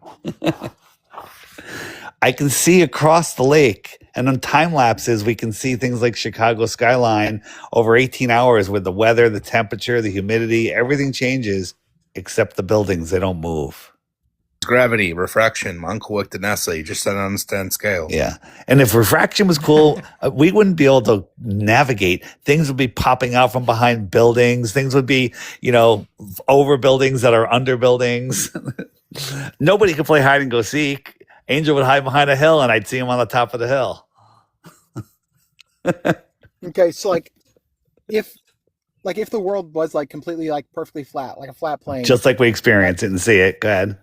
I can see across the lake, and on time lapses, we can see things like Chicago skyline over 18 hours with the weather, the temperature, the humidity, everything changes except the buildings. They don't move. Gravity, refraction. My uncle worked at NASA. He just doesn't understand scale. Yeah. And if refraction was cool, we wouldn't be able to navigate. Things would be popping out from behind buildings. Things would be, over buildings that are under buildings. Nobody could play hide and go seek. Angel would hide behind a hill and I'd see him on the top of the hill. Okay, so if the world was completely perfectly flat, like a flat plane, Just like we experience it and see it. Go ahead.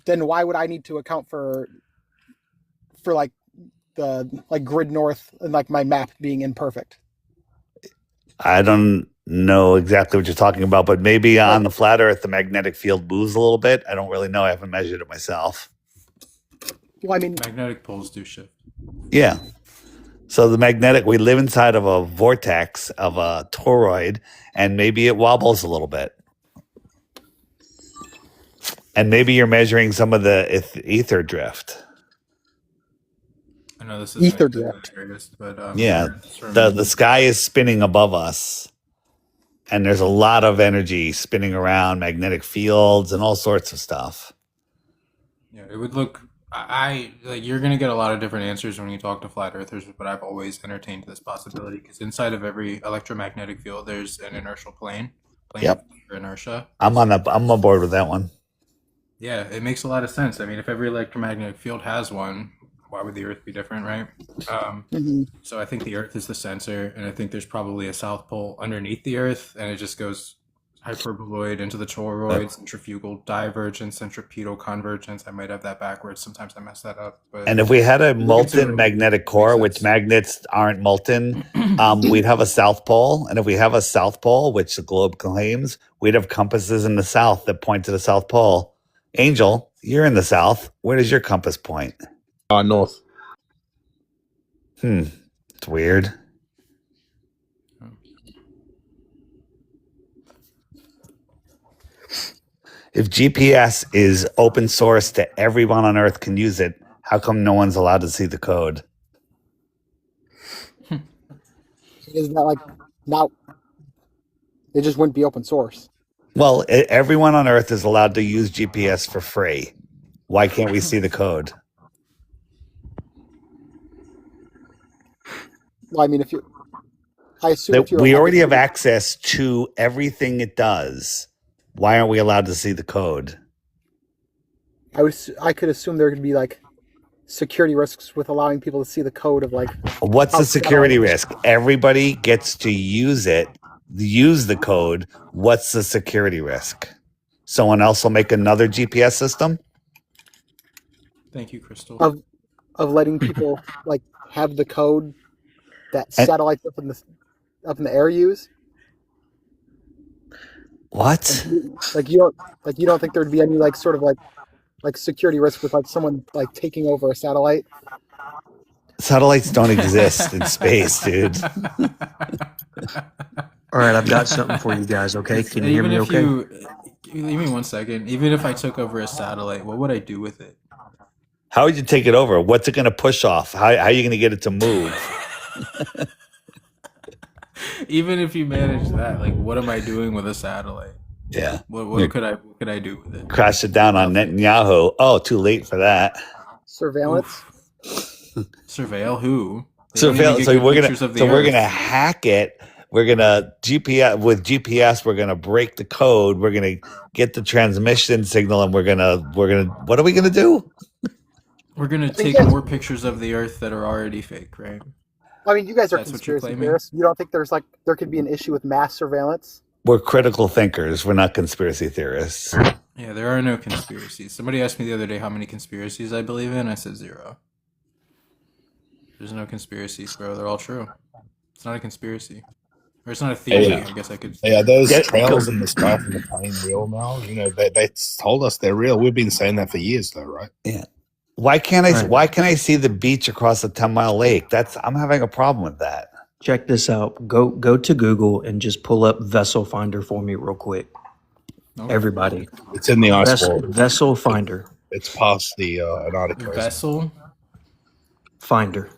then why would I need to account for the grid north and my map being imperfect? I don't know exactly what you're talking about, but maybe on the flat earth, the magnetic field moves a little bit. I don't really know. I haven't measured it myself. Well, I mean, magnetic poles do shift. Yeah. So we live inside of a vortex of a toroid, and maybe it wobbles a little bit. And maybe you're measuring some of the ether drift. I know this is ether drift, but Yeah, the sky is spinning above us, and there's a lot of energy spinning around, magnetic fields and all sorts of stuff. Yeah, it would look. You're gonna get a lot of different answers when you talk to flat earthers, but I've always entertained this possibility because inside of every electromagnetic field, there's an inertial plane. Yep. For inertia. I'm on board with that one. Yeah, it makes a lot of sense. I mean, if every electromagnetic field has one, why would the Earth be different, right? So I think the Earth is the sensor, and I think there's probably a south pole underneath the Earth, and it just goes hyperboloid into the toroid, centrifugal divergence, centripetal convergence. I might have that backwards. Sometimes I mess that up. But And if we had a molten magnetic core, which magnets aren't molten, we'd have a south pole. And if we have a south pole, which the globe claims, we'd have compasses in the south that point to the south pole. Angel, you're in the south. Where does your compass point? North. It's weird. If GPS is open source to everyone on Earth can use it, how come no one's allowed to see the code? Isn't that now? It just wouldn't be open source. Well, everyone on Earth is allowed to use GPS for free. Why can't we see the code? Well, I mean, I assume if you're We already have access to everything it does. Why aren't we allowed to see the code? I could assume there could be security risks with allowing people to see the code of What's the security risk? Everybody gets to use the code. What's the security risk? Someone else will make another GPS system? Thank you, Crystal. Of letting people have the code that satellites up in the air use. What? You don't think there'd be any security risk with someone taking over a satellite? Satellites don't exist in space, dude. All right, I've got something for you guys, okay? Can you hear me okay? Give me 1 second. Even if I took over a satellite, what would I do with it? How would you take it over? What's it going to push off? How are you going to get it to move? Even if you manage that, what am I doing with a satellite? Yeah. What could I do with it? Crash it down on Netanyahu. Oh, too late for that. Surveillance. Surveil who? Surveil. So we're gonna hack it. We're gonna GPS. We're gonna break the code. We're gonna get the transmission signal, and we're gonna. What are we gonna do? We're gonna take more pictures of the Earth that are already fake, right? I mean, you guys are That's what you're conspiracy claiming? theorists. You don't think there could be an issue with mass surveillance? We're critical thinkers. We're not conspiracy theorists. Yeah, there are no conspiracies. Somebody asked me the other day how many conspiracies I believe in. I said 0. There's no conspiracies, bro. They're all true. It's not a conspiracy. Or it's not a theory, I guess I could say. Yeah, those trails in the sky from the plane real now? They told us they're real. We've been saying that for years, though, right? Yeah. Why can't I see the beach across a 10-mile lake? I'm having a problem with that. Check this out. Go to Google and just pull up Vessel Finder for me real quick. Okay. Everybody. It's in the iceberg. Vessel Finder. It's past the Antarctica. Vessel Finder.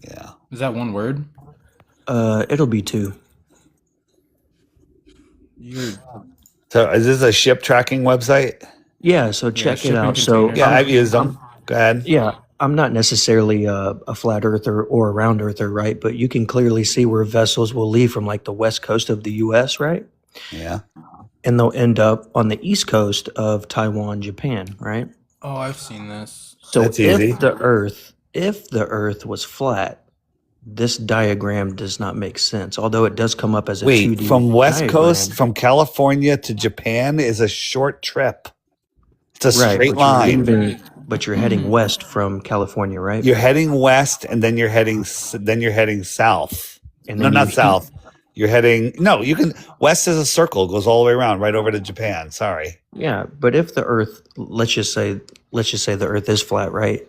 Yeah. Is that one word? It'll be 2. So is this a ship tracking website? Yeah, so Yeah, check it shipping out. So containers. Yeah, I've used them. Go ahead. yeah, I'm not necessarily a flat earther or a round earther, right? But you can clearly see where vessels will leave from like the west coast of the US, right? Yeah. And they'll end up on the east coast of Taiwan, Japan, right? Oh, I've seen this. So That's easy. if the earth was flat, this diagram does not make sense. Although it does come up as a Wait, 2D from West diagram. Coast, from California to Japan is a short trip. It's a Right, straight but you're line. but you're heading west from California, right? You're heading west, and then you're heading south. And No, then not you south. You're heading. No, you can. West is a circle, goes all the way around, right over to Japan. Sorry. Yeah, but if the Earth, let's just say the Earth is flat, right?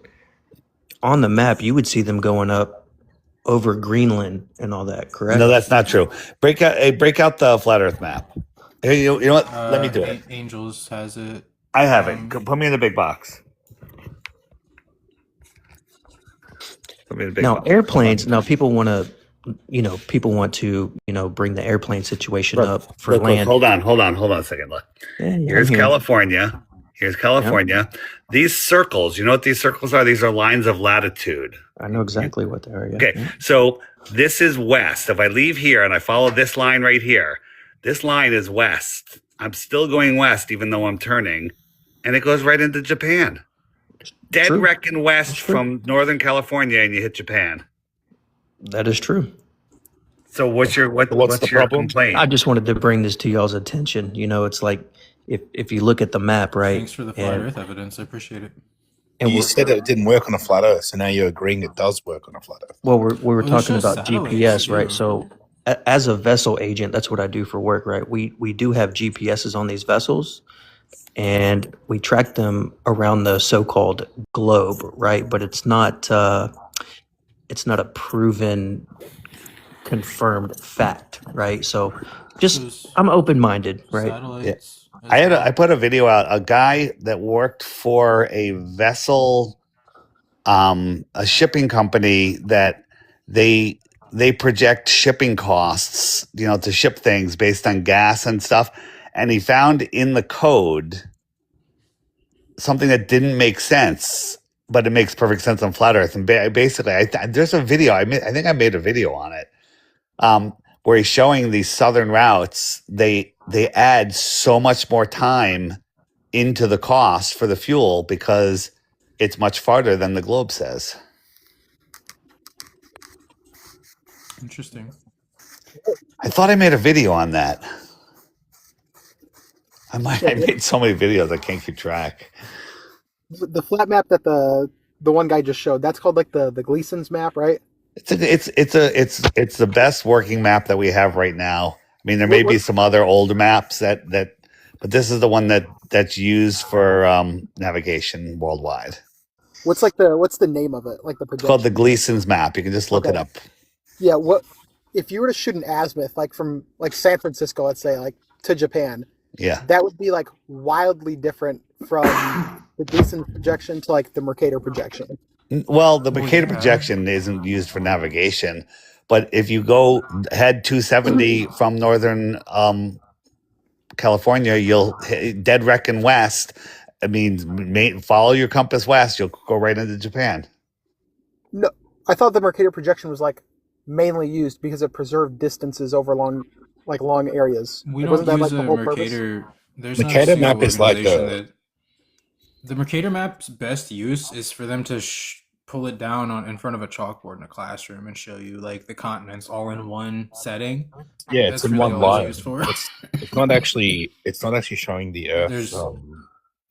On the map, you would see them going up over Greenland and all that, correct? No, that's not true. Break out the flat Earth map. Here, you know what? Let me do it. Angels has it. I have it. Put me in the big box. Put me in the big Now, box. airplanes. Now, people want to, bring the airplane situation up for Look, land. hold on a second. Look, Yeah, here's I'm here. California. Here's California. These circles, you know what these circles are? These are lines of latitude. I know exactly what they are. Yeah. Okay, so this is west. If I leave here and I follow this line right here, this line is west. I'm still going west, even though I'm turning, and it goes right into Japan. Dead True. reckon west from Northern California, and you hit Japan. That is true. So what's your complaint? I just wanted to bring this to y'all's attention. It's like if you look at the map, right? Thanks for the flat Earth evidence. I appreciate it. And you said that it didn't work on a flat Earth, so now you're agreeing it does work on a flat Earth. Well, we were Well, it talking shows about satellites, GPS, right? too. So as a vessel agent, that's what I do for work, right? We do have GPSs on these vessels, and we track them around the so-called globe, right? But it's not a proven, confirmed fact, right? So I'm open-minded, right? Satellites. I put a video out. A guy that worked for a vessel, a shipping company that they project shipping costs, to ship things based on gas and stuff. And he found in the code something that didn't make sense, but it makes perfect sense on flat Earth. And basically, there's a video. I think I made a video on it. Where he's showing these southern routes, they add so much more time into the cost for the fuel because it's much farther than the globe says. Interesting. I thought I made a video on that. I made so many videos I can't keep track. The flat map that the one guy just showed, that's called like the Gleason's map, right? It's the best working map that we have right now. I mean, there may be some other older maps that, but this is the one that's used for navigation worldwide. What's the name of it? Like the It's projection? called the Gleason's map. You can just look it up. Yeah. What if you were to shoot an azimuth, like from like San Francisco, let's say, like to Japan? Yeah. That would be like wildly different from the Gleason projection to like the Mercator projection. Well, the Mercator projection isn't used for navigation, but if you head 270 from northern California, you'll dead reckon west. It means follow your compass west. You'll go right into Japan. No, I thought the Mercator projection was like mainly used because it preserved distances over long areas. We Like, don't wasn't that use like the a whole Mercator. purpose? There's not a Mercator single map is like organization the Mercator map's best use is for them to pull it down in front of a chalkboard in a classroom and show you like the continents all in one setting. Yeah, That's it's in really one all line. used for. It's not actually showing the Earth. There's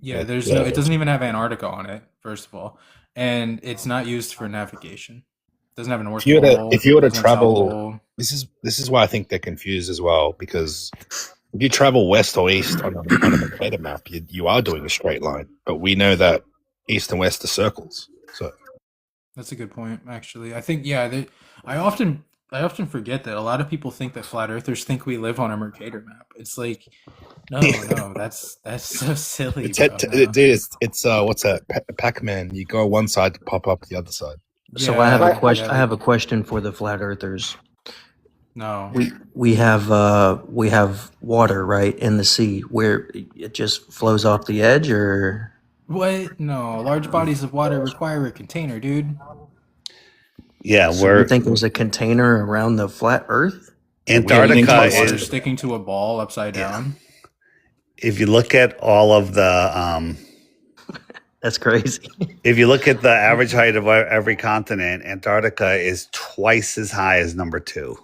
There's it doesn't even have Antarctica on it, first of all, and it's not used for navigation. It doesn't have an North Pole. If you were to doesn't have South travel, Pole. this is why I think they're confused as well, because if you travel west or east on a Mercator map, you are doing a straight line, but we know that east and west are circles. So That's a good point, actually. I think I often forget that a lot of people think that flat earthers think we live on a Mercator map. It's like, no, that's so silly. Bro, no. It's what's that? Pac-Man. You go one side to pop up the other side. So I have a question. I have a question for the flat earthers. No. We have water, right, in the sea where it just flows off the edge, or What? No. Large bodies of water require a container, dude. Yeah, so you think there's a container around the flat Earth? Antarctica Water is. sticking to a ball upside down. If you look at all of the, that's crazy. If you look at the average height of every continent, Antarctica is twice as high as number 2.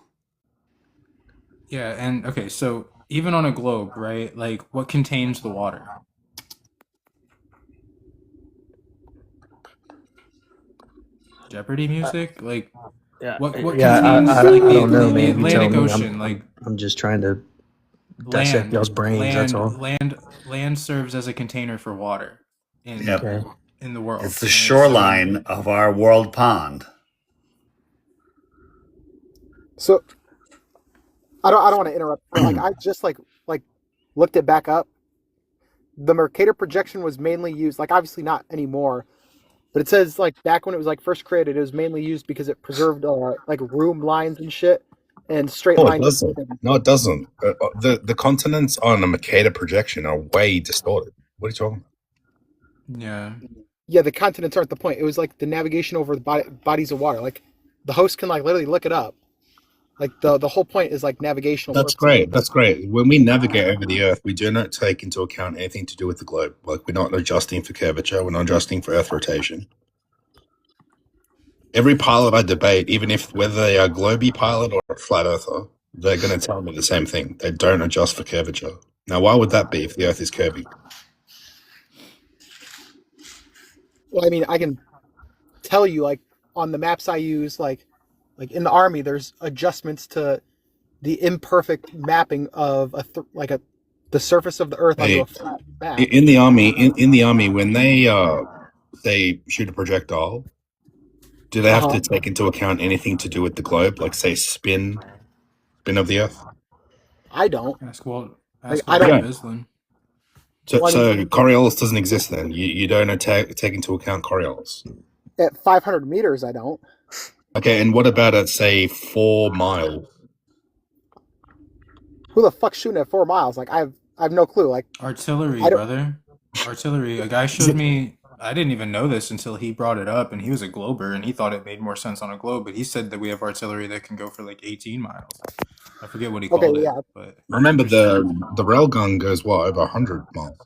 Yeah, and okay, so even on a globe, right? Like, what contains the water? Jeopardy music? Like, what contains I like don't know, the man. You tell Atlantic me. Ocean? Like, I'm just trying to dissect y'all's brains. That's all. Land serves as a container for water in Yep. in the world. It's the shoreline of our world pond. So I don't want to interrupt. But like I just like looked it back up. The Mercator projection was mainly used, like obviously not anymore, but it says like back when it was like first created, it was mainly used because it preserved like room lines and shit and straight Oh, it lines. doesn't. No, it doesn't. The continents on the Mercator projection are way distorted. What are you talking about? Yeah. Yeah, the continents aren't the point. It was like the navigation over the bodies of water. Like the host can like literally look it up. Like the whole point is like navigational. That's great. That's great. When we navigate over the Earth, we do not take into account anything to do with the globe. Like we're not adjusting for curvature. We're not adjusting for Earth rotation. Every pilot I debate, even if whether they are globey pilot or a flat earther, they're going to tell me the same thing. They don't adjust for curvature. Now, why would that be if the Earth is curvy? Well, I mean, I can tell you like on the maps I use, like in the Army, there's adjustments to the imperfect mapping of the surface of the Earth onto a flat map. In the army, when they shoot a projectile, do they have to take into account anything to do with the globe, like say spin of the Earth? I don't. Ask Walt. I don't. Bislin. So Coriolis doesn't exist then. You don't take into account Coriolis. At 500 meters, I don't. Okay, and what about at say 4 miles? Who the fuck's shooting at 4 miles? Like I have no clue. Like Artillery, brother. Artillery. A guy showed me. I didn't even know this until he brought it up, and he was a glober, and he thought it made more sense on a globe. But he said that we have artillery that can go for like 18 miles. I forget what he called it. But Remember the railgun goes over 100 miles.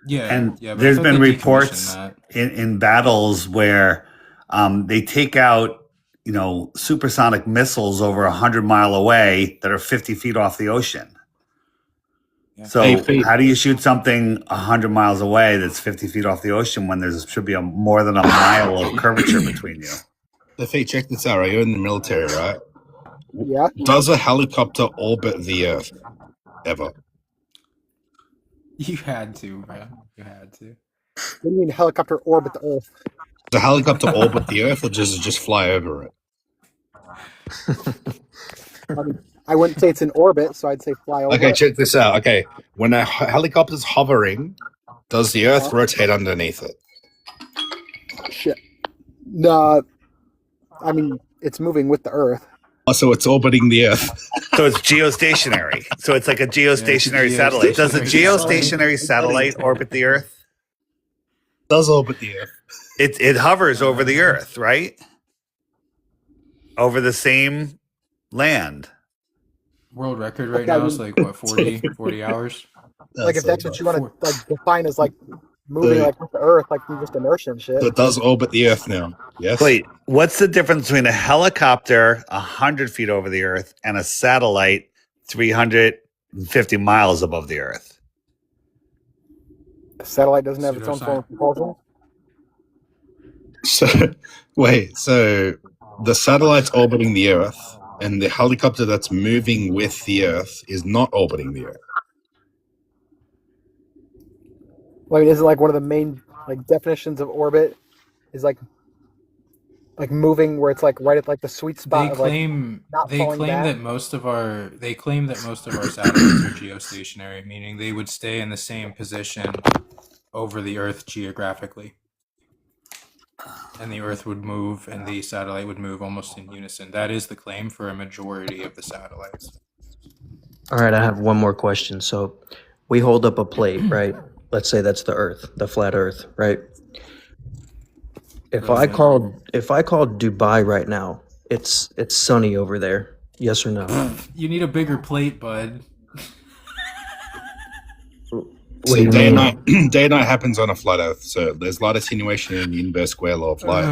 Yeah, And yeah. But there's I thought been they reports decommissioned in battles where they take out, supersonic missiles over 100-mile away that are 50 feet off the ocean. Yeah. So Hey, how do you shoot something 100 miles away that's 50 feet off the ocean when there should be more than a mile of curvature between you? Hey, check this out. Right? You're in the military, right? Yeah. Does a helicopter orbit the Earth ever? You had to, man. You had to. What do you mean helicopter orbit the Earth? Does a helicopter orbit the Earth, or just fly over it? I wouldn't say it's in orbit, so I'd say fly over. Okay, it. check this out. Okay, when a helicopter's hovering, does the Earth rotate underneath it? Shit. No, I mean it's moving with the Earth. Oh, so it's orbiting the Earth. So it's geostationary. So it's like a geostationary satellite. Does a geostationary satellite orbit the Earth? Does orbit the Earth. It hovers over the Earth, right? Over the same land. World record right now is like what 40 hours. Like if that's what you want to like define as like moving like with the Earth, like through just inertia and shit. So it does orbit the Earth now. Yes. Wait, what's the difference between a helicopter 100 feet over the Earth and a satellite 350 miles above the Earth? The satellite doesn't have its own form of propulsion. So the satellite's orbiting the Earth, and the helicopter that's moving with the Earth is not orbiting the Earth. Well, I mean, isn't like one of the main like definitions of orbit is like moving where it's like right at like the sweet spot They of like claim not falling back. that most of our satellites are geostationary, meaning they would stay in the same position over the Earth geographically. and the Earth would move and the satellite would move almost in unison. That is the claim for a majority of the satellites. All right, I have one more question. So we hold up a plate, right? Let's say that's the Earth, the flat Earth, right? If I called Dubai right now, it's sunny over there. Yes or no? You need a bigger plate, bud. What do you day and mean? night, day and night happens on a flat Earth, so there's a lot of attenuation in the inverse square law of light.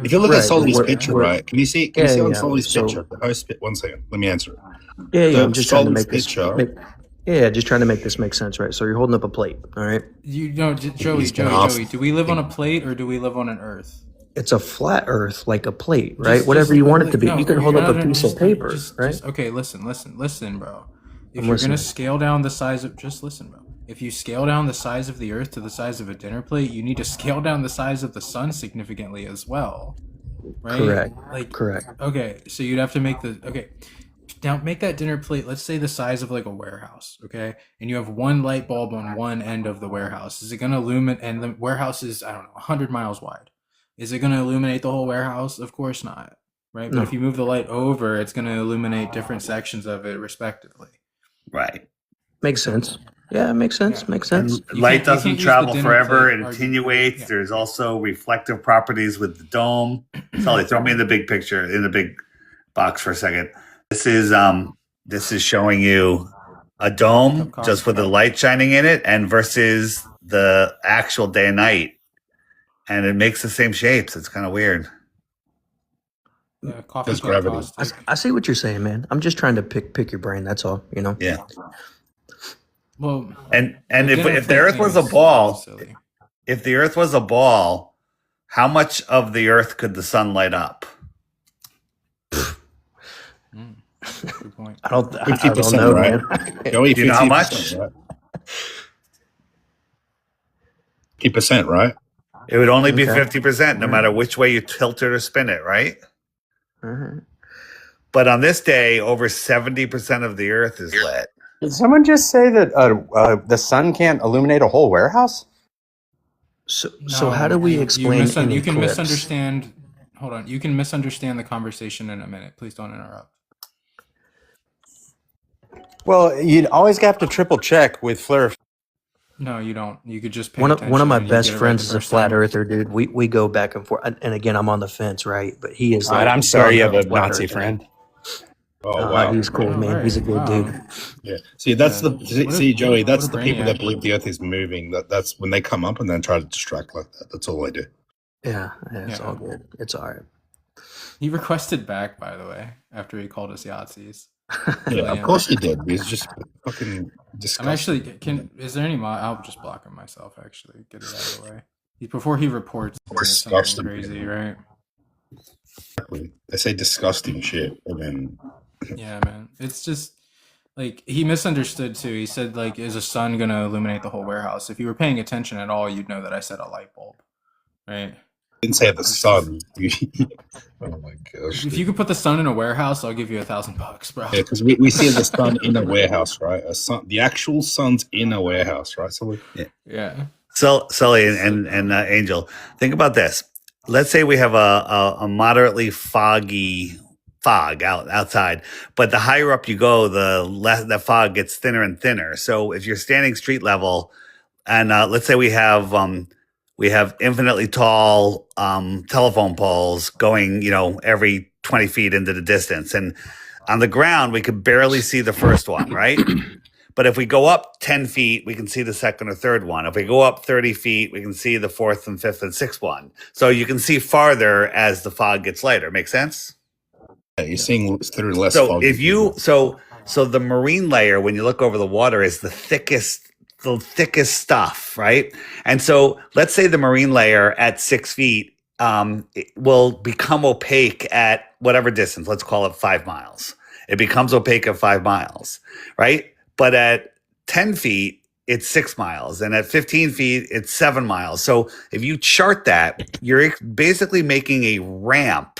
If you look at Right, Solly's we're- picture, we're- right? Can you see Yeah, on yeah, Solly's so- picture? The host bit. One second, let me answer it. Yeah, The I'm just trying to Solly's make this. picture. Just trying to make this make sense, right? So you're holding up a plate, all right? You know, Joey, He's gonna ask- Joey. Do we live on a plate or do we live on an Earth? It's a flat Earth, like a plate, right? Just- Whatever just- you want it to be. no, You can hold you're up a not- piece just- of paper, just- right? okay, listen, bro. If I'm you're listening. gonna scale down the size of, just listen, bro. If you scale down the size of the Earth to the size of a dinner plate, you need to scale down the size of the sun significantly as well, right? Correct. Correct. Okay, so you'd have to make now make that dinner plate, let's say the size of like a warehouse, okay? And you have one light bulb on one end of the warehouse. Is it going to illuminate, and the warehouse is, I don't know, 100 miles wide. Is it going to illuminate the whole warehouse? Of course not, right? But No. if you move the light over, it's going to illuminate different sections of it respectively. Right. Makes sense. Yeah, it makes sense. Makes sense. Light doesn't use the travel dinner forever. plate It argument. attenuates. There's also reflective properties with the dome. Sully, throw me in the big picture, in the big box for a second. This is showing you a dome just with the light shining in it, and versus the actual day and night, and it makes the same shapes. It's kind of weird. Yeah, coffee There's cup gravity. caustic. I see what you're saying, man. I'm just trying to pick your brain. That's all. You know. Yeah. Well, And the dinner if the plate Earth thing was a is ball, silly. if the Earth was a ball, how much of the Earth could the sun light up? Good point. I don't know, 50%, right? man. Joey, Do you know how 50%, much? right? 50%, right? It would only be Okay. 50%, no matter which way you tilt it or spin it, right? Mhm. But on this day, over 70% of the Earth is lit. Did someone just say that the sun can't illuminate a whole warehouse? So how do we explain an you can eclipse? misunderstand. Hold on, you can misunderstand the conversation in a minute. Please don't interrupt. Well, you'd always have to triple check with Fleur. No, you don't. You could just pay One of my attention and you best get it right friends the is a first flat time. earther, dude. We go back and forth, and again, I'm on the fence, right? But he is. All right, like I'm sorry you have a flat Nazi earther. friend. Oh wow. He's cool, man. He's a good dude. Yeah. See, that's Yeah. see, Joey. That's what a the people that brainiac. believe the Earth is moving. That's when they come up and then try to distract like that. That's all they do. Yeah, it's Yeah. all good. It's all right. He requested back, by the way, after he called us Yahtzees. Yeah, of course he did. He's just fucking I'm disgusting. actually. Is there any mod? I'll just block him myself. Actually, get it out of the way. Before he reports something Disgusting. crazy, right? They say disgusting shit, and then Yeah, man. It's just like he misunderstood too. He said like, "Is a sun gonna illuminate the whole warehouse?" If you were paying attention at all, you'd know that I said a light bulb, right? didn't say the sun. Oh my gosh. If you could put the sun in a warehouse, I'll give you $1,000, bro. Yeah, because we see the sun in a warehouse, right? The actual sun's in a warehouse, right? So Yeah. So, Sully and Angel, think about this. Let's say we have a moderately foggy fog outside, but the higher up you go, the fog gets thinner and thinner. So if you're standing street level, and let's say we have infinitely tall telephone poles going, every 20 feet into the distance, and on the ground we could barely see the first one, right? But if we go up 10 feet, we can see the second or third one. If we go up 30 feet, we can see the fourth and fifth and sixth one. So you can see farther as the fog gets lighter. Make sense? yeah, you're seeing through less So fog. if you so the marine layer, when you look over the water, is the thickest stuff, right? And so let's say the marine layer at 6 feet it will become opaque at whatever distance. Let's call it 5 miles. It becomes opaque at 5 miles, right? But at 10 feet, it's 6 miles. And at 15 feet, it's 7 miles. So if you chart that, you're basically making a ramp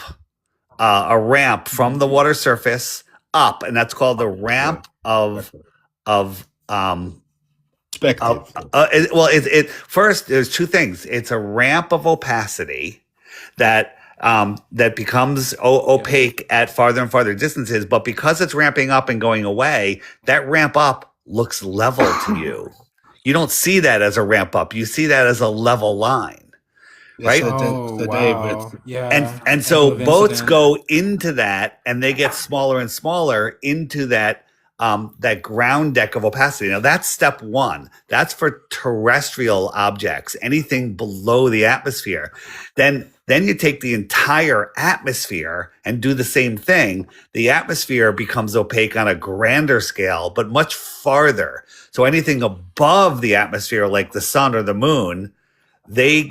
from the water surface up. And that's called the ramp of perspective. first, there's two things. It's a ramp of opacity. that becomes opaque at farther and farther distances. But because it's ramping up and going away, that ramp up looks level to you. You don't see that as a ramp up. You see that as a level line, right? And so boats go into that, and they get smaller and smaller into that that ground deck of opacity. Now that's step one. That's for terrestrial objects, anything below the atmosphere. Then you take the entire atmosphere and do the same thing. The atmosphere becomes opaque on a grander scale, but much farther. So anything above the atmosphere, like the sun or the moon, they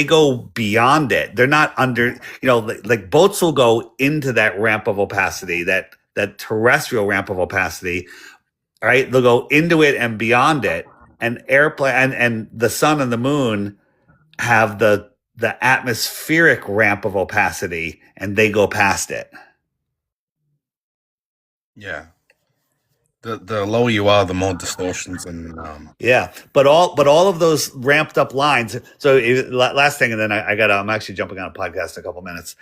go beyond it. They're not under, like boats will go into that ramp of opacity, that terrestrial ramp of opacity, right? They'll go into it and beyond it. And airplane and the sun and the moon have the atmospheric ramp of opacity, and they go past it. Yeah. The lower you are, the more distortions and yeah. But all of those ramped up lines. So last thing, and then I'm actually jumping on a podcast in a couple minutes.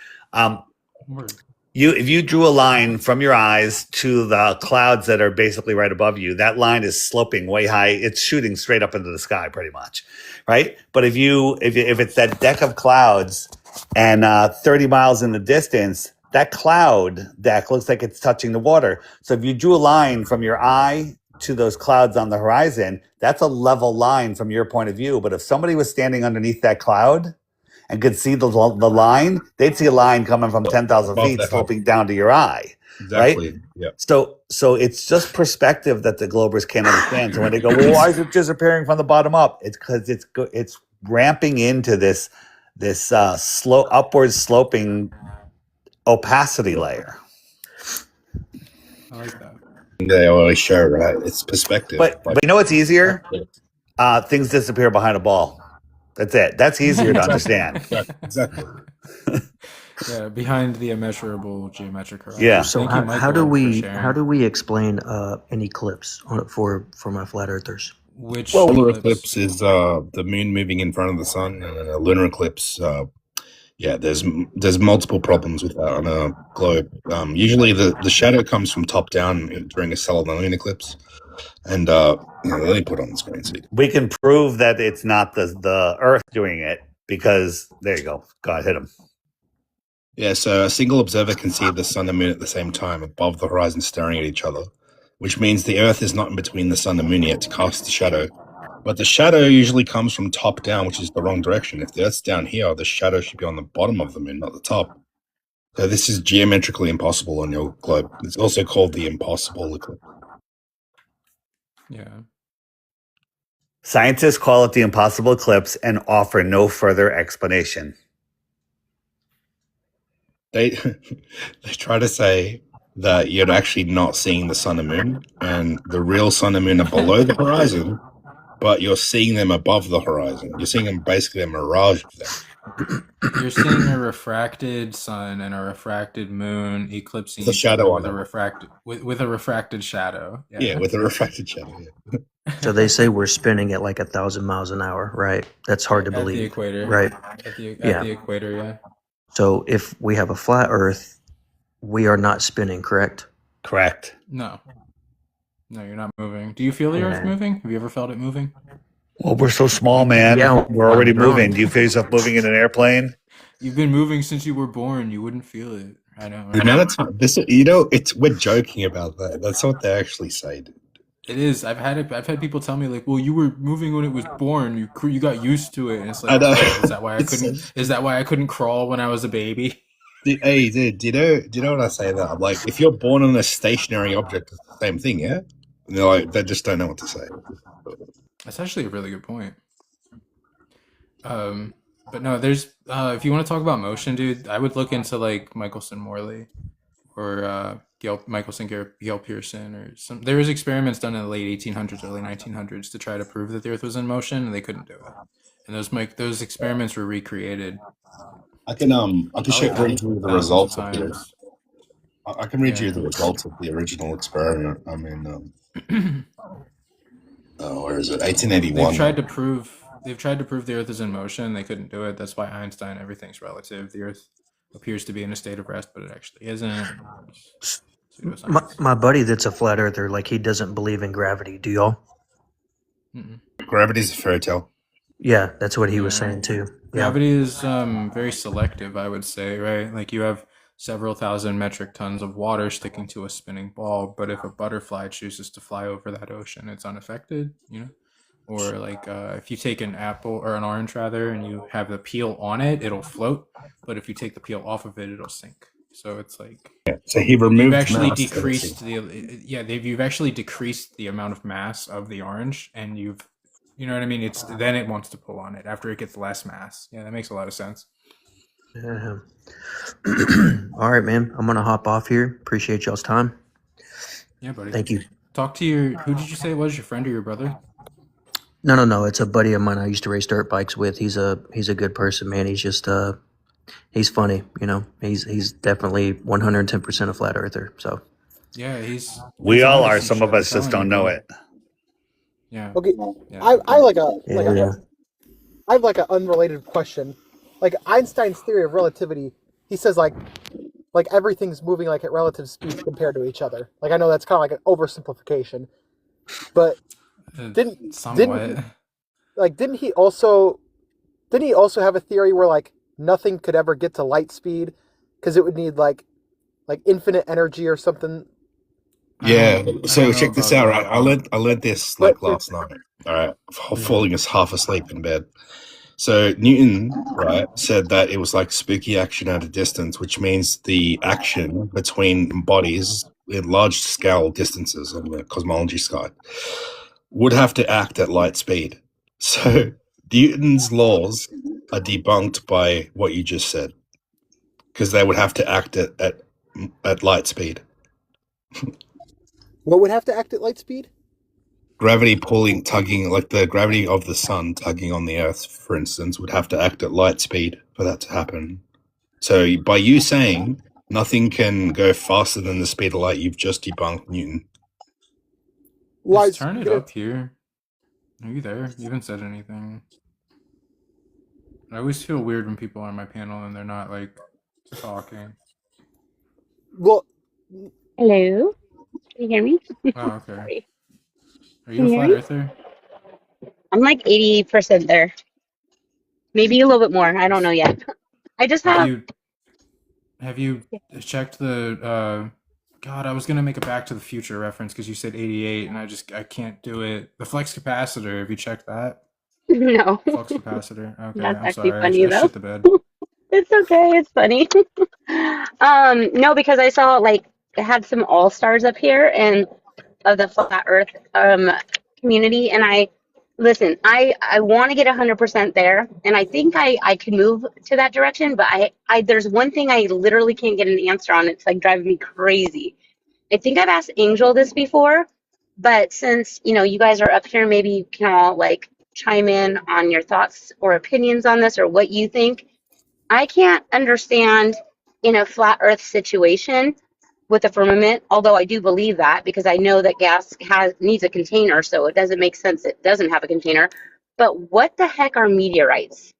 If you drew a line from your eyes to the clouds that are basically right above you, that line is sloping way high. It's shooting straight up into the sky pretty much, right? But if it's that deck of clouds and 30 miles in the distance, that cloud deck looks like it's touching the water. So if you drew a line from your eye to those clouds on the horizon, that's a level line from your point of view. But if somebody was standing underneath that cloud and could see the line, they'd see a line coming from 10,000 feet sloping down to your eye. Exactly. Right? Yeah. So it's just perspective that the Globers can't understand. So when they go, well, why is it disappearing from the bottom up? It's because it's ramping into this slow upward sloping opacity layer. I like that. They always show, right? It's perspective. But you know what's easier? Things disappear behind a ball. That's it. That's easier to understand. Exactly. Yeah, behind the immeasurable geometric horizon. Yeah. So Thank you, Michael, how do we for sharing. how do we explain an eclipse for my flat earthers? Which Solar eclipse is the moon moving in front of the sun, and a lunar eclipse. Yeah, there's multiple problems with that on a globe. Usually the shadow comes from top down during a solar moon eclipse, and let me put it on the screen so you We can prove that it's not the Earth doing it because there you go. God, hit him. Yeah, so a single observer can see the sun and moon at the same time above the horizon staring at each other, which means the Earth is not in between the sun and moon yet to cast the shadow. But the shadow usually comes from top down, which is the wrong direction. If the Earth's down here, the shadow should be on the bottom of the moon, not the top. So this is geometrically impossible on your globe. It's also called the impossible eclipse. Yeah. Scientists call it the impossible eclipse and offer no further explanation. They try to say that you're actually not seeing the sun and moon, and the real sun and moon are below the horizon, but you're seeing them above the horizon. You're seeing them basically a mirage of them. You're seeing a refracted sun and a refracted moon eclipsing The each shadow other on with a refracted shadow. Yeah, with a refracted shadow. Yeah. So they say we're spinning at like 1,000 miles an hour, right? That's hard to At believe. the equator. Right? At Yeah. the equator, yeah. So if we have a flat Earth, we are not spinning, correct? Correct. No, you're not moving. Do you feel the Earth Yeah. moving? Have you ever felt it moving? Well, we're so small, man. Yeah, We're already we're moving. on. Do you feel yourself moving in an airplane? You've been moving since you were born. You wouldn't feel it. I know. The Right? amount of time, we're joking about that. That's what they actually say, dude. It is. I've had people tell me like, "Well, you were moving when it was born. You got used to it." And it's I like, know. oh, is that why I couldn't? Is that why I couldn't crawl when I was a baby? Hey, dude, do you know when I say that? I'm like, if you're born on a stationary object, it's the same thing, yeah? And they're like, they just don't know what to say. That's actually a really good point. But no, there's if you want to talk about motion, dude, I would look into like Michelson Morley or Gail Pearson or some. There was experiments done in the late 1800s, early 1900s to try to prove that the Earth was in motion, and they couldn't do it. And those experiments were recreated. I can read you the results of times. I can read you the results of the original experiment. I mean, where is it? 1881. They've tried to prove they've tried to prove the Earth is in motion. They couldn't do it. That's why Einstein, everything's relative. The Earth appears to be in a state of rest, but it actually isn't. My buddy that's a flat earther, like he doesn't believe in gravity. Do y'all? Gravity's a fairy tale. Yeah, that's what he was saying too. Yeah. Gravity is very selective, I would say, right? Like you have several thousand metric tons of water sticking to a spinning ball, but if a butterfly chooses to fly over that ocean, it's unaffected, you know? Or like if you take an apple or an orange rather, and you have the peel on it, it'll float. But if you take the peel off of it, it'll sink. So it's like So he removed you've actually mass, decreased you've actually decreased the amount of mass of the orange, and you know what I mean. It's then it wants to pull on it after it gets less mass. Yeah, that makes a lot of sense. Yeah. All right, man. I'm gonna hop off here. Appreciate y'all's time. Yeah, buddy. Thank you. Talk to who did you say it was? Your friend or your brother? No. It's a buddy of mine I used to race dirt bikes with. He's a good person, man. He's just he's funny, you know. He's definitely 110% a flat earther. So Yeah, We all are. Some of us just don't know it. Yeah. Okay, Yeah. I like a Yeah. I have like an unrelated question. Like Einstein's theory of relativity, he says like everything's moving like at relative speeds compared to each other. Like I know that's kind of like an oversimplification, but didn't he also have a theory where like nothing could ever get to light speed because it would need like infinite energy or something? Yeah. So check this out, right? I learned this like last night. All right, falling as half asleep in bed. So Newton, right, said that it was like spooky action at a distance, which means the action between bodies in large scale distances on the cosmology side would have to act at light speed. So Newton's laws are debunked by what you just said, because they would have to act at light speed. What would have to act at light speed? Gravity tugging, like the gravity of the sun tugging on the Earth, for instance, would have to act at light speed for that to happen. So by you saying nothing can go faster than the speed of light, you've just debunked Newton. Just turn it up here. Are you there? You haven't said anything. I always feel weird when people are on my panel and they're not like talking. Well, hello. Can you hear me? Oh, okay. Sorry. Are Can you a you flat hear me? earther? I'm like 80% there. Maybe a little bit more. I don't know yet. I just Have you checked the God, I was gonna make a Back to the Future reference because you said 88 and I can't do it. The flux capacitor, have you checked that? No. Flux capacitor. Okay, That's I'm actually sorry. funny I though. shit the bed. It's okay. It's funny. No, because I saw like it had some all stars up here and of the flat Earth community, and I want to get 100% there, and I think I could move to that direction, but I there's one thing I literally can't get an answer on. It's like driving me crazy. I think I've asked Angel this before, but since you guys are up here, maybe you can all like chime in on your thoughts or opinions on this or what you think. I can't understand in a flat Earth situation with the firmament, although I do believe that because I know that gas needs a container, so it doesn't make sense it doesn't have a container. But what the heck are meteorites?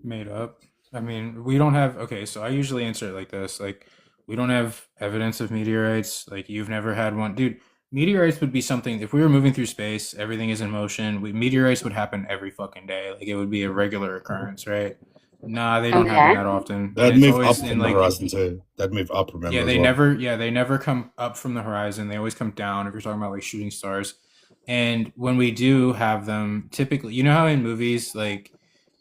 Made up. I mean, we don't have. Okay, so I usually answer it like this: like, we don't have evidence of meteorites. Like, you've never had one, dude. Meteorites would be something. If we were moving through space, everything is in motion. Meteorites would happen every fucking day. Like, it would be a regular occurrence, right? Nah, they don't happen that often. They'd And it's move always up in from the like horizon too. They'd move up, remember? yeah, as they well. never they never come up from the horizon. They always come down if you're talking about like shooting stars. And when we do have them, typically, you know how in movies like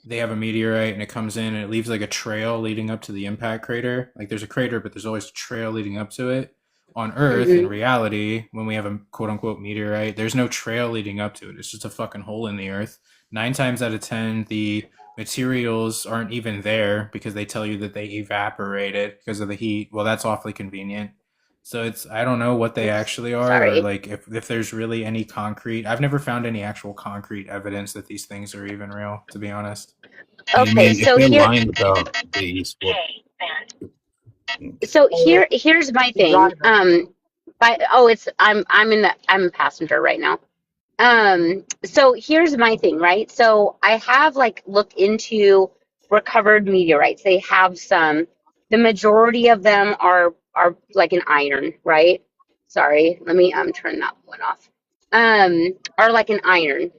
they have a meteorite and it comes in and it leaves like a trail leading up to the impact crater. Like there's a crater, but there's always a trail leading up to it. On Earth, in reality, when we have a quote unquote meteorite, there's no trail leading up to it. It's just a fucking hole in the Earth. 9 times out of 10, the materials aren't even there because they tell you that they evaporated because of the heat. Well, that's awfully convenient. So I don't know what they actually are, or Sorry. like if there's really any concrete. I've never found any actual concrete evidence that these things are even real, to be honest. Okay, so here, here's my thing. I'm a passenger right now. So here's my thing, right? So I have like looked into recovered meteorites. They have some. The majority of them are like an iron, right? Sorry, let me turn that one off. Are like an iron.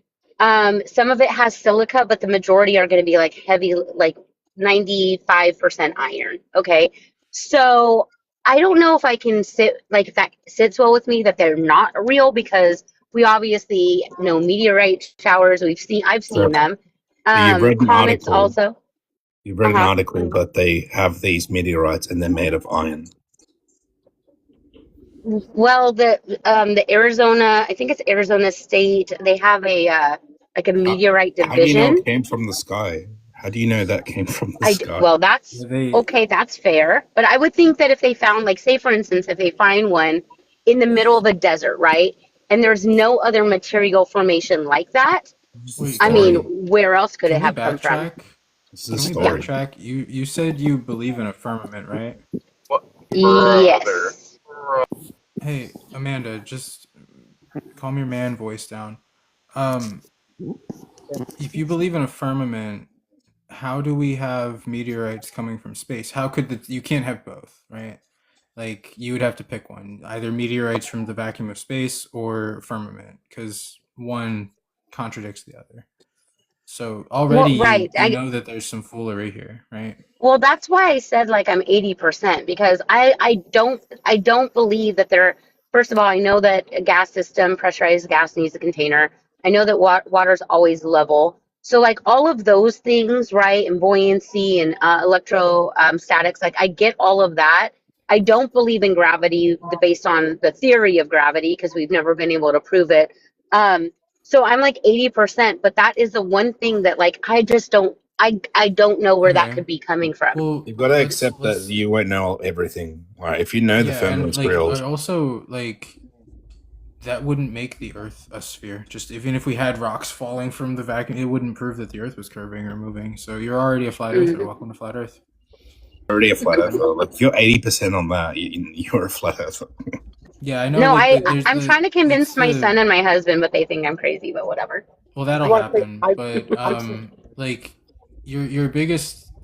Some of it has silica, but the majority are going to be like heavy, like 95% iron. Okay. So I don't know if I can sit like if that sits well with me that they're not real because we obviously know meteorite showers. I've So seen them. you've read an Comets article. also. You've read an Uh-huh. article that they have these meteorites and they're made of iron. Well, the Arizona, I think it's Arizona State. They have a like a meteorite How do you know division. it came from the sky? How do you know that came from the sky? Well, that's okay. That's fair. But I would think that if they found, like, say, for instance, if they find one in the middle of a desert, right, and there's no other material formation like that, Wait, I can mean, we where else could it can we have come from? backtrack? This Can is we a story. backtrack? You said you believe in a firmament, right? Yes. Hey, Amanda, just calm your man voice down. Um, if you believe in a firmament, how do we have meteorites coming from space? How could you can't have both, right? Like you would have to pick one, either meteorites from the vacuum of space or firmament, because one contradicts the other. So already Well, right. you know that there's some foolery here, right? Well, that's why I said like I'm 80% because I don't believe that there. First of all, I know that a gas system, pressurized gas needs a container. I know that water's always level. So like all of those things, right, and buoyancy and electrostatics, like I get all of that. I don't believe in gravity based on the theory of gravity because we've never been able to prove it. So I'm like 80%, but that is the one thing that like I just don't. I don't know where that Okay. could be coming from. Well, You've got to accept that you won't know everything. Right? If you know the yeah, and firmament's like real, also like that wouldn't make the Earth a sphere. Just even if we had rocks falling from the vacuum, it wouldn't prove that the Earth was curving or moving. So you're already a flat earther. Welcome to flat Earth. already a flat earther. Like if you're 80% on that, you're a flat earther. Yeah, I know. No, Like, there's I'm the trying to convince it's my the son and my husband, but they think I'm crazy. But whatever. well that'll Well, happen. But like your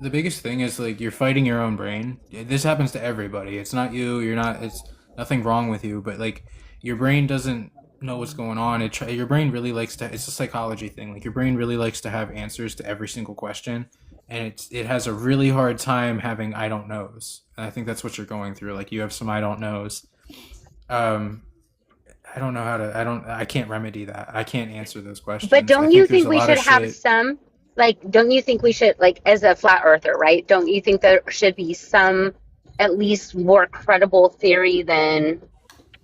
the biggest thing is like you're fighting your own brain. This happens to everybody. It's not you. You're not. It's nothing wrong with you. But like your brain doesn't know what's going on. Your brain really likes to. It's a psychology thing. Like your brain really likes to have answers to every single question, and it has a really hard time having I don't knows. And I think that's what you're going through. Like you have some I don't knows. I don't know how to. I can't remedy that. I can't answer those questions. But I don't you there's think a we lot should of have shit. some, like, don't you think we should, like, as a flat earther, right? Don't you think there should be some, at least more credible theory than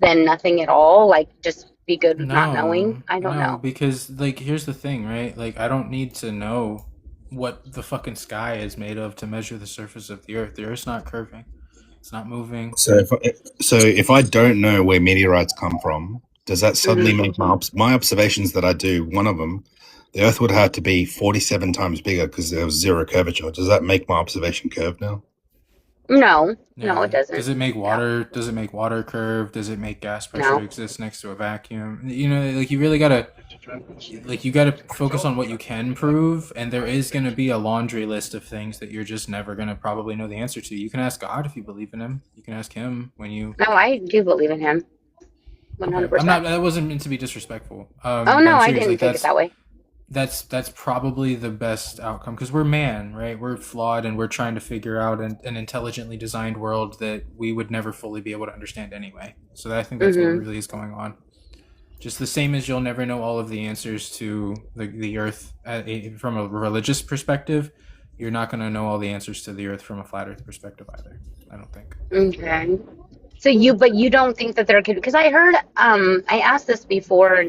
nothing at all? Like, just be good with not knowing? I don't know. Because like here's the thing, right? Like I don't need to know what the fucking sky is made of to measure the surface of the Earth. The Earth's not curving. It's not moving. So if I don't know where meteorites come from, does that suddenly make my observations that I do, one of them, the Earth would have to be 47 times bigger because there was zero curvature. Does that make my observation curved now? No, it Yeah. doesn't. Does it make water? Does it make water curve? Does it make gas pressure No. exist next to a vacuum? You know, like you really gotta, like you gotta focus on what you can prove, and there is gonna be a laundry list of things that you're just never gonna probably know the answer to. You can ask God if you believe in Him. You can ask Him when you. No, I do believe in him. Okay. 100%. I'm not. That wasn't meant to be disrespectful. Oh, but no, I'm I serious, didn't like, take it that way. That's probably the best outcome because we're man, right? We're flawed and we're trying to figure out an intelligently designed world that we would never fully be able to understand anyway. So I think that's what really is going on. Just the same as you'll never know all of the answers to the Earth from a religious perspective, you're not going to know all the answers to the Earth from a flat Earth perspective either. I don't think. Okay. So but you don't think that there could, because I heard, I asked this before,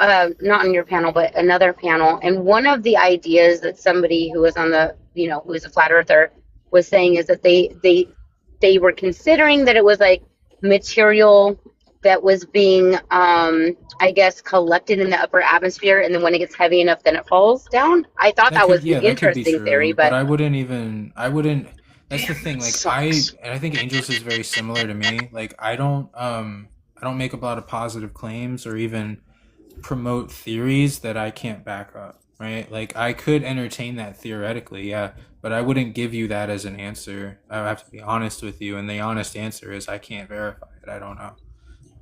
not on your panel, but another panel, and one of the ideas that somebody who was on the, who is a flat earther was saying is that they were considering that it was like material that was being, I guess, collected in the upper atmosphere, and then when it gets heavy enough, then it falls down. I thought that was an interesting theory, but I wouldn't. That's the thing. Like I think Angels is very similar to me. Like I don't make a lot of positive claims or even promote theories that I can't back up, right? Like I could entertain that theoretically, yeah, but I wouldn't give you that as an answer. I have to be honest with you, and the honest answer is I can't verify it. I don't know.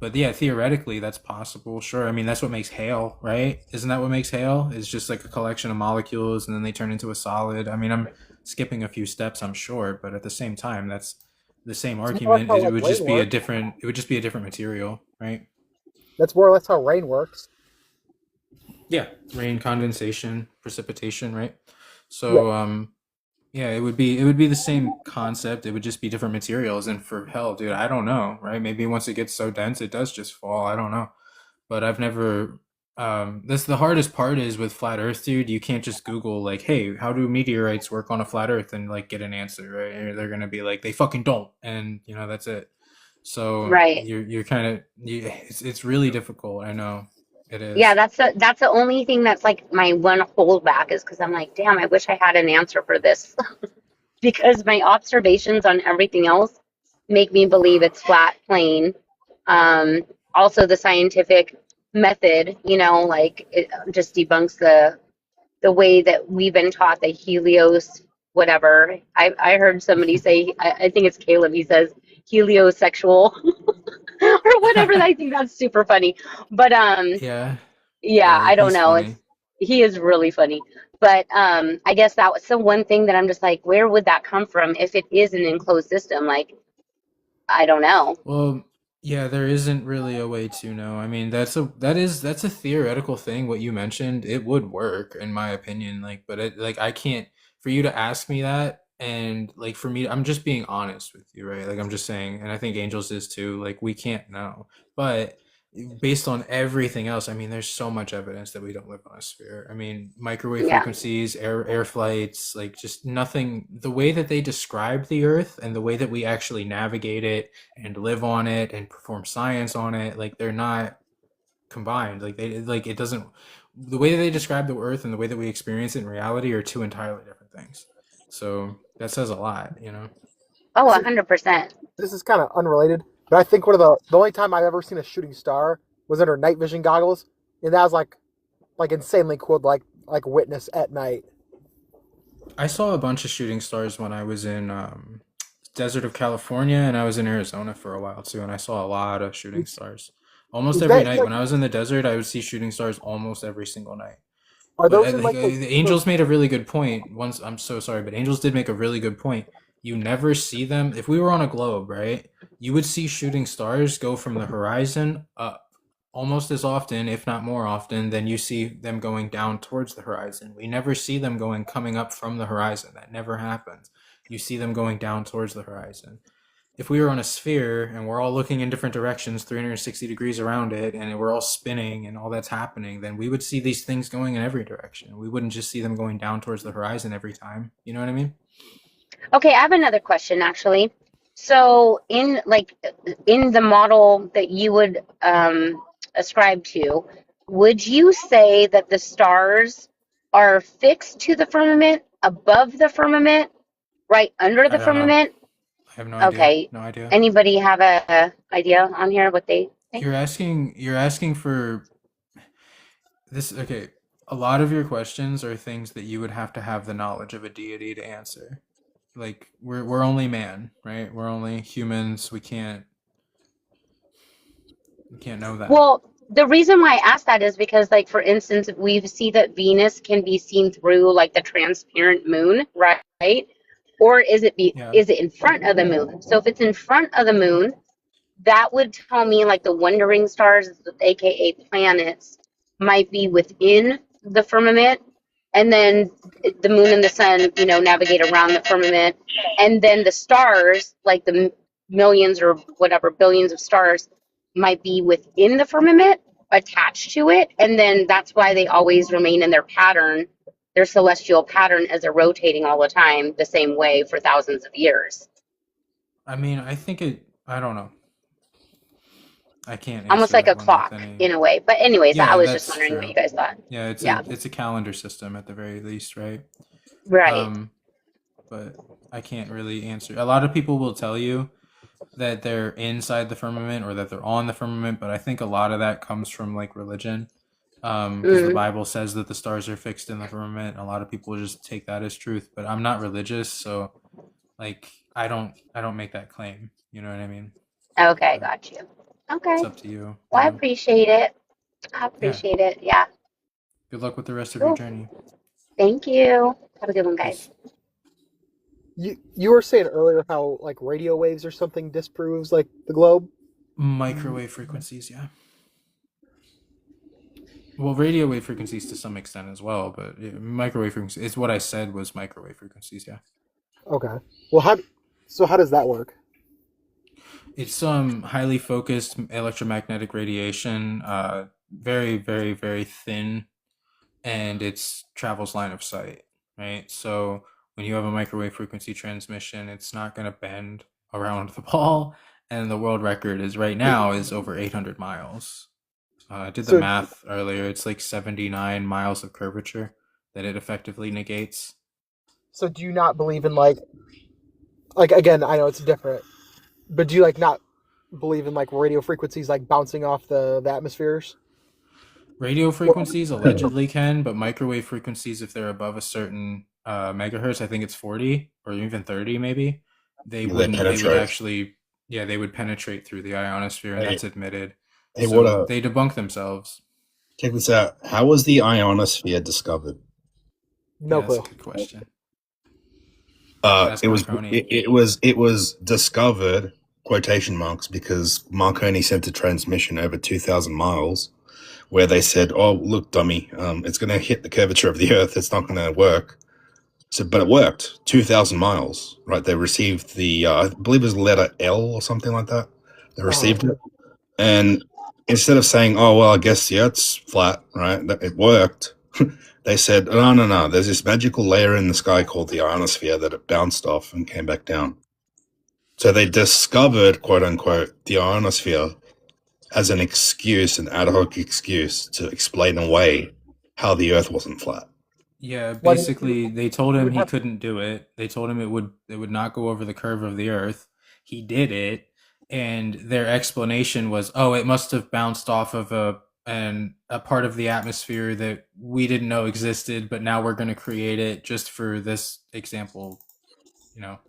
But yeah, theoretically, that's possible. Sure. I mean, that's what makes hail, right? Isn't that what makes hail? It's just like a collection of molecules and then they turn into a solid. I mean, I'm skipping a few steps, I'm sure, but at the same time, that's the same It's more or less argument. how It like would rain just be a works. different. It would just be a different material, right? That's more or less how rain works. Yeah, rain, condensation, precipitation, right? Yeah. So, yeah, it would be the same concept. It would just be different materials. And for hell, dude, I don't know, right? Maybe once it gets so dense, it does just fall. I don't know. But I've never that's the hardest part is with flat earth, dude. You can't just Google like, hey, how do meteorites work on a flat earth and like get an answer, right? And they're gonna be like, they fucking don't, and that's it. So Right. you're kind of it's really difficult. I know it Yeah, is. that's the only thing that's like my one holdback is because I'm like, damn, I wish I had an answer for this because my observations on everything else make me believe it's flat plane. Um, Also, the scientific method, like it just debunks the way that we've been taught the Helios, whatever. I heard somebody say, I think it's Caleb, he says heliosexual or whatever. I think that's super funny. But Yeah, yeah, yeah, I don't he's know. funny. He is really funny. But I guess that was the one thing that I'm just like, where would that come from if it is an enclosed system? Like, I don't know. Well, yeah, there isn't really a way to know. I mean, that's a theoretical thing. What you mentioned, it would work in my opinion. Like, but I can't for you to ask me that, and like for me, I'm just being honest with you, right? Like I'm just saying, and I think Angels is too. Like we can't know, but based on everything else, I mean, there's so much evidence that we don't live on a sphere. I mean, microwave Yeah. frequencies, air flights, like just nothing. The way that they describe the Earth and the way that we actually navigate it and live on it and perform science on it, like they're not combined. Like it doesn't. The way that they describe the Earth and the way that we experience it in reality are two entirely different things. So that says a lot. Oh, This is 100%. this is kind of unrelated, but I think one of the only time I've ever seen a shooting star was under night vision goggles, and that was like insanely cool, to, like witness at night. I saw a bunch of shooting stars when I was in desert of California, and I was in Arizona for a while too, and I saw a lot of shooting stars. Almost Is every that night like when I was in the desert, I would see shooting stars almost every single night. are But those in like the those? Angels made a really good point. Once I'm so sorry, but Angels did make a really good point. You never see them. If we were on a globe, right? You would see shooting stars go from the horizon up almost as often, if not more often, than you see them going down towards the horizon. We never see them coming up from the horizon. That never happens. You see them going down towards the horizon. If we were on a sphere and we're all looking in different directions, 360 degrees around it, and we're all spinning and all that's happening, then we would see these things going in every direction. We wouldn't just see them going down towards the horizon every time. You know what I mean? Okay, I have another question actually. So in the model that you would ascribe to, would you say that the stars are fixed to the firmament, above the firmament, right under I the don't know. firmament? I have no idea. Okay. No idea. Anybody have a idea on here what they think? You're asking for this. Okay. A lot of your questions are things that you would have to have the knowledge of a deity to answer. Like we're only man, right? We're only humans. We can't know that. Well, the reason why I asked that is because, like, for instance, we see that Venus can be seen through like the transparent moon, right? Or Yeah. is it in front of the moon? So if it's in front of the moon, that would tell me like the wandering stars, aka planets, might be within the firmament, and then the moon and the sun, navigate around the firmament, and then the stars, like the millions or whatever billions of stars, might be within the firmament, attached to it, and then that's why they always remain in their pattern, their celestial pattern, as they're rotating all the time the same way for thousands of years. I mean, I don't know. I can't Almost answer like a that one with clock any. in a way. But anyways, I Yeah, was just that's wondering what true. you guys thought. Yeah, it's a Yeah, it's a calendar system at the very least, right? right. Um, but I can't really answer. A lot of people will tell you that they're inside the firmament or that they're on the firmament, but I think a lot of that comes from like religion. because the Mm. Bible says that the stars are fixed in the firmament. A lot of people just take that as truth, but I'm not religious, so like I don't make that claim. You know what I mean? Okay, got you. It's Okay. up to you. Well, I You know? appreciate it. I Yeah. appreciate it. Yeah. Good luck with the rest of your Cool. journey. Thank you. Have a good one, guys. Peace. You were saying earlier how like radio waves or something disproves like the globe. Microwave frequencies, yeah. Well, radio wave frequencies to some extent as well, but microwave frequencies, it's what I said was microwave frequencies, yeah. Okay. Well, how does that work? It's highly focused electromagnetic radiation, very, very, very thin, and it's travels line of sight, right? So when you have a microwave frequency transmission, it's not going to bend around the ball, and the world record is right now is over 800 miles. I did the So- math earlier. It's like 79 miles of curvature that it effectively negates. So do you not believe in like again, I know it's different, but do you like not believe in like radio frequencies like bouncing off the atmospheres? Radio frequencies allegedly can, but microwave frequencies, if they're above a certain megahertz, I think it's 40 or even 30 maybe, they would penetrate. actually, yeah, they would penetrate through the ionosphere, and Hey. that's admitted. Hey, So what they debunk themselves. check this out. How was the ionosphere discovered? No Yeah, that's clue. a good question. It was Marconi. it was discovered quotation marks because Marconi sent a transmission over 2,000 miles where they said, "Oh, look, dummy, it's going to hit the curvature of the Earth. It's not going to work." So, but it worked. 2,000 miles, right? They received the I believe it was letter L or something like that. They received it, and instead of saying, "Oh, well, I guess the Earth's flat," right? That it worked. They said, no. There's this magical layer in the sky called the ionosphere that it bounced off and came back down. So they discovered, quote unquote, the ionosphere as an excuse, an ad hoc excuse to explain away how the Earth wasn't flat. Yeah, Well, basically they told you him would he have- couldn't do it. They told him it would not go over the curve of the Earth. He did it, and their explanation was, "Oh, it must have bounced off of a part of the atmosphere that we didn't know existed, but now we're going to create it just for this example, you know,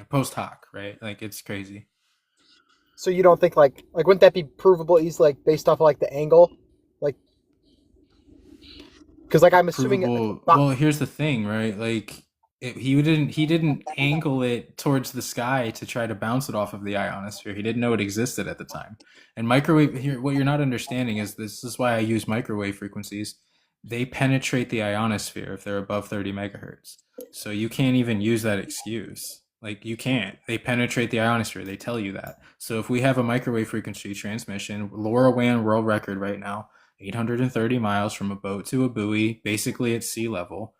post hoc, right? Like it's crazy." So you don't think like wouldn't that be provable easily like based off of like the angle, like because like I'm assuming Provable. Well, here's the thing, right? Like he didn't angle it towards the sky to try to bounce it off of the ionosphere. He didn't know it existed at the time. And microwave here, what you're not understanding is this is why I use microwave frequencies. They penetrate the ionosphere if they're above 30 megahertz. So you can't even use that excuse. Like you can't. They penetrate the ionosphere. They tell you that. So if we have a microwave frequency transmission, LoRaWAN world record right now, 830 miles from a boat to a buoy, basically at sea level.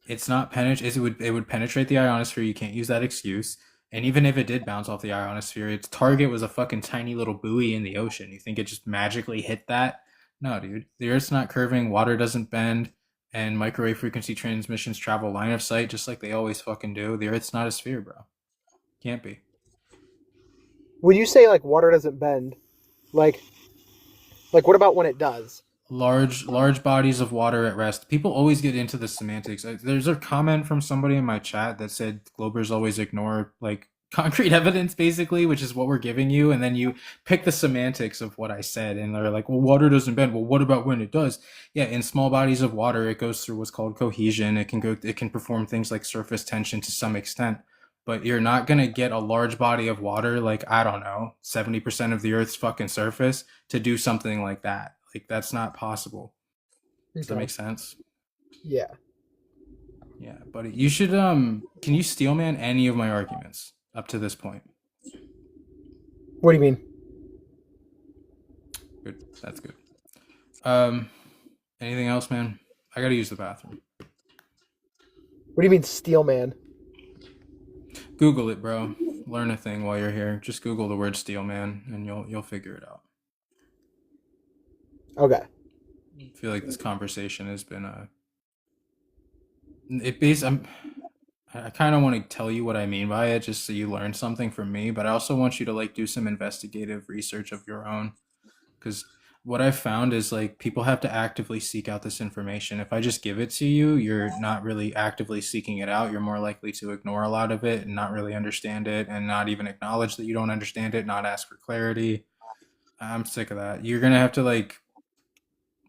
It's not it would penetrate the ionosphere. You can't use that excuse. And even if it did bounce off the ionosphere, its target was a fucking tiny little buoy in the ocean. You think it just magically hit that? No, dude. The Earth's not curving, water doesn't bend, and microwave frequency transmissions travel line of sight just like they always fucking do. The Earth's not a sphere, bro. Can't be. when you say like water doesn't bend, like what about when it does? Large bodies of water at rest. People always get into the semantics. There's a comment from somebody in my chat that said Globers always ignore like concrete evidence, basically, which is what we're giving you, and then you pick the semantics of what I said, and they're like, well, water doesn't bend. Well, what about when it does? Yeah, in small bodies of water, it goes through what's called cohesion. It can perform things like surface tension to some extent, but you're not gonna get a large body of water, like, I don't know, 70% of the Earth's fucking surface to do something like that. Like, that's not possible. Does that Okay. make sense? Yeah. Yeah, buddy. You should can you steelman any of my arguments up to this point? What do you mean? Good. That's good. Anything else, man? I gotta use the bathroom. What do you mean, steel man? Google it, bro. Learn a thing while you're here. Just Google the word steelman, and you'll figure it out. Okay. I feel like this conversation has been I kind of want to tell you what I mean by it, just so you learn something from me. But I also want you to like do some investigative research of your own, because what I've found is like people have to actively seek out this information. If I just give it to you, you're not really actively seeking it out. You're more likely to ignore a lot of it and not really understand it and not even acknowledge that you don't understand it, not ask for clarity. I'm sick of that. You're gonna have to like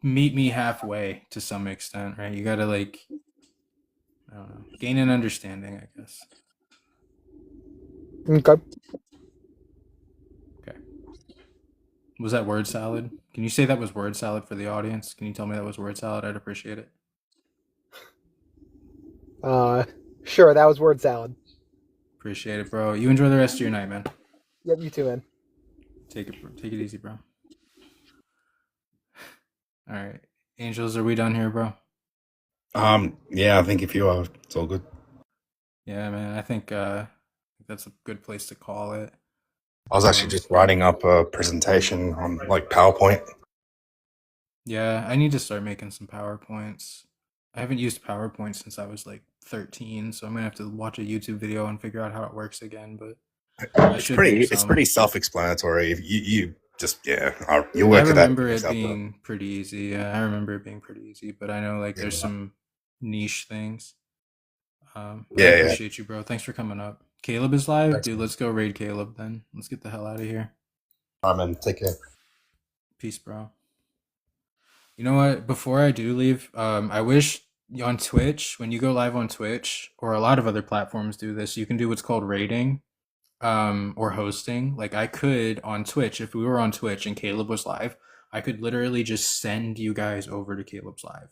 meet me halfway to some extent, right? You gotta like, I don't know, gain an understanding, I guess. Okay. Okay. Was that word salad? Can you say that was word salad for the audience? Can you tell me that was word salad? I'd appreciate it. Sure, that was word salad. Appreciate it, bro. You enjoy the rest of your night, man. Yep, you too, man. Take it easy, bro. All right. Angels, are we done here, bro? Yeah, I think if you are, it's all good. Yeah, man. I think that's a good place to call it. I was actually just writing up a presentation on like PowerPoint. Yeah, I need to start making some PowerPoints. I haven't used PowerPoint since I was like 13, so I'm gonna have to watch a YouTube video and figure out how it works again. But It's pretty self-explanatory. If you just you work I it out remember it yourself, being pretty easy. Yeah, I remember it being pretty easy. But I know like there's some niche things. But I Yeah. appreciate you, bro. Thanks for coming up. Caleb is live, dude. Let's go raid Caleb then. Let's get the hell out of here. Man, take care. Peace, bro. You know what? Before I do leave, I wish on Twitch, when you go live on Twitch, or a lot of other platforms do this, you can do what's called raiding, or hosting. Like I could on Twitch, if we were on Twitch and Caleb was live, I could literally just send you guys over to Caleb's live.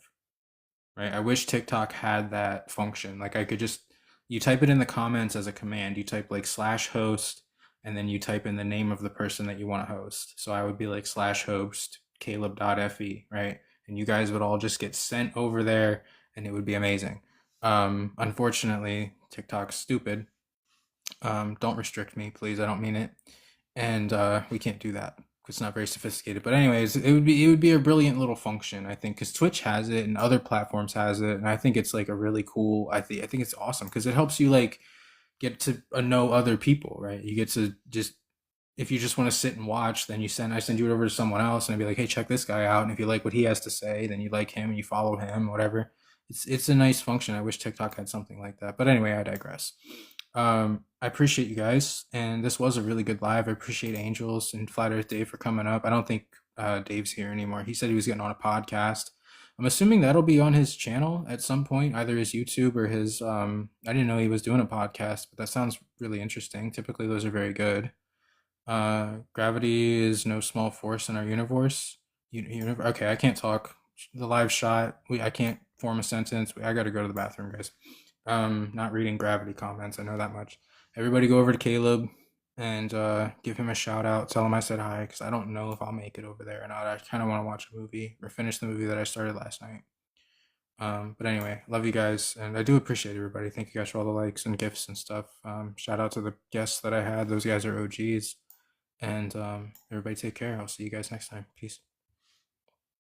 Right? I wish TikTok had that function. Like I could just, you type it in the comments as a command. You type like /host, and then you type in the name of the person that you want to host. So I would be like /host caleb.fe, right? And you guys would all just get sent over there and it would be amazing. Unfortunately, TikTok's stupid. Don't restrict me, please. I don't mean it. And we can't do that. It's not very sophisticated. But anyways, it would be a brilliant little function, I think, because Twitch has it and other platforms has it, and I think it's like a really cool. I think it's awesome because it helps you like get to know other people, right? You get to just, if you just want to sit and watch, then I send you over to someone else and I'd be like, hey, check this guy out. And if you like what he has to say, then you like him and you follow him, whatever. It's a nice function. I wish TikTok had something like that. But anyway, I digress. I appreciate you guys, and this was a really good live. I appreciate Angels and Flat Earth Dave for coming up. I don't think Dave's here anymore. He said he was getting on a podcast. I'm assuming that'll be on his channel at some point, either his YouTube or his I didn't know he was doing a podcast, but that sounds really interesting. Typically those are very good. Gravity is no small force in our universe. Okay, I can't talk. The live shot. I can't form a sentence. I got to go to the bathroom, guys. Not reading Gravity comments. I know that much. Everybody go over to Caleb and give him a shout out. Tell him I said hi, because I don't know if I'll make it over there or not. I kind of want to watch a movie or finish the movie that I started last night. But anyway, love you guys, and I do appreciate everybody. Thank you guys for all the likes and gifts and stuff. Shout out to the guests that I had. Those guys are OGs. And everybody take care. I'll see you guys next time. Peace.